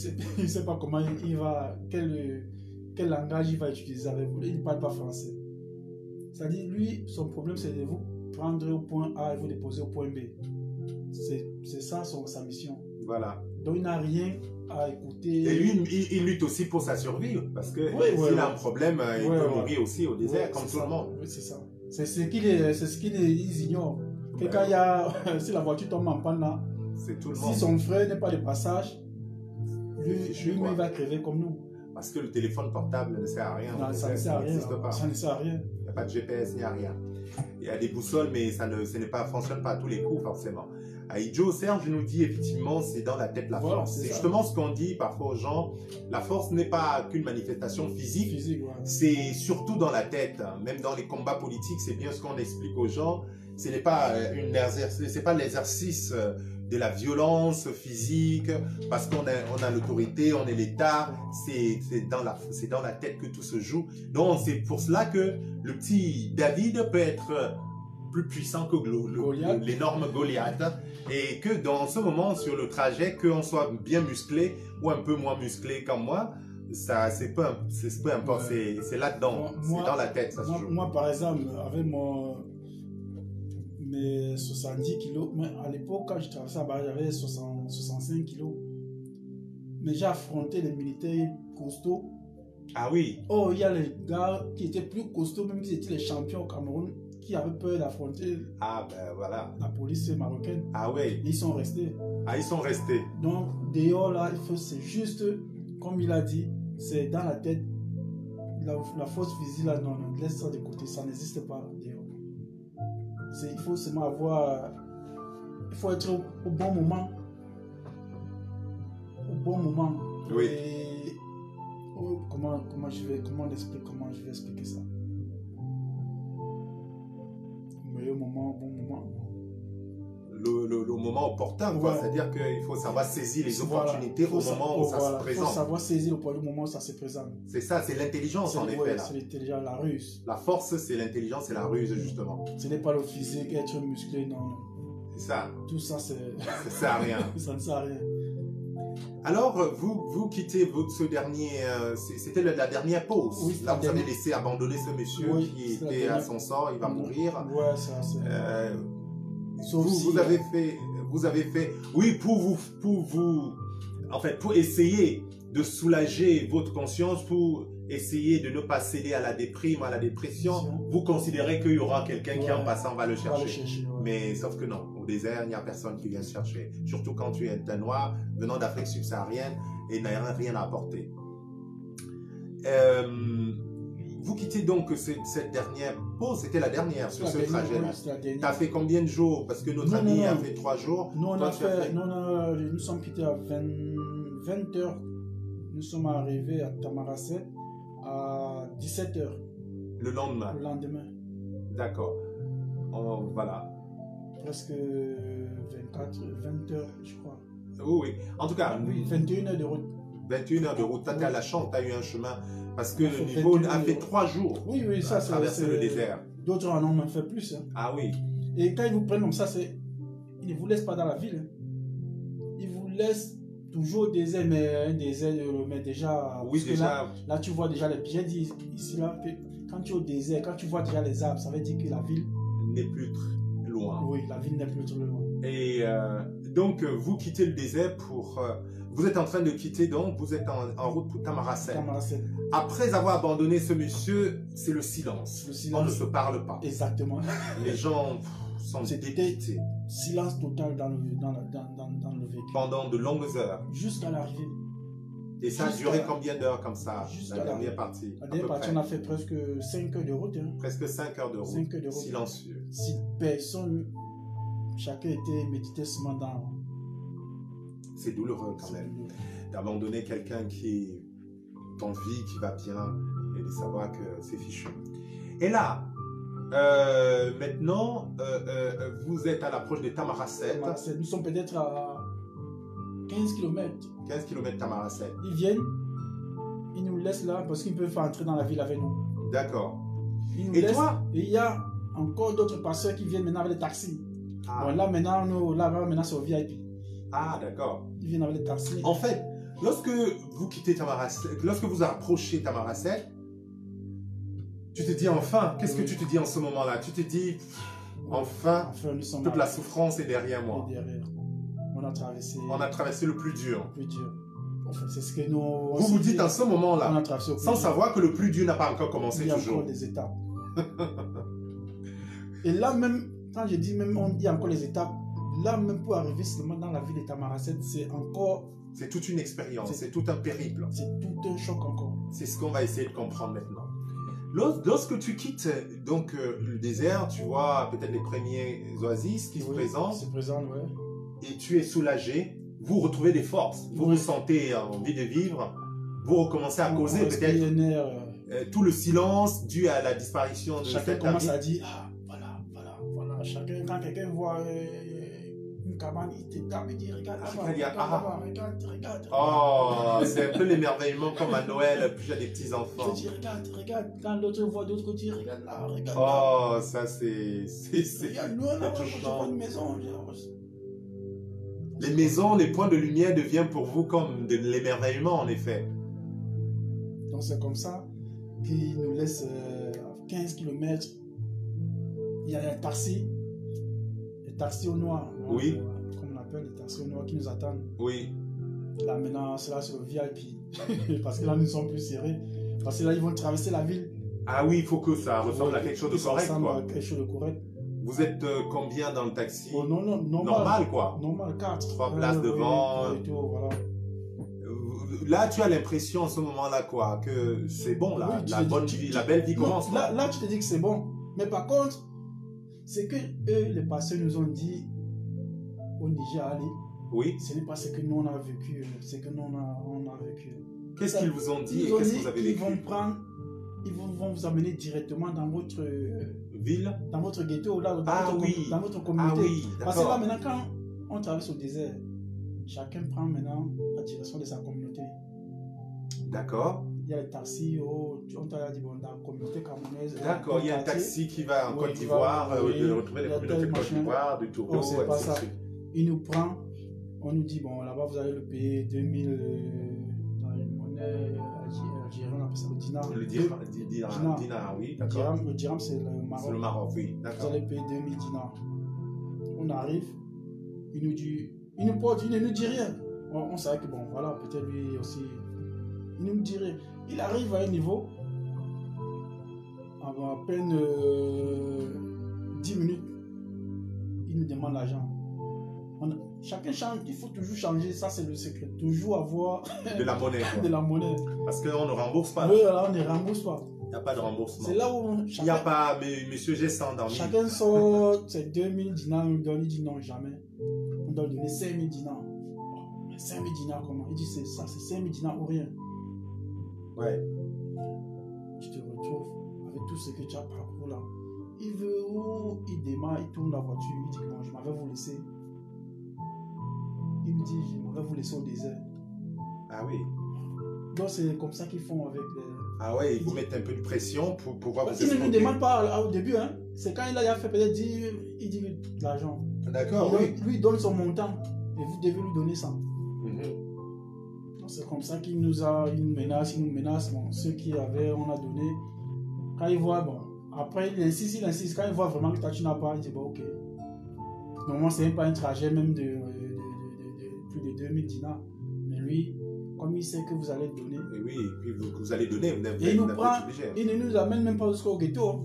ne sais pas comment il va, quel langage il va utiliser avec vous. Il ne parle pas français. C'est-à-dire, lui, son problème, c'est de vous prendre au point A et vous déposer au point B. C'est ça sa mission. Voilà. Donc, il n'a rien à écouter. Et lui, il lutte aussi pour sa survie, parce que s'il a un problème, il peut mourir aussi au désert, comme tout le monde. Oui, c'est ça. C'est ce qu'ils ignorent. Que quand il y a, si la voiture tombe en panne là, c'est tout le monde. Si son frère n'est pas de passage, lui-même va crever comme nous. Parce que le téléphone portable ne sert à rien. Non, ça ne sert à rien. Ça ne sert à rien. Il n'y a pas de GPS, il n'y a rien. Il y a des boussoles, mais ça ne fonctionne pas à tous les coups, forcément. Aïdjo, Serge nous dit effectivement, c'est dans la tête la force. C'est justement ce qu'on dit parfois aux gens. La force n'est pas qu'une manifestation physique, c'est surtout dans la tête. Même dans les combats politiques, c'est bien ce qu'on explique aux gens. Ce n'est pas l'exercice de la violence physique, parce qu'on a l'autorité, on est l'État, c'est dans la tête que tout se joue. Donc c'est pour cela que le petit David peut être plus puissant que l'énorme Goliath, et que dans ce moment sur le trajet, qu'on soit bien musclé ou un peu moins musclé comme moi, ça c'est peu importe, c'est là-dedans, c'est dans la tête, ça se joue. Moi par exemple, avec mes 70 kilos, mais à l'époque quand je traversais là-bas, j'avais 65 kilos, mais j'ai affronté les militaires costauds. Ah oui. Oh, il y a les gars qui étaient plus costauds, même qui étaient les champions au Cameroun, qui avaient peur d'affronter voilà. la police marocaine. Ah oui. Ils sont restés. Ah, ils sont restés. Donc, dehors, là, c'est juste, comme il a dit, c'est dans la tête. La force physique, là, non, laisse ça de côté, ça n'existe pas dehors. Il faut seulement avoir... Il faut être au bon moment. Au bon moment. Oui. Et, comment je vais expliquer ça? Meilleur moment, bon moment. Le moment opportun, quoi. C'est-à-dire qu'il faut savoir saisir les opportunités au moment où ça se présente. Il faut savoir saisir le moment où ça se présente. C'est ça, c'est l'intelligence en effet. C'est l'intelligence, la ruse. La force, c'est l'intelligence et la ruse, justement. Ce n'est pas le physique, être musclé, non. C'est ça. Tout ça, ça ne sert à rien. Ça ne sert à rien. Alors, vous quittez ce dernier... C'était la dernière pause. Oui, là, vous avez laissé abandonner ce monsieur qui était à son sort, il va mourir. Ouais, ça, c'est... Vous avez fait, oui, pour essayer de soulager votre conscience, pour essayer de ne pas céder à la déprime, à la dépression, vous considérez qu'il y aura quelqu'un qui en passant va le chercher. Mais sauf que non, au désert, il n'y a personne qui vient se chercher. Surtout quand tu es un noir venant d'Afrique subsaharienne et n'ayant rien à apporter. Vous quittez donc cette dernière pause, c'était la dernière sur ce trajet-là. Tu as fait combien de jours? Parce que notre ami a fait 3 jours. Nous, nous sommes quittés à 20 heures. Nous sommes arrivés à Tamaracet à 17 heures. Le lendemain? Le lendemain. D'accord. Voilà. Presque 20 heures, je crois. Oui. En tout cas... Oui, 21 heures de route. 21 heures de route. Tu as la chance, tu as eu un chemin. Parce que le niveau a fait 3 jours. Oui, ça c'est... traverser le désert. D'autres en ont même fait plus. Hein. Ah oui. Et quand ils vous prennent comme ça, ils ne vous laissent pas dans la ville. Ils vous laissent toujours au désert, mais un désert, mais déjà... Oui, déjà... Là, tu vois déjà les... J'ai dit ici, là, que quand tu es au désert, quand tu vois déjà les arbres, ça veut dire que la ville... n'est plus loin. Oui, la ville n'est plus trop loin. Et donc, vous quittez le désert pour... vous êtes en train de quitter, donc, vous êtes en route pour Tamaracet. Après avoir abandonné ce monsieur, c'est le silence. On ne se parle pas. Exactement. Les gens sont dépités. Silence total dans le véhicule. Pendant de longues heures. Jusqu'à l'arrivée. Et ça a duré combien d'heures comme ça, la dernière partie? La dernière partie, on a fait presque 5 heures de route. Hein. Presque 5 heures de route. 5 heures de route. Silencieux. Si personne... chacun était médité seulement dans... C'est douloureux quand même. D'abandonner quelqu'un qui est en vie, qui va bien, et de savoir que c'est fichu. Et là, maintenant, vous êtes à l'approche de Tamaracet. Nous sommes peut-être à 15 km. 15 km Tamaracet. Ils viennent, ils nous laissent là parce qu'ils peuvent entrer dans la ville avec nous. D'accord. Ils nous Et laissent, toi? et il y a encore d'autres passeurs qui viennent maintenant avec les taxis. Ah, Bon, là maintenant c'est au VIP. ah d'accord. Ils viennent avec les taxis. En fait, lorsque vous quittez Tamaracet, lorsque vous approchez Tamaracet, tu te dis enfin, qu'est-ce que tu te dis en ce moment-là? Tu te dis, enfin, Enfin, nous sommes toute la souffrance est derrière moi. et derrière. On a traversé On a traversé le plus dur. le plus dur. Enfin, c'est ce que nous... Vous vous dites en ce on moment-là, a traversé au plus sans dur. savoir que le plus dur n'a pas encore commencé Il y a toujours. encore des étapes. Et là même, quand je dis même il y a encore les étapes, là même pour arriver seulement dans la ville de Tamaracet, c'est encore... C'est toute une expérience, C'est- c'est tout un périple. C'est tout un choc encore. C'est ce qu'on va essayer de comprendre maintenant. Lorsque tu quittes donc le désert, tu vois peut-être les premiers oasis qui se Oui, présentent se présentent, ouais. et tu es soulagé, vous retrouvez des forces, vous Oui. ressentez envie de vivre, vous recommencez à causer On respire peut-être un air, tout le silence dû à la disparition de chacun cet commence ami. à dire, ah, voilà. Chacun, quand quelqu'un voit une cabane, il te tape et dit, regarde là-bas, Il y a- regarde. Oh, c'est un peu l'émerveillement comme à Noël, puis il y a des petits Il enfants. te dit, regarde. Quand l'autre voit d'autre côté, regarde là. Oh, ça c'est... Regarde loin là, je vois une maison. Les maisons, les points de lumière deviennent pour vous comme de l'émerveillement en effet. Donc c'est comme ça qu'ils nous laissent 15 km. Il y a les taxis au noir. Oui. Comme on appelle les taxis au noir qui nous attendent. Oui. Là maintenant, c'est là sur le VIP. Parce que là, nous sommes plus serrés. Parce que là, ils vont traverser la ville. Ah oui, il faut que ça ressemble à quelque chose de Ça correct ressemble quoi. à quelque chose de correct. Vous êtes combien dans le taxi? Oh, non, Normal quoi. Normal, 4. 3 places devant. Et tout, voilà. Là, tu as l'impression en ce moment-là quoi, que c'est bon là, Oui, la bonne vie, la belle vie Non, commence. quoi. là, tu te dis que c'est bon. Mais par contre, c'est que eux, les pasteurs nous ont dit au Niger, allez, Oui. ce n'est pas ce que nous on a vécu, c'est que nous on a vécu. Qu'est-ce qu'ils vous ont dit Ils et ont qu'est-ce dit que vous avez qu'ils vécu? vont vous amener directement dans votre Ville? ghetto, là, Ah oui. dans votre Ah communauté. oui, Parce que là d'accord. maintenant, quand on traverse au désert, chacun prend maintenant la direction de sa communauté. D'accord. Il y a les taxis, on t'a dit, bon, dans la communauté camerounaise. D'accord, il y a un quartier, taxi qui va en Oui, Côte qui d'Ivoire, va, oui, de retrouver les il y a communautés de tel Côte machin. d'Ivoire, de Togo, Oh, c'est pas ainsi de ça. suite. Il nous prend, on nous dit, bon, là-bas, vous allez le payer 2000 dans une monnaie algérienne, on appelle ça le dinar. Le dinar, oui, d'accord. Le dirham, c'est le Maroc. C'est le Maroc, oui, Vous d'accord. allez payer 2000 dinars. On arrive, il nous dit, il nous porte, il ne nous dit rien. On savait que, bon, voilà, peut-être lui aussi, il ne nous dit rien. Il arrive à un niveau, à peine 10 minutes, il nous demande l'argent. Chacun change, il faut toujours changer, ça c'est le secret. Toujours avoir De la monnaie, de quoi. la monnaie. Parce qu'on ne rembourse pas. Oui, alors on ne rembourse pas. Il n'y a pas de remboursement. C'est là où Il n'y a chacun, pas, mais monsieur, j'ai 100 dans 1000. chacun sort ses 2000 dinars, on donne, il dit non, jamais. On doit lui donner 5000 dinars. Mais 5000 dinars comment? Il dit c'est ça, c'est 5000 dinars ou rien. Ouais. Tu te retrouves avec tout ce que tu as parcouru là. Il veut où? Il démarre, il tourne la voiture, il dit bon, je m'avais vous laisser. Il me dit, je m'avais vous laisser au désert. Ah oui. Donc c'est comme ça qu'ils font avec les... Ah ouais, ils vous mettent un peu de pression pour pouvoir vous Il ne nous escroquer. demande pas au début, hein. C'est quand il a fait peut-être il dit l'argent. D'accord, oui. Lui il donne son montant et vous devez lui donner ça. Mhm. Donc, c'est comme ça qu'il nous menace. Bon, ceux qui avaient, on a donné. Quand il voit, bon, après il insiste. Quand il voit vraiment que toi tu n'as pas, il dit bon, ok. Normalement, c'est même pas un trajet même de plus de 2000 dinars. Mais lui, comme il sait que vous allez donner, Et oui, et puis vous allez donner, vous n'avez et il nous pas prend, obligé. il ne nous amène même pas jusqu'au ghetto. Hein.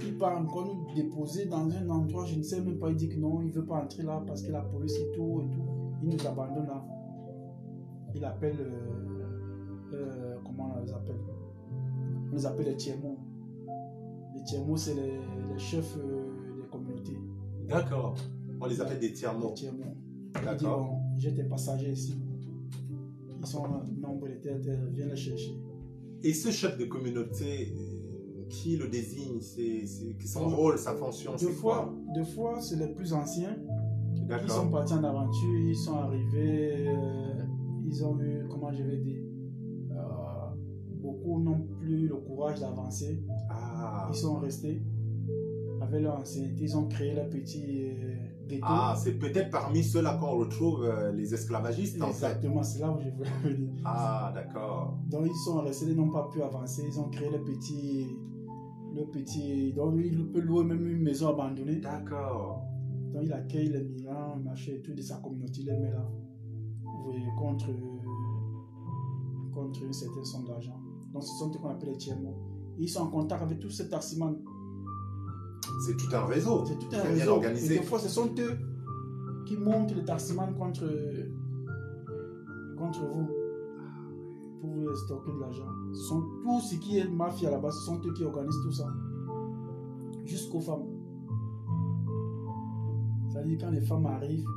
Il part encore nous déposer dans un endroit, je ne sais même pas, il dit que non, il ne veut pas entrer là parce que la police et tout. Il nous abandonne là. Il appelle, comment on les appelle? On les appelle les tiers-mots. Les tiers-mots, c'est les chefs des communautés. D'accord. On les appelle des tiers-mots. Il dit, bon, j'ai tes passagers ici. Ils sont nombreux de tête, viens les chercher. Et ce chef de communauté, qui le désigne, c'est son rôle, sa fonction, c'est quoi? Deux fois, c'est les plus anciens. Ils sont D'accord. partis en aventure, ils sont arrivés, ils ont eu, comment je vais dire, beaucoup n'ont plus le courage d'avancer. Ah, Ils sont restés avec leur ancienneté, ils ont créé leur petit ghetto. ah c'est peut-être parmi ceux-là qu'on retrouve les esclavagistes, en fait. Exactement, c'est là où je voulais venir. Ah, d'accord. Donc ils sont restés, ils n'ont pas pu avancer, ils ont créé le petit, donc il peut louer même une maison abandonnée. D'accord. Donc il accueille les migrants, machin et tout de sa communauté, il les met là. Vous voyez, contre une certaine somme d'argent. Donc ce sont ce qu'on appelle les tiers-mots. Ils sont en contact avec tous ces taximans. C'est tout un réseau. C'est tout un Très bien réseau. organisé. Et des fois, ce sont eux qui montent les taximans contre vous pour vous stocker de l'argent. Ce sont tout ce qui est mafia là-bas, ce sont eux qui organisent tout ça. Jusqu'aux femmes. C'est-à-dire quand les femmes arrivent,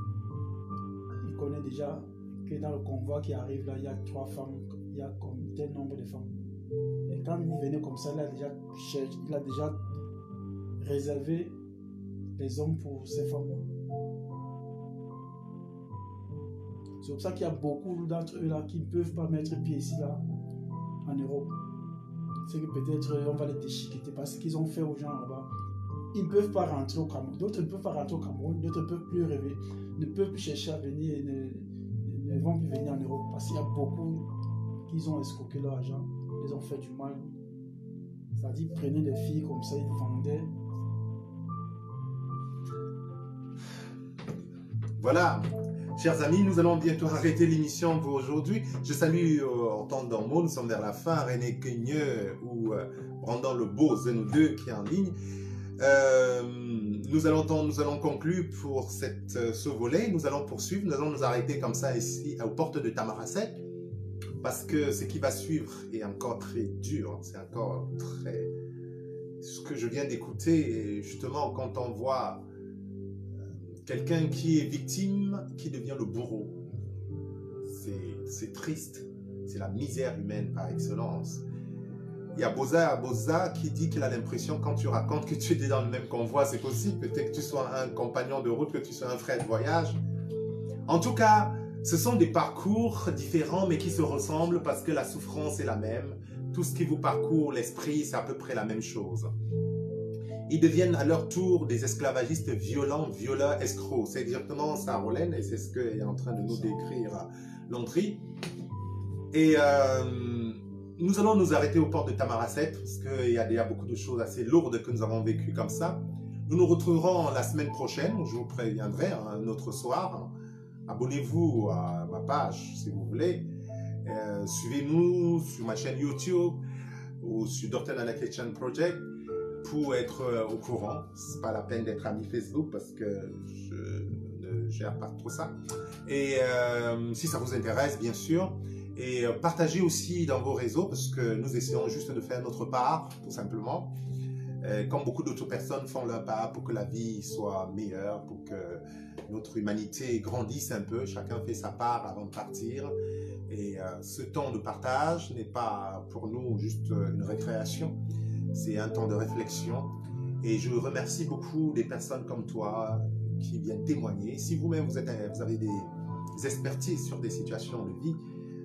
ils connaissent déjà que dans le convoi qui arrive là, il y a 3 femmes, il y a comme tel nombre de femmes. Et quand vous venez comme ça, il a déjà réservé les hommes pour ces femmes-là. C'est pour ça qu'il y a beaucoup d'entre eux là qui ne peuvent pas mettre pied ici là en Europe. C'est que peut-être on va les déchiqueter parce qu'ils ont fait aux gens là-bas. Ils ne peuvent pas rentrer au Cameroun. D'autres ne peuvent pas rentrer au Cameroun, d'autres ne peuvent plus rêver, ne peuvent plus chercher à venir et ne vont plus venir en Europe parce qu'il y a beaucoup qui ont escroqué leur argent, ils ont fait du mal. C'est-à-dire, ils prenaient des filles comme ça, ils vendaient. Voilà, chers amis, nous allons bientôt arrêter l'émission pour aujourd'hui. Je salue Hortense Dormo, nous sommes vers la fin, René Queigneux ou Brandon Lebeau, nous deux qui est en ligne. Nous allons conclure pour ce volet. Nous allons poursuivre, nous allons nous arrêter comme ça ici aux portes de Tamaracet parce que ce qui va suivre est encore très dur. C'est encore très... Ce que je viens d'écouter, et justement quand on voit quelqu'un qui est victime, qui devient le bourreau. C'est triste. C'est la misère humaine par excellence. Il y a Boza qui dit qu'il a l'impression quand tu racontes que tu étais dans le même convoi, c'est possible. Peut-être que tu sois un compagnon de route, que tu sois un frère de voyage. En tout cas, ce sont des parcours différents mais qui se ressemblent parce que la souffrance est la même. Tout ce qui vous parcourt l'esprit, c'est à peu près la même chose. Ils deviennent à leur tour des esclavagistes violents, violeurs, escrocs. C'est exactement ça, Rolène, et c'est ce qu'est en train de nous décrire Landry. Et nous allons nous arrêter aux portes de Tamaracet, parce qu'il y a déjà beaucoup de choses assez lourdes que nous avons vécues comme ça. Nous nous retrouverons la semaine prochaine, je vous préviendrai, un autre soir. Abonnez-vous à ma page, si vous voulez. Suivez-nous sur ma chaîne YouTube ou sur Dr. Nana Kitchen Project. Pour être au courant, c'est pas la peine d'être ami Facebook parce que je ne gère pas trop ça. Et si ça vous intéresse, bien sûr, et partagez aussi dans vos réseaux parce que nous essayons juste de faire notre part, tout simplement. Comme beaucoup d'autres personnes font leur part pour que la vie soit meilleure, pour que notre humanité grandisse un peu. Chacun fait sa part avant de partir. Et ce temps de partage n'est pas pour nous juste une récréation. C'est un temps de réflexion et je remercie beaucoup des personnes comme toi qui viennent témoigner. Si vous-même vous avez des expertises sur des situations de vie,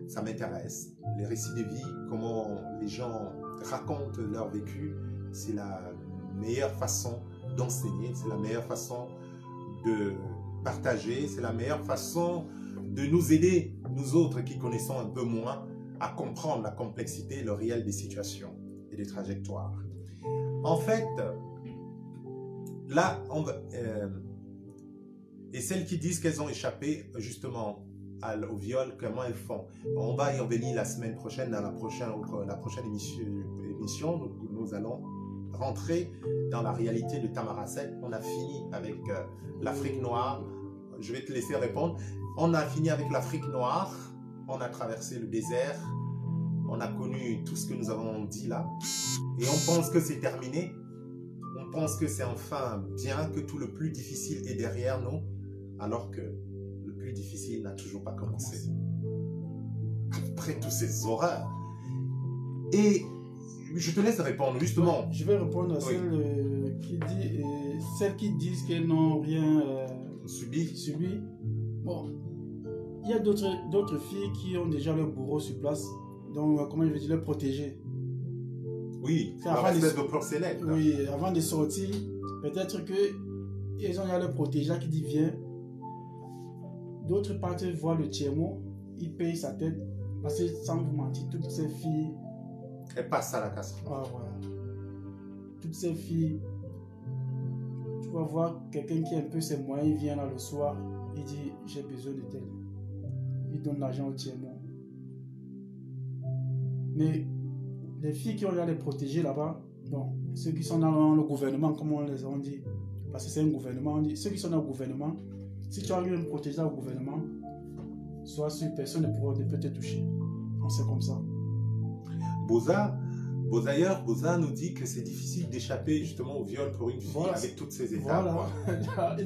ça m'intéresse. Les récits de vie, comment les gens racontent leur vécu, c'est la meilleure façon d'enseigner, c'est la meilleure façon de partager, c'est la meilleure façon de nous aider, nous autres qui connaissons un peu moins, à comprendre la complexité, le réel des situations et des trajectoires. En fait, là, et celles qui disent qu'elles ont échappé justement au viol, comment elles font? On va y revenir la semaine prochaine, dans la prochaine émission. Nous allons rentrer dans la réalité de Tamaracet. On a fini avec l'Afrique noire. Je vais te laisser répondre. On a fini avec l'Afrique noire. On a traversé le désert. On a connu tout ce que nous avons dit là. Et on pense que c'est terminé. On pense que c'est enfin bien que tout le plus difficile est derrière nous, alors que le plus difficile n'a toujours pas commencé. Après toutes ces horreurs. Et je te laisse répondre, justement. Je vais répondre à Oui. celles qui disent qu'elles n'ont rien Subi. subi. Bon, il y a d'autres filles qui ont déjà leur bourreau sur place. Donc, comment je vais dire, leur protéger. Oui, C'est la avant respect les- de proxénète. Oui, avant de sortir, peut-être que ils ont déjà leur protégé qui dit viens. D'autres partent voir le tiers-mot, ils payent sa tête. Parce que sans vous mentir, toutes ces filles, Elle passe à la casserole. voilà. Toutes ces filles, tu vas voir quelqu'un qui a un peu ses moyens, il vient là le soir, il dit j'ai besoin de tel. Il donne l'argent au tiers-mot. Mais les filles qui ont déjà les protégés là-bas, bon, ceux qui sont dans le gouvernement, comme on les a dit, parce que c'est un gouvernement, on dit, ceux qui sont dans le gouvernement, si tu as eu un protégé au gouvernement, sois sûr, personne ne peut te toucher. On sait comme ça. Boza nous dit que c'est difficile d'échapper justement au viol pour une fille Voilà. avec toutes ces étapes. quoi. Voilà.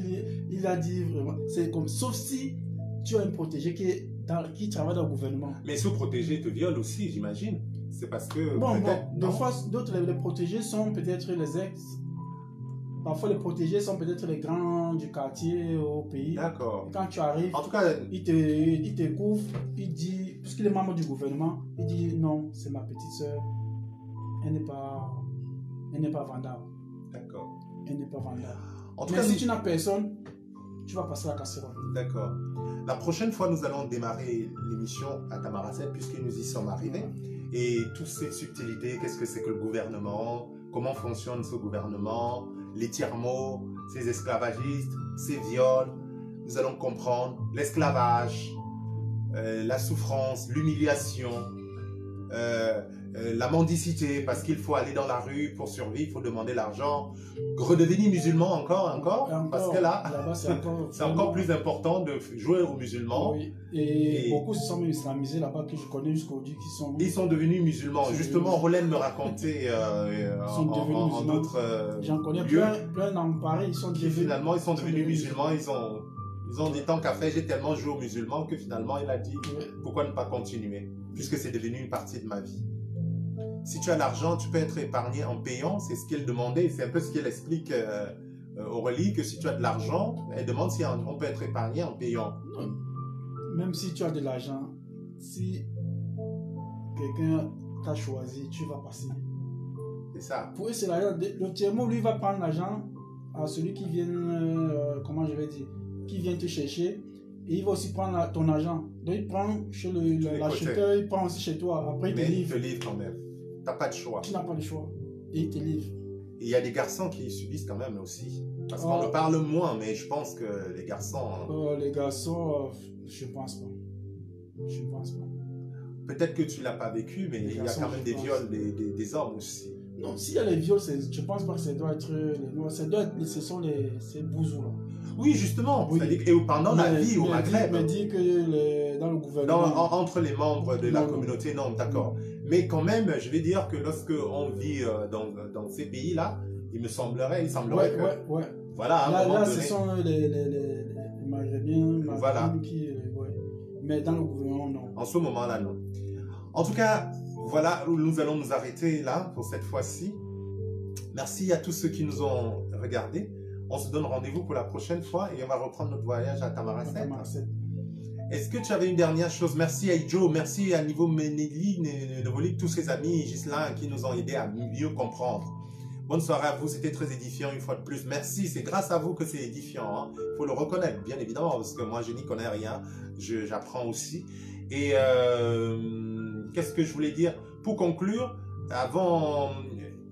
il a dit vraiment, c'est comme, sauf si tu as un protégé qui travaille dans le gouvernement. Mais ce protégé te viole aussi, j'imagine. C'est parce que Bon, peut-être, de non? fois, d'autres, les protégés sont peut-être les ex. Parfois, les protégés sont peut-être les grands du quartier au pays. D'accord. Quand tu arrives, En tout cas, il te couvre, il dit, puisqu'il est membre du gouvernement, il dit non, c'est ma petite soeur, elle n'est pas vendable. d'accord. Elle n'est pas vendable. En tout Mais cas, si nous- tu n'as personne, tu vas passer la casserole. D'accord. La prochaine fois, nous allons démarrer l'émission à Tamaracet puisque nous y sommes arrivés. Et toutes ces subtilités, qu'est-ce que c'est que le gouvernement, comment fonctionne ce gouvernement, les tiers-mots, ces esclavagistes, ces viols, nous allons comprendre l'esclavage, la souffrance, l'humiliation, la mendicité, parce qu'il faut aller dans la rue pour survivre, il faut demander l'argent, redevenir musulman encore, parce que là-bas, c'est c'est encore plus important de jouer aux musulmans. Oui. Et Et- beaucoup se sont même islamisés là-bas que je connais jusqu'aujourd'hui qui sont. Ils sont devenus musulmans. Ils sont Justement, devenus- Rolène me racontait sont devenus en musulmans. d'autres J'en connais lieux plein dans Paris, ils sont qui devenus. finalement ils sont sont devenus devenus musulmans. Ils ont dit tant qu'à faire, j'ai tellement joué aux musulmans que finalement il a dit Ouais. pourquoi ne pas continuer puisque c'est devenu une partie de ma vie. Si tu as l'argent, tu peux être épargné en payant. C'est ce qu'elle demandait. C'est un peu ce qu'elle explique Aurélie, que si tu as de l'argent, elle demande si on peut être épargné en payant. Non. Même si tu as de l'argent, si quelqu'un t'a choisi, tu vas passer. C'est ça. Pour eux, c'est l'argent. Le tiers-mot, lui, va prendre l'argent à celui qui vient, comment je vais dire, qui vient te chercher. Et il va aussi prendre ton argent. Donc, il prend chez l'acheteur, il prend aussi chez toi. Après, il te Mais il livre. te livre quand même. T'as pas de choix. Tu n'as pas le choix. Et il te livre. Et il y a des garçons qui subissent quand même aussi. Parce Oh. qu'on le parle moins, mais je pense que les garçons, Les garçons, je pense pas. Je pense pas. peut-être que tu l'as pas vécu, mais Les il y a garçons, quand même je des pense. viols des hommes aussi. Non, s'il y a les viols, je pense pas que ça doit être les noirs. Ça doit être, ce sont ces bouzous là. Oui, justement. Oui. C'est-à-dire que- et pendant la vie au Maghreb, Mais dit que dans le gouvernement. entre les membres de la Non. communauté, non, d'accord. Mais quand même, je vais dire que lorsque on vit dans ces pays-là, il semblerait Ouais, que, ouais. voilà, à un Là, moment ce donné, sont les Maghrébins, Voilà. qui. Ouais. Mais dans le gouvernement, non. en ce moment-là, non. En tout cas, voilà, nous allons nous arrêter là pour cette fois-ci. Merci à tous ceux qui nous ont regardés. On se donne rendez-vous pour la prochaine fois et on va reprendre notre voyage à Tamaracet. Est-ce que tu avais une dernière chose? Merci à Ijo, merci à Niveau Meneli, Nevoli, tous ses amis, Gislain, qui nous ont aidés à mieux comprendre. Bonne soirée à vous, c'était très édifiant une fois de plus. Merci, c'est grâce à vous que c'est édifiant. Il faut le reconnaître, bien évidemment, parce que moi, je n'y connais rien. J'apprends aussi. Et qu'est-ce que je voulais dire? Pour conclure, avant,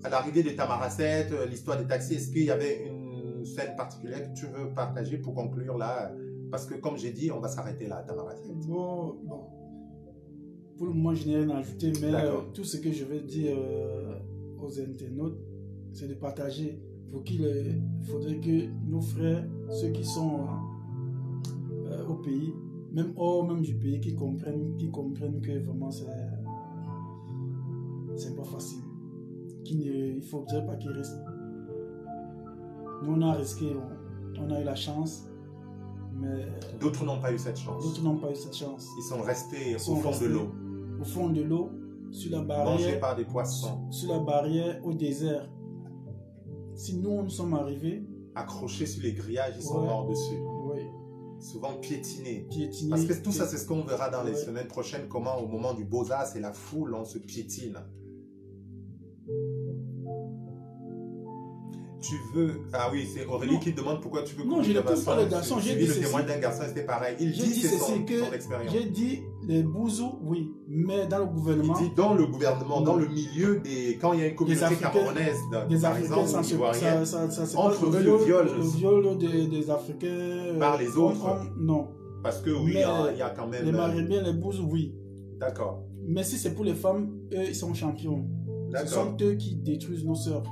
à l'arrivée de Tamaracet, l'histoire des taxis, est-ce qu'il y avait une scène particulière que tu veux partager pour conclure là? Parce que comme j'ai dit, on va s'arrêter là à Tamaracet. Bon. Pour le moment, je n'ai rien à ajouter, mais D'accord. tout ce que je veux dire aux internautes, c'est de partager. Il faudrait que nos frères, ceux qui sont au pays, même hors même du pays, qui comprennent que vraiment c'est pas facile. Il ne faudrait pas qu'ils restent Nous, on a risqué, on a eu la chance, mais D'autres n'ont pas eu cette chance. d'autres n'ont pas eu cette chance. Ils sont restés Ils sont au fond restés de l'eau, Au fond de l'eau, sur la mangés barrière, par des poissons, sur la barrière au désert. Si nous sommes arrivés, accrochés sur les grillages, ils sont Ouais. morts dessus. oui, Souvent piétinés. piétinés. Parce que tout ça, c'est ce qu'on verra dans les Ouais. semaines prochaines, comment au moment du Beaux-Arts et la foule, on se piétine. Tu veux... Ah oui, c'est Aurélie Non. qui demande pourquoi tu veux... Non, je ne pousse pas le garçon, j'ai J'ai dit le ceci. témoin d'un garçon, c'était pareil. Il J'ai dit dit c'est ceci son que expérience. j'ai dit les bouzous, oui, mais dans le Il gouvernement, dit dans le gouvernement, dans le milieu des... Quand il y a une communauté Africains- camerounaise, des par Africains, exemple, ça ou se ivoirienne, c'est entre pas eux, le viol, le viol des Africains Par les autres. non. parce que oui, Mais il y a quand même... Les Maghrébins, les bouzous, oui. D'accord, Mais si c'est pour les femmes, eux, ils sont champions. Ce d'accord. sont eux qui détruisent nos sœurs.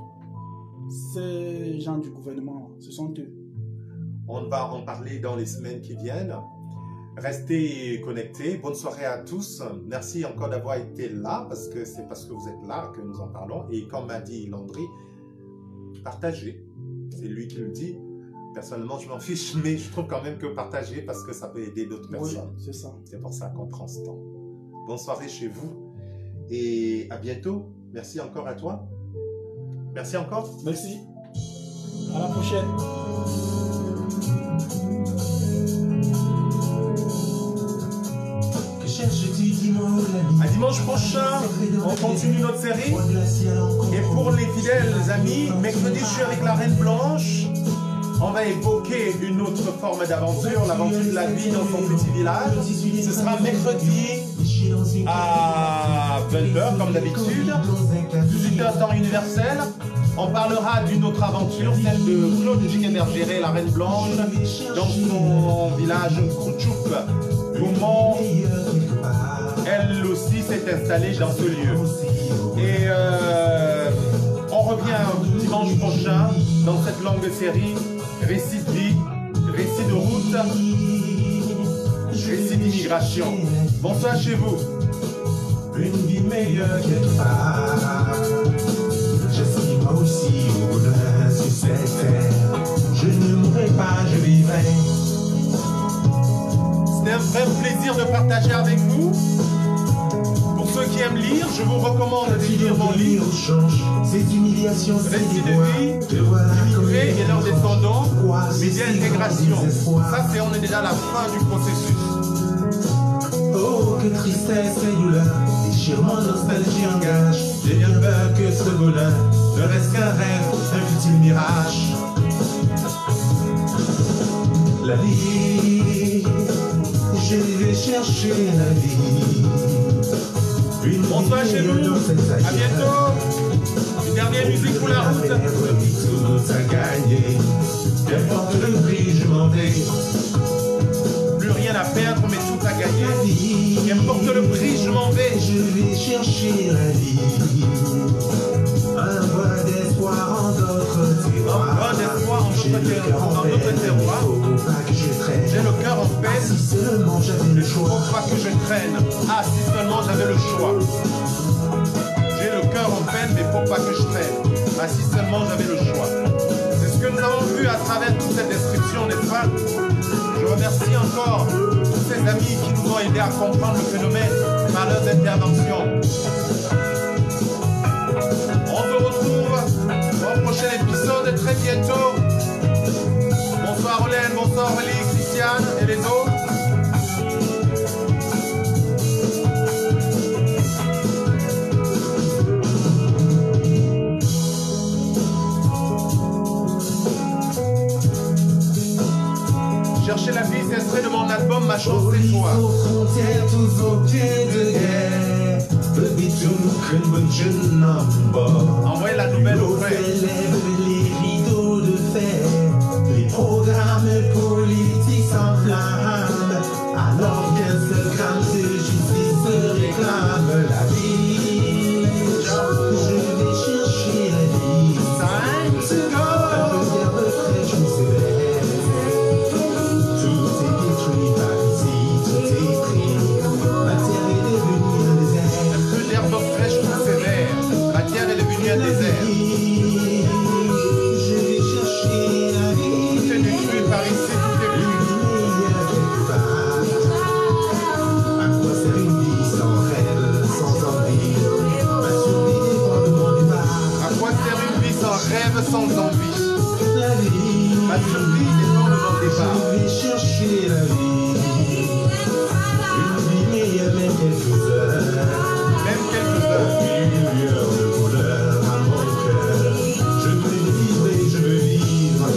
Ces gens du gouvernement, ce sont eux. On va en parler dans les semaines qui viennent. Restez connectés. Bonne soirée à tous. Merci encore d'avoir été là, parce que c'est parce que vous êtes là que nous en parlons. Et comme m'a dit Landry, partagez. C'est lui qui le dit. Personnellement, je m'en fiche, mais je trouve quand même que partager, parce que ça peut aider d'autres Oui, personnes. c'est ça. C'est pour ça qu'on prend ce temps. Bonne soirée chez vous. Et à bientôt. Merci encore à toi. Merci encore. Merci. À la prochaine. Que cherches-tu, dis-moi, l'ami? À dimanche prochain, on continue notre série. Et pour les fidèles amis, mercredi, je suis avec la Reine Blanche. On va évoquer une autre forme d'aventure, l'aventure de la vie dans son petit village. Ce sera mercredi à 20h, comme d'habitude, 18h temps universel. On parlera d'une autre aventure, celle de Claude Jiquet-Bergeret, la Reine Blanche, dans son village Krouchouk. Comment elle aussi s'est installée dans ce lieu. Et on revient dimanche prochain dans cette longue série, récit de vie, récit de route, récit d'immigration. Bonsoir chez vous. Une vie meilleure quelque part. J'estime aussi au-delà sur cette terre. Je ne mourrai pas, je vivrai. C'était un vrai plaisir de partager avec vous. Pour ceux qui aiment lire, je vous recommande de lire mon livre Cette humiliation, c'est Récit de vie, immigrés et leurs descendants, médias intégration. Ça, c'est on est déjà à la fin du processus. Oh, que tristesse et douleur, déchirement, nostalgie engage. J'ai bien peur que ce bonheur ne reste qu'un rêve, un futile mirage. La vie, je vais chercher la vie. Bonsoir chez vous, à bientôt. Une dernière musique pour la route. Tout à gagner, qu'importe le prix, je m'en vais. Plus rien à perdre, mais tout à gagner. Qu'importe le prix, je m'en vais. Je vais chercher la vie. Un brin d'espoir en d'autres terroirs. Un brin d'espoir en d'autres terroirs. J'ai le cœur en peine. Si seulement j'avais le Il ne faut choix. pas que je traîne. Ah, si seulement j'avais le choix. J'ai le cœur en peine, mais il ne faut pas que je traîne. Ah, si seulement j'avais le choix. C'est ce que nous avons vu à travers toute cette description, n'est-ce pas? Je remercie encore tous ces amis qui nous ont aidés à comprendre le phénomène par leurs interventions. On se retrouve au prochain épisode très bientôt. Bonsoir Hélène, bonsoir Aurélie, Christiane et les autres. Chercher la vie, c'est extrait de mon album Ma chance c'est toi. Aux frontières, tous aux pieds de guerre. Baby, tu nous crains, bonne jeune number. Envoyez la nouvelle au frère. Les rideaux de fer, les programmes politiques s'enflamment. Alors 15 grammes de justice réclament la vie. Je vais chercher la vie. Time to Un go. regard fraîche nous sévère. Tout est détruit par ici, tout est pris. La terre est devenue un désert. Un peu d'herbe fraîche pour sévère. La terre est devenue un désert. rêve sans envie. la vie. Ma survie dépend de mon départ. Je vais chercher la vie. Une vie meilleure, même quelques heures. Même quelques heures. Une lueur de couleur à mon cœur. Je veux vivre et je veux vivre.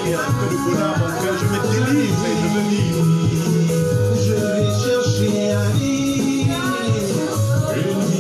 Et un peu de bonheur, mon cœur, je me délivre et je veux vivre. Je vais chercher la vie. Une